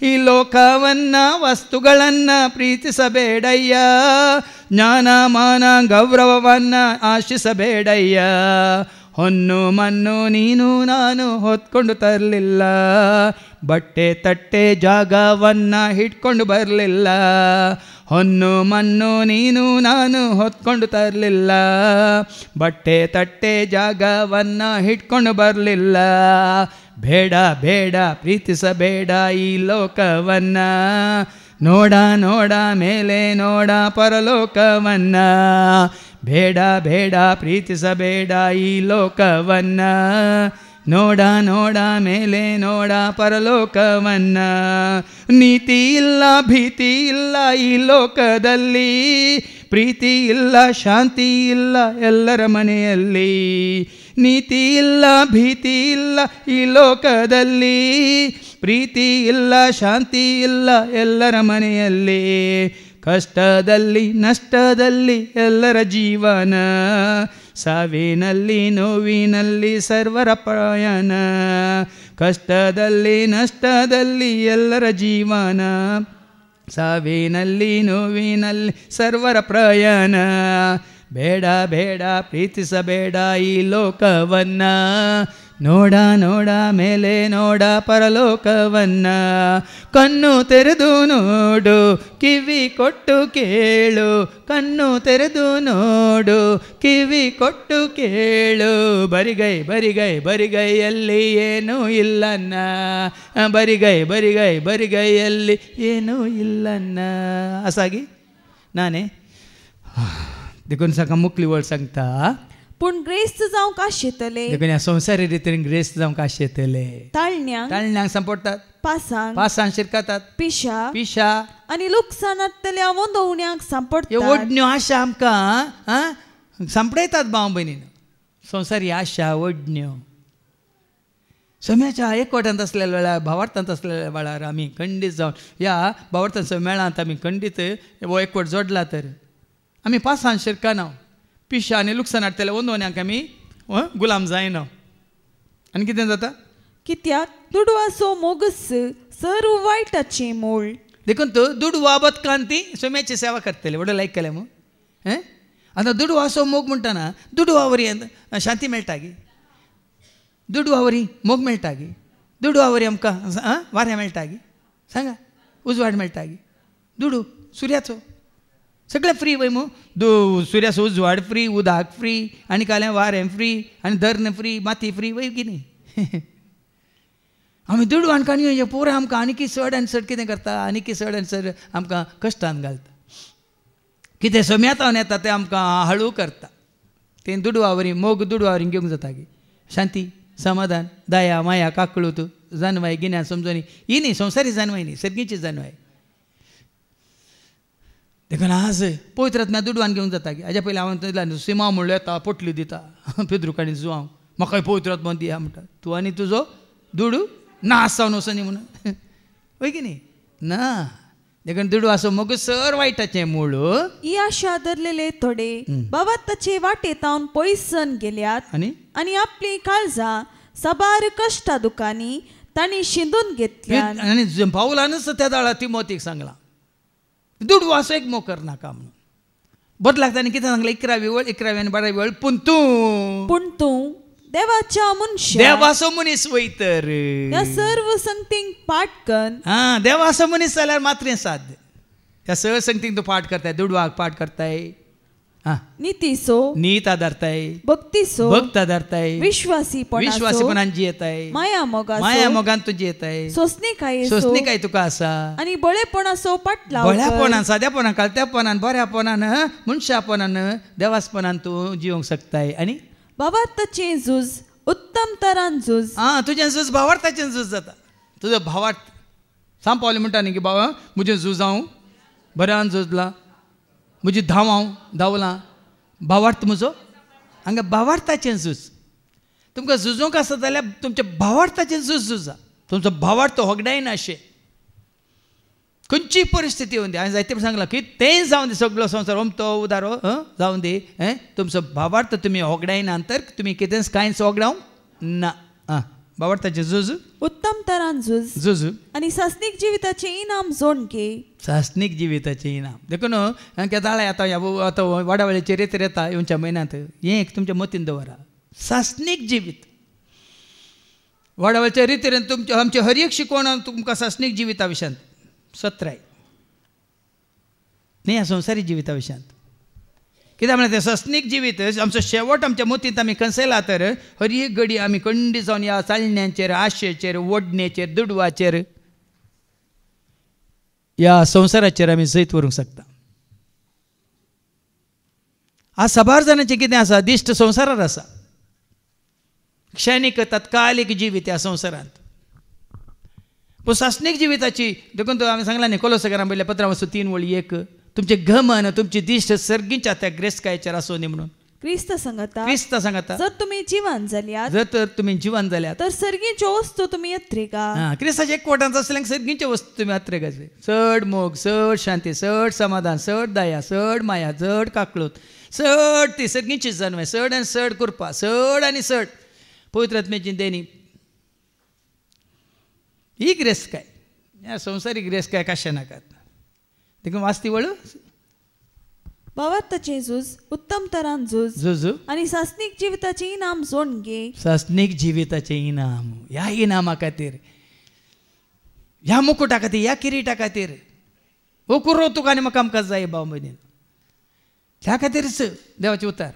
ಈ ಲೋಕವನ್ನ ವಸ್ತುಗಳನ್ನ ಪ್ರೀತಿಸಬೇಡಯ್ಯ ಜ್ಞಾನ ಮಾನ ಗೌರವವನ್ನ ಆಶಿಸಬೇಡಯ್ಯ ಹೊನ್ನು ಮಣ್ಣು ನೀನು ನಾನು ಹೊತ್ಕೊಂಡು ತರಲಿಲ್ಲ ಬಟ್ಟೆ ತಟ್ಟೆ ಜಾಗವನ್ನ ಹಿಡ್ಕೊಂಡು ಬರಲಿಲ್ಲ ಹೊನ್ನು ಮಣ್ಣು ನೀನು ನಾನು ಹೊತ್ಕೊಂಡು ತರಲಿಲ್ಲ ಬಟ್ಟೆ ತಟ್ಟೆ ಜಾಗವನ್ನ ಹಿಡ್ಕೊಂಡು ಬರಲಿಲ್ಲ ಬೇಡ ಬೇಡ ಪ್ರೀತಿಸಬೇಡ ಈ ಲೋಕವನ್ನ ನೋಡ ನೋಡ ಮೇಲೆ ನೋಡ ಪರಲೋಕವನ್ನ ಬೇಡ ಬೇಡ ಪ್ರೀತಿಸಬೇಡ ಈ ಲೋಕವನ್ನ ನೋಡ ನೋಡ ಮೇಲೆ ನೋಡ ಪರಲೋಕವನ್ನ ನೀತಿ ಇಲ್ಲ ಭೀತಿ ಇಲ್ಲ ಈ ಲೋಕದಲ್ಲಿ ಪ್ರೀತಿ ಇಲ್ಲ ಶಾಂತಿ ಇಲ್ಲ ಎಲ್ಲರ ಮನೆಯಲ್ಲಿ ನೀತಿ ಇಲ್ಲ ಭೀತಿ ಇಲ್ಲ ಈ ಲೋಕದಲ್ಲಿ ಪ್ರೀತಿ ಇಲ್ಲ ಶಾಂತಿ ಇಲ್ಲ ಎಲ್ಲರ ಮನೆಯಲ್ಲಿ ಕಷ್ಟದಲ್ಲಿ ನಷ್ಟದಲ್ಲಿ ಎಲ್ಲರ ಜೀವನ ಸಾವಿನಲ್ಲಿ ನೋವಿನಲ್ಲಿ ಸರ್ವರ ಪ್ರಯಾಣ ಕಷ್ಟದಲ್ಲಿ ನಷ್ಟದಲ್ಲಿ ಎಲ್ಲರ ಜೀವನ ಸಾವಿನಲ್ಲಿ ನೋವಿನಲ್ಲಿ ಸರ್ವರ ಪ್ರಯಾಣ ಬೇಡ ಬೇಡ ಪ್ರೀತಿಸಬೇಡ ಈ ಲೋಕವನ್ನ ನೋಡ ನೋಡ ಮೇಲೆ ನೋಡ ಪರಲೋಕವನ್ನ ಕಣ್ಣು ತೆರೆದು ನೋಡು ಕಿವಿ ಕೊಟ್ಟು ಕೇಳು ಕಣ್ಣು ತೆರೆದು ನೋಡು ಕಿವಿ ಕೊಟ್ಟು ಕೇಳು ಬರಿಗೈ ಬರಿಗೈ ಬರಿಗೈಯಲ್ಲಿ ಏನೂ ಇಲ್ಲನ್ನ ಬರಿಗೈ ಬರಿಗೈ ಬರಿಗೈಯಲ್ಲಿ ಏನೂ ಇಲ್ಲನ್ನ ಅಸಾಗಿ ನಾನೇ देखून सका मुकली वळ सांगता पूण ग्रेस्त जावंक आशेतले देखून ह्या संवसारी रितीन ग्रेस्त जावंक आशेतले ताळण्यांक संपडतात पासांक शिरकातात पिशा आनी लुकसानांतल्या वंदवण्यांक सांपडतात वडण्यो आशा आमकां सांपडयतात भाव भयणीन संवसारी आशा वडण्यो सोम्याच्या एकवटांत असलेल्या वेळार भावार्थांत असलेल्या वेळार आमी खंडीत जावन ह्या भावार्थांचो मेळांत आमी खंडीत हो एकवट जोडला तर आमी पासांत शिरकाना पिशा आनी लुकसानांतल्या वंदवण्यांक आमी गुलाम जायना आनी कितें जाता कित्याक दुडवासो मोगस सर्व वायटाचें मूळ देखून तो दुडवा बदकान ती सोम्याची सेवा करतले व्हडलो लायक केलें मग आतां दुडवासो मोग म्हणटाना दुडवा वरी शांती मेळटा गे दुडवा वरी मोग मेळटा गे दुडवा वरी आमकां वारें मेळटा गे सांगा उजवाड मेळटा गे दुडू सुर्याचो सगळें फ्री वय मग सुर्याचो उजवाड फ्री उदक फ्री आनी कालें वारें फ्री आनी धर्ण फ्री माती फ्री वय की न्ही आमी दुडवान काणयो पोरां आमकां आनी चड आनी चड कितें करता आनी चड आनी चड आमकां कश्टान घालता कितें सोम्यातावन येता तें आमकां हळू करता तें दुडवा वरी मोग दुडवा वरी घेवंक जाता गे शांती समाधान दया माया काकळूत जानवाय गिन्यान समजोनी ही न्ही संवसारी जानवाय न्ही सर्गीची जानवाय देखून आज पवित्र आत्म्या दुडवान घेवंक जाता गे हाज्या पयलीं हांवें सिमा म्हणलो येता पोटली दिता पेद्रुकाणी जुवांव म्हाकाय पवित्र आत्मा दिया म्हणटा तूं आनी तुजो दुडू ना आसावन वचनी म्हणून वय की न्ही ना देखून दुडवासो मोग सर वायटाचें मूळ ही आशा धरलेले थोडे बाबाताचे वाटेतावन पयसन गेल्यात आनी आपली काळजां सबार कश्टा दुखांनी तांणी शिंदून घेतल्यात आनी पावलानच त्या दाळा तिमोथीक सांगलां दुडवासो एक मोग करनाका म्हणून बदलाक तांणी कितें सांगलें 11वी आनी 12वी वेळ पूण तूं देवाच्या मनशा देवाचो मनीस वयतर ह्या सर्व संगतींक पाठ कर देवाचो मनीस जाल्यार मात्र साध्य ह्या सर्व संगतींक तूं पाठ करताय दुडवाक पाठ करताय नीतीसो नीत आदारताय भक्तीसो भक्त आदारताय विश्वासीपणान जियेताय माया मोगान तूं जियेताय सोसणीकाय तुका आसा आनी बळेपणाचो पाठ लाव बळ्यापणान साद्यापणान कालत्यापणान बऱ्यापणान मनशापणान देवासपणान तूं जिवंक शकताय आनी भावार्थाचें झूज उत्तम तरान झूज तुजें झूज भावार्थाचें झूज जाता तुजो भावार्थ सांग पावलें म्हणटा न्ही की बाबा म्हजें झूज हांव बऱ्यान झुजलां म्हजी धांव हांव धांवलां भावार्थ म्हजो हांगा भावार्थाचें झूज तुमकां झुजोवंक आसा जाल्यार तुमच्या भावार्थाचें झूज झुजा तुमचो भावार्थ होगडायना अशें खंयची परिस्थिती येवन दी हांवें जायते सांगलां की तें जावन दी सगळो संवसार ओमतो उदारो जावन दी तुमचो भावार्थ तुमी होगडायना तर तुमी कितेंच कांयच होगडावंक ना भावार्थाचें झूज उत्तम तरान झूज आनी सासनीक जिविताचें इनाम जोड घे सासनीक जिविताचें इनाम देखून दाळे आतां वाडावळीचेर रेतर येता येवच्या म्हयन्यांत हें एक तुमच्या मतीन दवरा सासनीक जिवीत वाडावळीच्या रितीन तुमच्या आमचे हर एक शिकवण तुमकां सासनीक जिविता विशयांत सत्राय न्ही ह्या संवसारी जिविता विशयांत कित्याक म्हळ्यार तें सस्नीक जिवीत आमचो शेवट आमच्या मतींत आमी कंसयला तर हर एक घडी आमी खंडी जावन ह्या चालण्यांचेर आशेचेर वडणेचेर दुडवाचेर ह्या संवसाराचेर आमी जैत व्हरूंक शकता आज सबार जाणांचें कितें आसा दिश्ट संवसारार आसा क्षणीक तत्कालीक जिवीत ह्या संवसारांत पूण सासनीक जिविताची देखून हांवें सांगलां न्ही कोलोसाकारां पयल्या 15:3 तुमचे घमन तुमची दिश्ट सर्गीच्या त्या ग्रेस्कायेचेर आसूं न्ही म्हणून क्रिस्त सांगता जर तुमी जिवन जाल्यात जर तुमी जिवन जाल्यात तर सर्गीच्यो वस्तू तुमी यत्रेगा क्रिस्ताच्या एकवटांत आसल्यांक सर्गीच्यो वस्तू तुमी यत्रेगाचे चड मोग चड शांती चड समाधान चड दया चड माया चड काकळूत चड ती सर्गीची जन्म चड आनी चड कृपा चड आनी चड पवित्र आत्म्याची देणी ही ग्रेस्काय ह्या संवसारी ग्रेस्काय कशें नाकात देखून वाचती वळू भावार्थाचें झूज उत्तम तरान झूज आनी सासनीक जिविताचें इनाम जोड घे सासनीक जिविताचें इनाम ह्या इनामा खातीर ह्या मुकुटा खातीर ह्या किरीटा खातीर हो कुर्रो तुका आनी म्हाका आमकां जाय भाव भयणीन ह्या खातीरच देवाचें उतार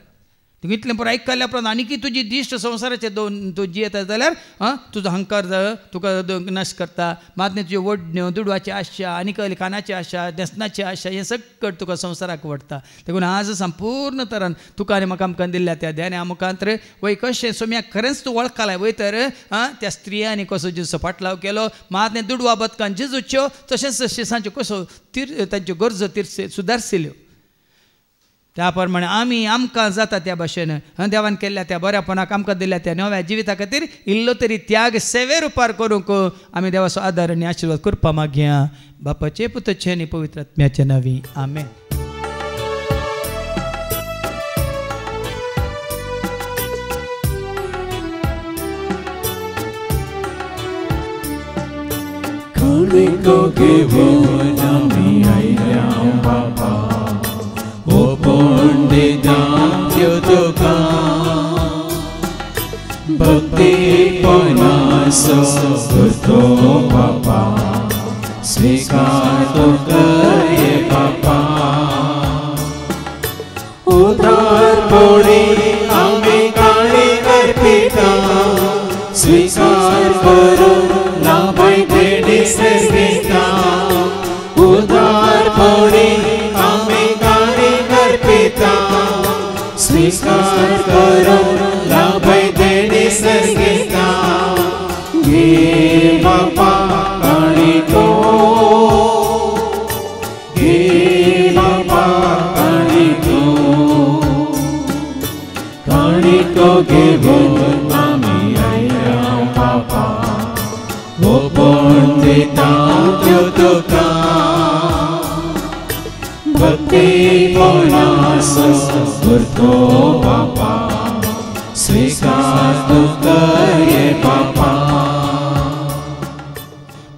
तुका इतलें पुरो आयकल्या उपरांत आनीकी तुजी दिश्ट संवसाराचे तूं जियेता जाल्यार तुजो अहंकार तुका नश्ट करता. मागीर तुज्यो वडण्यो दुडवाची आशा आनी कहली कानाची आशा न्यासनाची आशा हें सगळं तुका संवसाराक वडटा. देखून आज संपूर्ण तरान तुका आनी म्हाका आमकां दिल्ल्या त्या ध्याना मुखांतर वय कशें सोम्याक खरेंच तूं वळखलाय वय तर त्या स्त्रियांनी कसो जेजू फाटलाव केलो. मागीर दुडवा बदकान जेजूच्यो तशेंच शिसांच्यो कसो तांच्यो गरजो सुदारसिल्यो. त्या प्रमाणे आमी आमकां जाता त्या भाशेन देवान केल्ल्या त्या बऱ्यापणाक आमकां दिल्ल्या त्या नव्या जिविता खातीर इल्लो तरी त्याग सेवेर उपार करूंक आमी देवाचो आदार आनी आशिर्वाद करपा मागया. बापाचे पुतचे आनी पवित्र आत्म्याचे नांवी आमेन. Kaliko घेऊन आम्ही आयल्या बाबा ओपोंडिदांत्यो तुका भक्तीपणाचो करतो बाबा स्वीकार तो करे बाबा. उदारपणी आम्ही काळी करपिता स्वीकार करून लाभाय देणी सर्विता. उदारपणी आम्ही काळी करपिता स्वीकार करून लाभाय देणी सर्विता. घे बापा काळी तो घे बापा काळी तो घेऊन आम्ही आयल्या बापा ओपोंडिदांत्यो तुका भक्तीपणाचो करतो बापा स्वीकार तू करे बापा.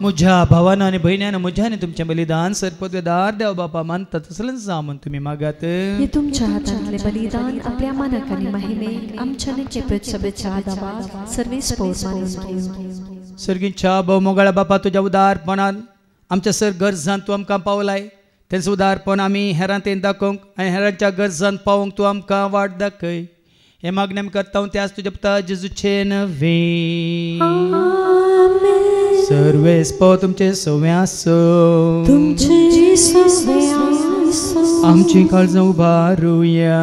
म्हज्या भावानं आनी भयण्यानं म्हज्यान तुमचें बलिदान सरपदवेदार देव बापा मानता तसलेंच जावं म्हूण तुमी मागात. हे तुमच्या हातांतले बलिदान आपल्या मनाक आनी महिमेक आमच्या निकेपत सभेच्या आदाराक सर्वेस्पोर मानून घेवं. सर्गीच्या भोवमोगाळ्या बापा तुज्या उदारपणान आमच्या सर गरजांत तूं आमकां पावलाय. तेंच उदारपण आमी हेरां तें दाखोवंक आनी हेरांच्या गरजांत पावोवंक तूं आमकां वाट दाखय. हे मागणें आमी करता हांव त्याच तुज्या पुता जेजूचे नवे. सर्वेस्पो तुमचे सवे आसो आमची काळजां उबारुया.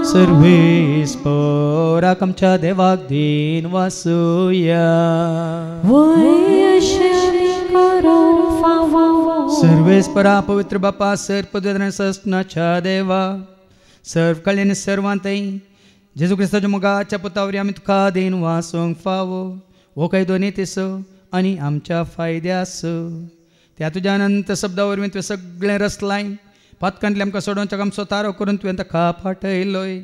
सर्वेस्पराक आमच्या देवाक दिन वासुया. सर्वेस्परा पवित्र बापा सर्पदवेदान सस्नाच्या देवा सर्व कल्याण सर्वांतय जेजू क्रिस्ताच्या मोगाच्या पुतावरी आमी तुका दिन वासोंक फावो. हो काय दोनी तिसो आनी आमच्या फायद्यास त्या तुज्या अनंत शब्दा वरवीं तुवें सगळें रचलाय. पातकांतले आमकां सोडोवंक आमचो तारो करून तुवें ताका फाटयलोय.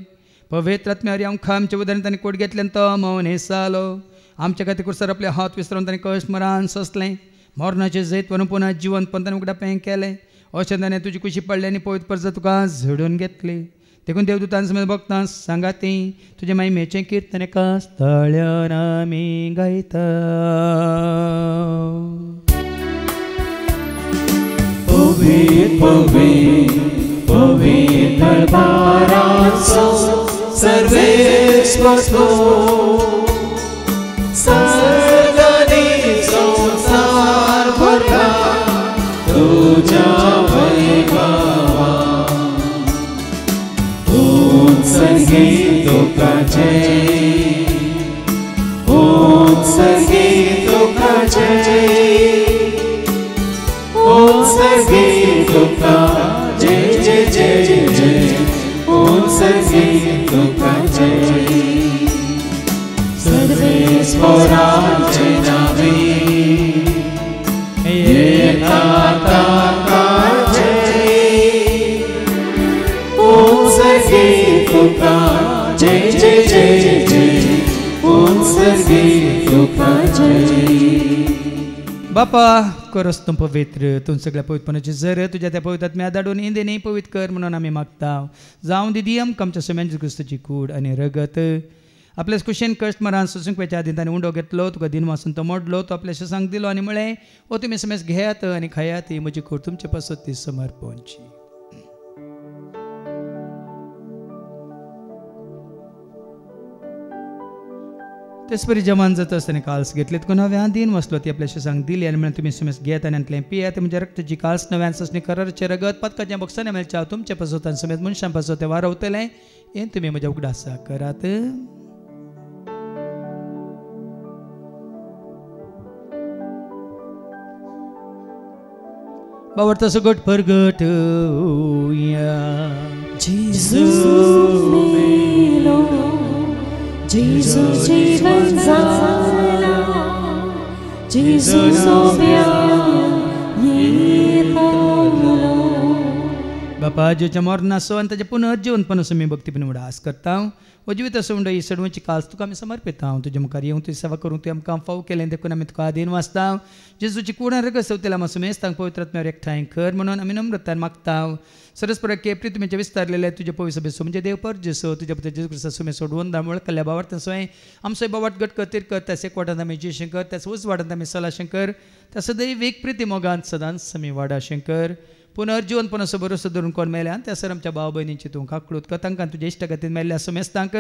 पवित्र आत्म्यावरी आमकां आमच्या उदारण तांणी कोड घेतल्यान तो मौन हेसालो. आमच्या खातीर कुसर आपले हात विसरून तांणी कश्ट मरान सोंसलें. मोरणाचें जैत व्हरून पुना जिवंतपण ताणें उगडापें केलें. अशें ताणें तुजी कुशी पडली आनी पवित्र परजा तुका झडून घेतली. देखून देवदूतां समेत भक्तां सांगाती तुजे महिमेचें कीर्तन एका स्थळ्यान आमी गायता. पवित्र पवित्र पवित्र दरबाराचो सर्वेस्वर सर्गानी संसार भरला तुझ्या वैभवान. संगीत तुका जय संगीत तुका जय संगीत तुका जय जय जय जय संगीत तुका जय. सर्वेस्वराचे नावे येता ताका जय संगीत तुका जय जय जय जय संगीत तुका जय. बापा करस तूं पवित्र तूं सगळ्या पवित्रपणाची जर तुज्या त्या पवित्र आत्म्या धाडून इंदेनी पवित्र कर म्हणून आमी मागता. जावं दिदी आमकां आमच्या सोम्यान जेजू क्रिस्ताची कूड आनी रगत आपल्यास कुशेन कश्ट मारान सुसूंक पेच्या आदी ताणें उंडो घेतलो तुका दिन वाचून तो मोडलो तो आपल्या शिसांक दिलो आनी म्हळें ओ तुमी समेज घेयात आनी खायात ही म्हजी खोट तुमचे पासत ती समर्पणची. तेच परी जमान जाता आसतना काल्स घेतले तुका नव्यान दिन वाचलो ती आपल्या शिसांक दिली आनी म्हळें तुमी समेज घेयात आनी आंतलें पियात म्हणजे रक्ताची काल्स नव्यान ससणी करारचे रगत पदकाच्या बॉक्सांनी मेळच्या हांव तुमचे पासत आनी समेज मनशां पासत तें वारवतलें हें तुमी म्हज्या उगडासा करात. बावडता सगट परगट Jesu जीवन झाला Jesu सोब्या येतालो. बापा जेच्या मरण आसो आनी ताच्या पुनर्जीवन पण असो मी भक्तीपण उडास करता वो जिवीत असो म्हणटा ही सडवची काल्स तुका आमी समर्पिता तुजे मुखार येवन तुजी सेवा करूंक तुवें आमकां फाव केलें देखून आमी तुका आदीन वाचता जेजूची कुडां रगत सवतेला मातसो मेस्तांक पवित्र आत्म्यावर एकठांय कर म्हणून आमी नम्रतान मागता. सरस्पर केप्री तुमचे विस्तारलेले तुजे पवित्र सभेचो म्हणजे देव पर जेसो तुज्या पुत्र जेजू क्रिस्ता सुमे सोडवून दामोळ कल्ल्या बावार्थ सोय आमचो बावाट गट कतीर कर त्या एकवटांत आमी जय शंकर त्याच उज वाडंत आमी सला शंकर त्या सदैव एक प्रिती मोगांत सदांच समी वाडा शंकर. पुनर्जीवन पण असो बरोसो धरून कोण मेल्या त्या सर आमच्या भाव भयणींची तूं काकळूत कर तांकां तुजे इश्ट गतीन मेल्ल्या समेस्तांक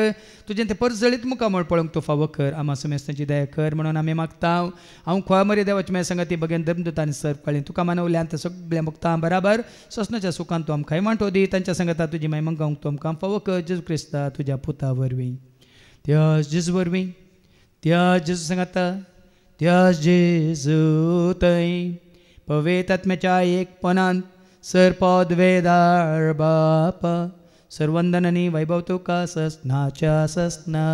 तुजें तें परजळीत मुखामळ पळोवंक तूं फावो कर आमा समेस्तांची दया कर म्हणून आमी मागता. हांव खोया मरे देवाची म्हाज्या संगती बगेन धर्मदूतांनी सर कळ्ळें तुका मानवल्यान त्या सगळ्या मुक्तां बराबर सोसणाच्या सुखान तूं आमकां वांटो दी तांच्या संगता तुजी महिमा गावंक तूं आमकां फावो कर जेजू क्रिस्ता तुज्या पुता वरवीं त्या जेजू वरवीं त्या जेजू संगता त्या जेजू थंय पवित्र आत्म्याच्या एकपणांत सरपद वेदार बापा सर्वंदन आनी वैभव तुका ससनाच्या ससना.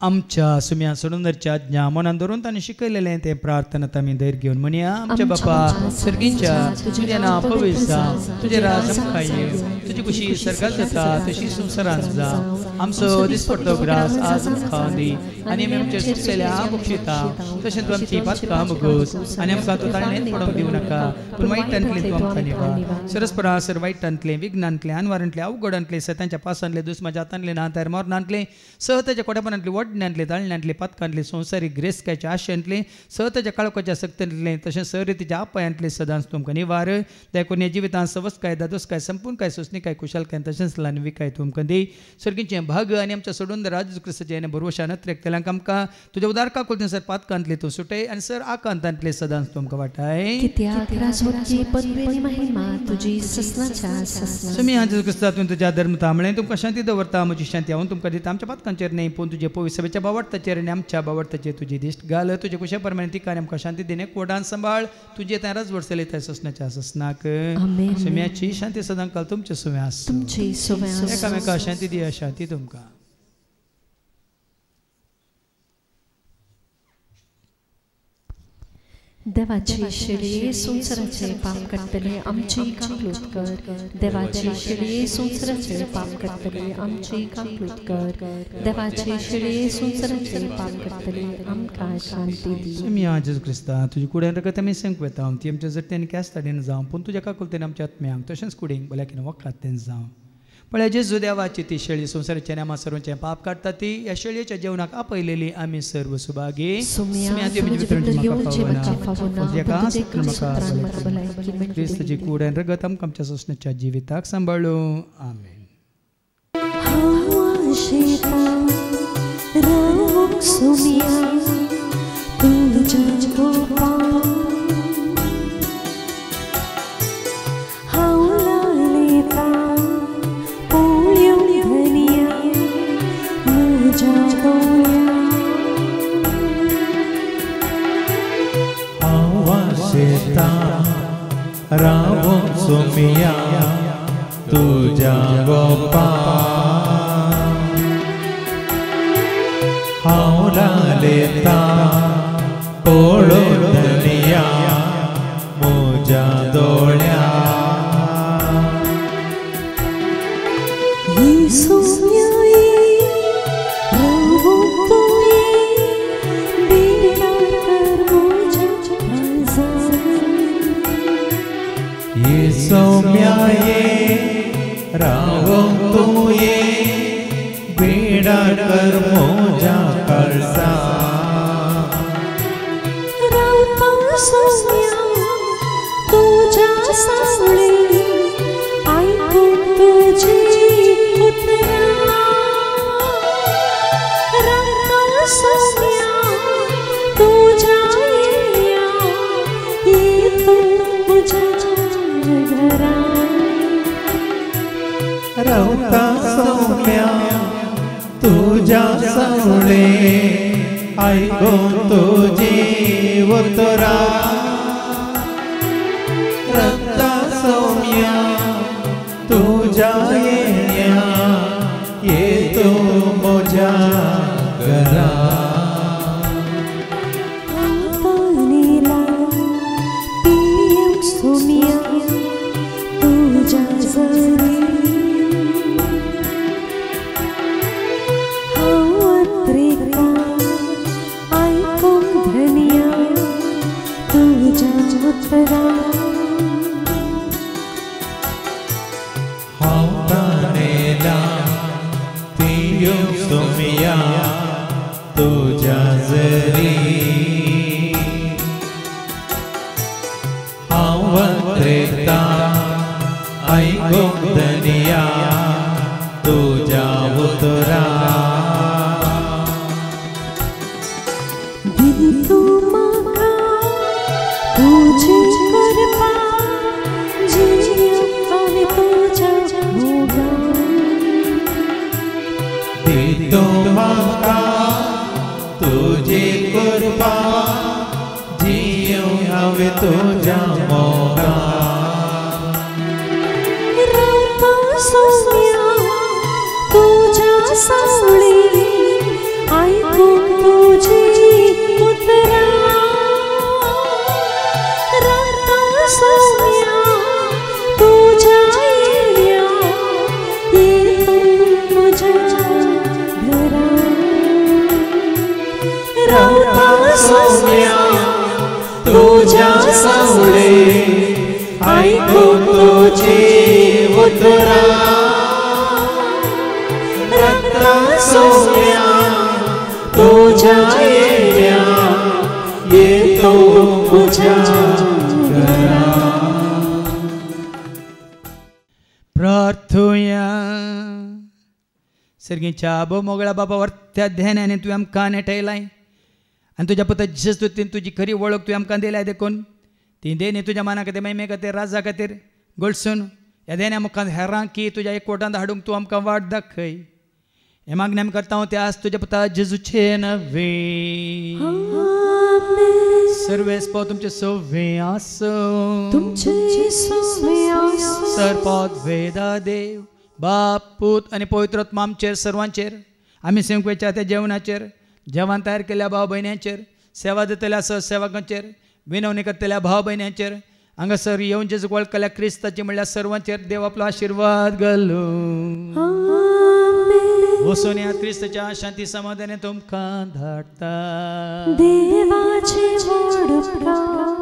आमच्या सुम्या सोडूनच्या ज्ञा मनान धरून ताणें शिकयलेलें तें प्रार्थनात आमी धैर्य घेवन म्हणया. आमच्या बापा सर्गीच्या तुजें नांव पवित्र जावं तुजें राज आमकां येवं तुजी कुशी सर्गांत जाता तशी संवसारांत जावं आमचो दिसपडटो ग्रास आज आमकां दी आनी आमी आमचे चुकलेल्या बक्षिता तशें तूं आमची पातकां मुगोस आनी आमकां तूं ताळणेंत पडोवंक दिवं नाका पूण वायटांतलें तूं आमकां निवार. सरस्परा सर वायटांतलें विघ्नांतलें अनवारांतलें अवघडांतलें सतांच्या पासांतलें दुस्माच्या हातांतलें नातार मरणांतलें सहताच्या कोट्यापणांतलें वडण्यांतलें ताळण्यांतलें पातकांतलें संवसारीक ग्रेसकाच्या आशेंतलें सहताच्या काळोखाच्या सक्तींतलें तशें सरितीच्या आपायांतलें सदांच तुमकां निवार. देखून ह्या जिवितांत सवस्काय दादोसकाय संपूर्णकाय सुस्निकाय कुशलकाय तशेंच लानविकाय तुमकां दी. सर्गीचें भाग आनी आमच्या सोडून राजू क्रिस्ताचे आनी भरवशान त्रेकतेल्यांक आमकां तुज्या उदारका कुलतें सर पातकांतलें तूं सुटय आनी सर आकांतांतलें सदांच तुमकां वाटाय. सुमी हांव जेजू क्रिस्ता तुवें तुज्या धर्म तांबळें तुमकां शांती दवरता म्हजी शांती हांव तुमकां दिता आमच्या पातकांचेर न्ही पूण तुजे पवित्र सभेच्या बावडताचेर आनी आमच्या बावडताचेर तुजी दिश्ट घाल तुजे कुशे परमाणे तिका आनी आमकां शांती दिने कोडान सांबाळ तुजे त्या राजवट चलयता ससनाच्या ससनाक. सुम्याची शांती सदां काल तुमचे सुम्या एकामेका शांती दिया शांती तुमकां. देवाची शिडी संवसाराचे पाप काडटले आमची काकलूत कर. देवाची शिडी संवसाराचे पाप काडटले आमची काकलूत कर. देवाची शिडी संवसाराचे पाप काडटले आमकां शांती दी. आमी आज जेजू क्रिस्ता तुजी कुड्यान रगत आमी संक वेता ती आमच्या जरतेन केस्ताडीन जावं पूण तुज्या काकुलतेन आमच्या आत्म्यांक तशेंच कुडींक भल्याकीन वखदांतेन जावं. पळय जेजू देवाची ती शेळी संवसाराच्या नामा सर्वांचें पाप काडटा ती ह्या शेळयेच्या जेवणाक आपयलेली आमी सर्व सुभागी. क्रिस्ताची कूड आनी रगत आमकां आमच्या सोसण्याच्या जिविताक सांबाळूं. आमेन. रावो सोमिया तुझ्या गोपा हांव लालेता पळोवन धनिया म्हज्या दोळ्या सौम्याये रावो तुये बेडा कर मोजा कळसा रावता सोम्या तुझ्या सावळे ऐकून तुझी उतरा रावता सोम्या तुझ्या येतो तुझ्या घरा रावता सौम्या तुझ्या सावळे ऐकून तुझी उतरा रावता सौम्या तुझ्या येण्या येतो मोजा घरा पाणीला पियम सोम्या तुझ्या जरी हावत्रेका ऐकून धनिया तुझ्या उतरा हावतानेला तियो सोमिया तुझ्या जरी हावत्रेता ऐकून धनिया तुझ्या उतरा दिली म्हाका तुझी कृपा जियोनी तुझ्या भोगा दितो म्हाका तुझी कृपा जियो हांवे तुझ्या मोगा रावता सोम्या तुझ्या सावळी ऐकून तुझी उतरा रावता सोम्या तुझ्या येण्या येतो तुझ्या घरा रावता सोम्या तुझ्या सावळे ऐकून तुझी उतरा रावता सोम्या तुझ्या येण्या येतो तुझ्या घरा प्रार्थुया सर्गीच्या आबो मोगळा बाबा वर्त्या ध्यानाने तुवें आमकां नेटयलाय आनी तुज्या पुता जेजूतीन तुजी खरी वळख तुवें आमकां दिल्या देखून ती देणी तुज्या मना खातीर महिमे खातीर राजा खातीर घोळसून ह्या देण्या मुखार हेरांक की तुज्या एकवटांत हाडूंक तूं आमकां वाट दाखय हे मागणी आमी करता ते आज तुज्या पुता जेजूचे नवे सर्वेस्पो तुमचे सोवे आसो तुमचे सोवे आसो सरपद वेदा देव बाप पूत आनी पवित्र आत्मा आमचेर सर्वांचेर आमी सेवकेच्या त्या जेवणाचेर जेवण तयार केल्या भाव भयण्यांचेर सेवा दितल्या सहसेवकांचेर विनवणी करतल्या भाव भयण्यांचेर हांगासर येवन जेजूक वळखल्या क्रिस्ताची म्हणल्यार सर्वांचेर देव आपलो आशिर्वाद घालूं वचून ह्या क्रिस्ताच्या शांती समाधानान तुमकां धाडटा देवाचे वड उपकार